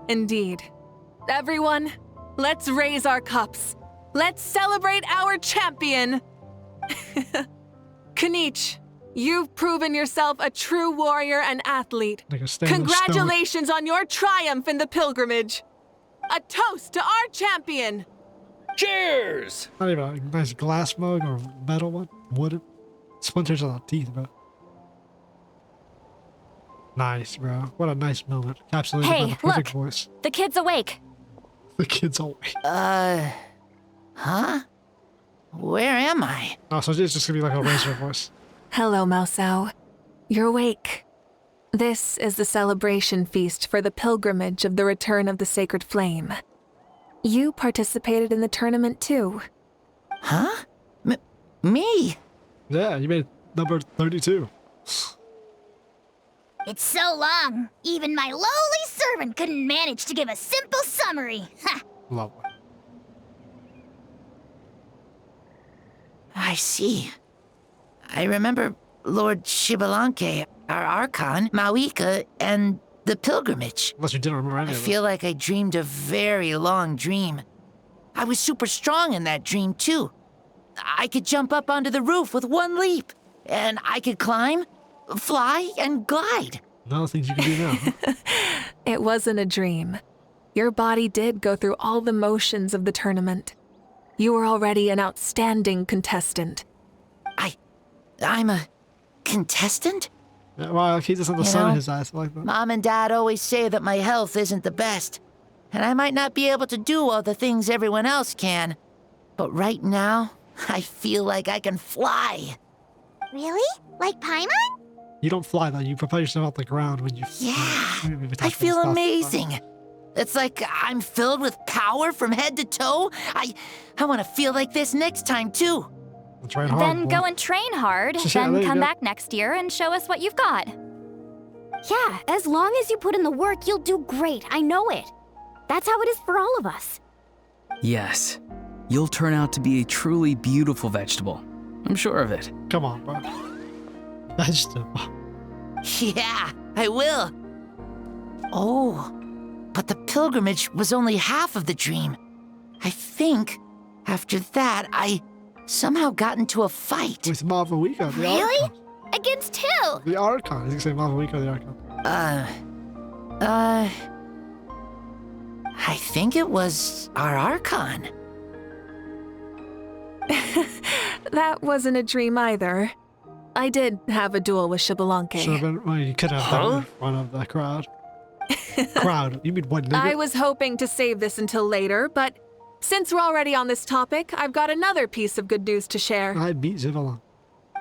Indeed. Everyone, let's raise our cups. Let's celebrate our champion! Kanich, you've proven yourself a true warrior and athlete. Congratulations on your triumph in the pilgrimage. A toast to our champion! Cheers! Not even a nice glass mug or metal one. Wooden. Splinters on the teeth, bro. Nice, bro. What a nice moment. Encapsulated by the perfect voice. The kid's awake. The kid's awake. Huh? Where am I? Oh, so it's just gonna be like a razor voice. Hello, Mausau. You're awake. This is the celebration feast for the pilgrimage of the return of the sacred flame. You participated in the tournament too. Huh? Me? Yeah, you made number 32. It's so long, even my lowly servant couldn't manage to give a simple summary. Ha! Lovely. I see. I remember Lord Xbalanque, our Archon, Mavuika, and the pilgrimage. Unless you didn't remember any I of it. feel like I dreamed a very long dream. I was super strong in that dream, too. I could jump up onto the roof with one leap, and I could climb, fly, and glide. None of the things you can do now. It wasn't a dream. Your body did go through all the motions of the tournament. You were already an outstanding contestant. I'm a contestant? Yeah, well, he doesn't have the You sun know, in his eyes like that. Mom and Dad always say that my health isn't the best, and I might not be able to do all the things everyone else can. But right now, I feel like I can fly. Really? Like Paimon? You don't fly though, you propel yourself off the ground when you Yeah, I feel amazing. It's like I'm filled with power from head to toe. I want to feel like this next time, too. Train hard, Then boy. go and train hard, Yeah, then there you come go. back next year and show us what you've got. Yeah, as long as you put in the work, you'll do great. I know it. That's how it is for all of us. Yes, you'll turn out to be a truly beautiful vegetable. I'm sure of it. Come on, bro. Vegetable. Yeah, I will. Oh, but the pilgrimage was only half of the dream. I think after that, I somehow got into a fight. With Mavuika, the Really? Archon. Against who? The Archon. You can say Mavuika, the Archon. I think it was our Archon. That wasn't a dream either. I did have a duel with Xbalanque. Should have been, well, you could have done it in front of the crowd. Crowd? You mean what, nigga? I was hoping to save this until later, but since we're already on this topic, I've got another piece of good news to share. I beat Xbalanque.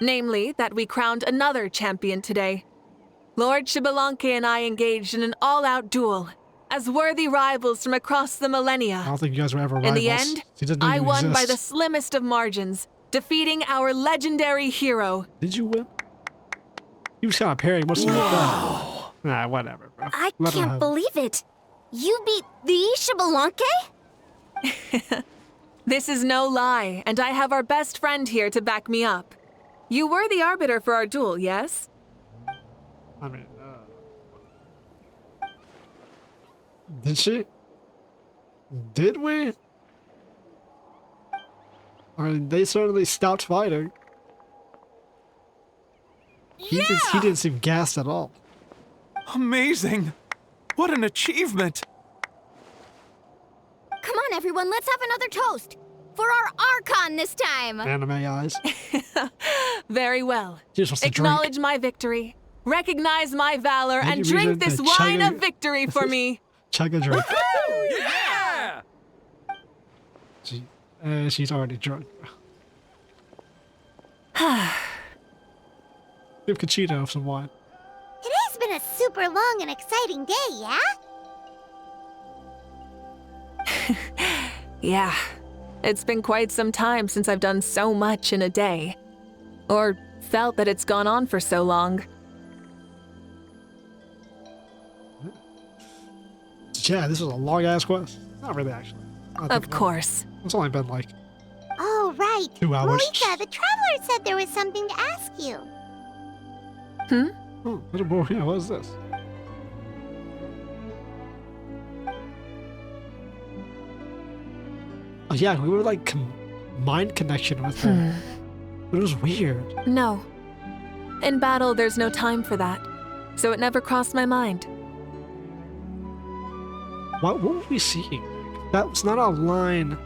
Namely, that we crowned another champion today. Lord Xbalanque and I engaged in an all-out duel, as worthy rivals from across the millennia. I don't think you guys were ever rivals. In the end, He didn't know I you won by exist. the slimmest of margins, defeating our legendary hero. Did you win? He was kind of parrying most of the Nah, whatever, bro. I Let him can't have it. believe it. You beat the Xbalanque? This is no lie, and I have our best friend here to back me up. You were the arbiter for our duel, yes? I mean, did she? Did we? I mean, they certainly stopped fighting. He didn't seem gassed at all. Amazing! What an achievement! Come on, everyone, let's have another toast. For our Archon this time. Anime eyes. Very well. You're supposed to drink. Acknowledge my victory, recognize my valor, Maybe and we drink should, this chug wine a- of victory for me. Chug a drink. Yeah! She's already drunk. Give Conchito some wine. Today's been a super long and exciting day, yeah? Yeah, it's been quite some time since I've done so much in a day. Or felt that it's gone on for so long. Yeah, this was a long-ass quest. Not really, actually. Of course. It's only been like Oh, right. 2 hours. Mavuika, the traveler said there was something to ask you. Hmm? Oh, what is this? Oh yeah, we were like mind connection with her. But it was weird. No. In battle, there's no time for that. So it never crossed my mind. What were we seeing? That was not a line.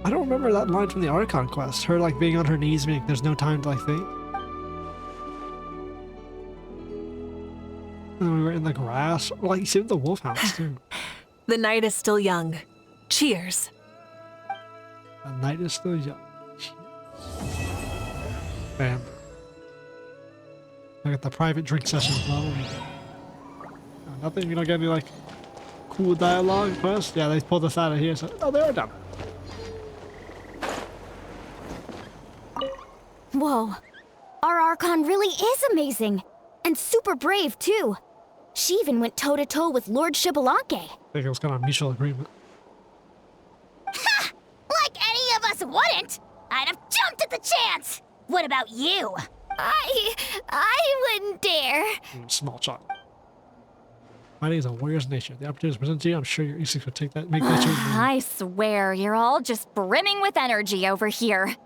I don't remember that line from the Archon quest. Her like being on her knees, being there's no time to like think. And we were in the grass. Like you see with the wolfhounds too. The night is still young. Cheers. The night is still young. Bam. I got the private drink session as well. Nothing. You don't get any like cool dialogue first. Yeah, they pulled us out of here. So they are done. Whoa. Our Archon really is amazing. And super brave, too. She even went toe-to-toe with Lord Xbalanque. I think it was kind of mutual agreement. Ha! Like any of us wouldn't! I'd have jumped at the chance! What about you? I wouldn't dare. Small child. Fighting is a warrior's nature. The opportunity is presented to you. I'm sure your instincts would take that, make that choice. I swear, you're all just brimming with energy over here.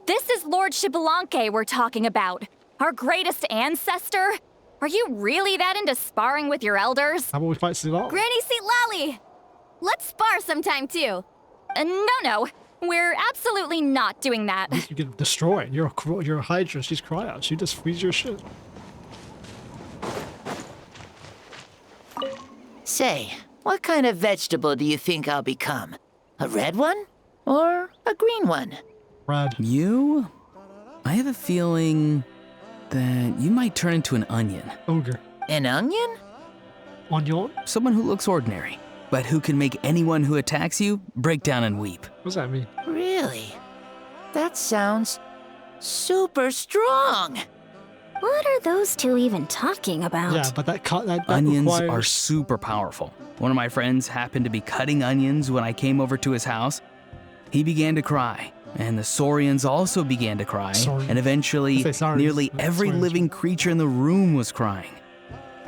This is Lord Xbalanque we're talking about. Our greatest ancestor? Are you really that into sparring with your elders? How about we fight Silal? Granny Seat Lolly! Let's spar sometime, too. No. We're absolutely not doing that. You get destroyed. You're a Hydra. She's Cryos. She just frees your shit. Say, what kind of vegetable do you think I'll become? A red one? Or a green one? Red. You? I have a feeling that you might turn into an onion. Ogre. An onion? Onion? Someone who looks ordinary, but who can make anyone who attacks you break down and weep. What does that mean? Really? That sounds super strong. What are those two even talking about? Yeah, but that Onions requires... are super powerful. One of my friends happened to be cutting onions when I came over to his house. He began to cry, and the Saurians also began to cry, and eventually nearly every living creature in the room was crying.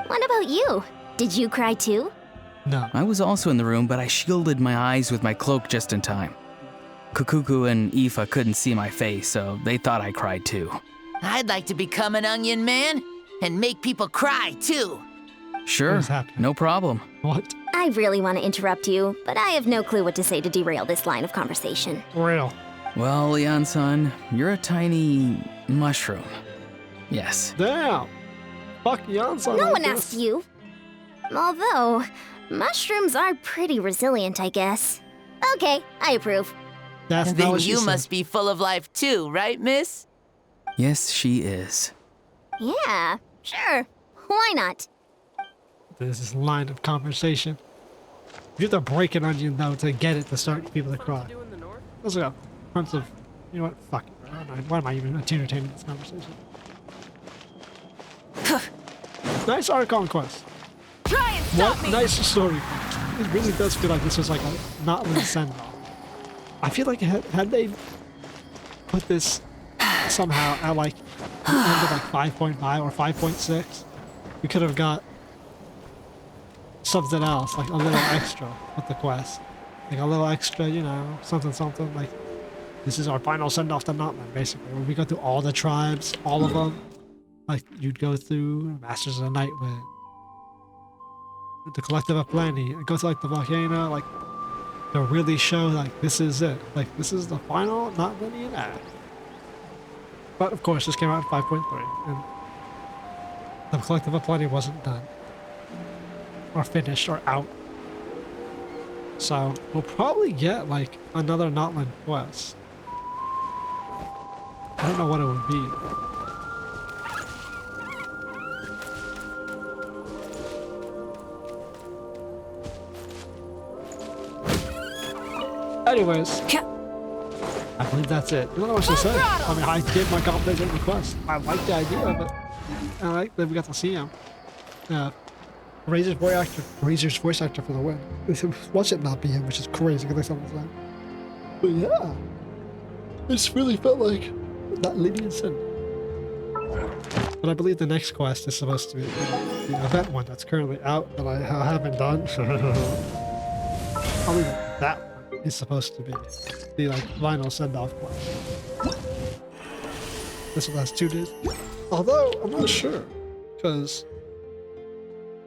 What about you? Did you cry too? No. I was also in the room, but I shielded my eyes with my cloak just in time. Kukuku and Aoife couldn't see my face, so they thought I cried too. I'd like to become an onion man and make people cry too. Sure, no problem. What? I really want to interrupt you, but I have no clue what to say to derail this line of conversation. Real. Well, Leon-san, you're a tiny mushroom. Yes. Damn. Fuck Jan-san. No one asked you. Although, mushrooms are pretty resilient, I guess. Okay, I approve. That's then you must be full of life too, right, miss? Yes, she is. Yeah, sure. Why not? There's this line of conversation. You have to break an onion, though, to get it to start people to cry. Let's go. Tons of... You know what? Fuck it. Why am I even entertaining this conversation? Nice ARCHON quest. Try and stop me! Nice story. It really does feel like this was like a Natlan send-off. I feel like had they put this somehow at like the end of like 5.5 or 5.6, we could have got something else, like a little extra with the quest. Like a little extra, you know, something, like this is our final send-off to Natlan, basically, where we go through all the tribes, all of them. Like, you'd go through Masters of the Night with the Collective of Plenty, and go to like the volcano, like to really show like this is it. Like this is the final Natlan act. But of course this came out in 5.3 and the Collective of Plenty wasn't done. Or finished or out. So we'll probably get like another Natlan quest. I don't know what it would be. Anyways, I believe that's it. I don't know what to say. I mean, I get my confidence in the quest. I like the idea of it. I like that we got to see him. Razor's voice actor for the win. Watch it not be him, which is crazy because they said it. But yeah, this really felt like that lady in sin. But I believe the next quest is supposed to be the event one that's currently out that I haven't done. I believe that one is supposed to be the like final send-off quest. This will last 2 days. Although I'm not sure, because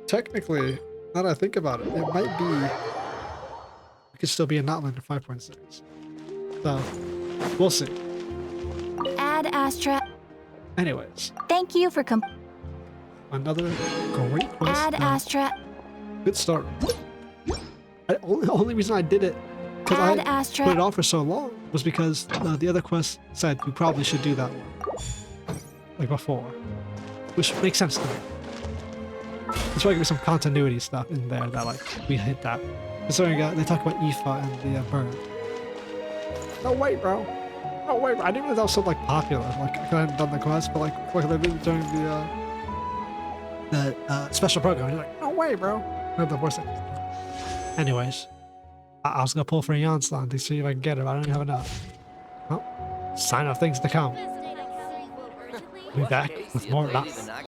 technically, now that I think about it, it might be it could still be a Natlan in 5.6. So we'll see. Ad Astra. Anyways, Thank you for another great quest. Ad Astra. Good start. Only reason I did it, because I Astra. put it off for so long, was because the other quest said we probably should do that one, like before, which makes sense to me. That's why there's some continuity stuff in there that like we hit that. So they talk about Aoife and the bird. No way, bro. No way, bro. I didn't know that was so like popular. Like I hadn't done the quest, but like they've been doing the special program. You're like, no way, bro. No, the voice actor. Anyways, I was gonna pull for Jan-san to see if I can get it, but I don't even have enough. Well, sign of things to come. Be back with more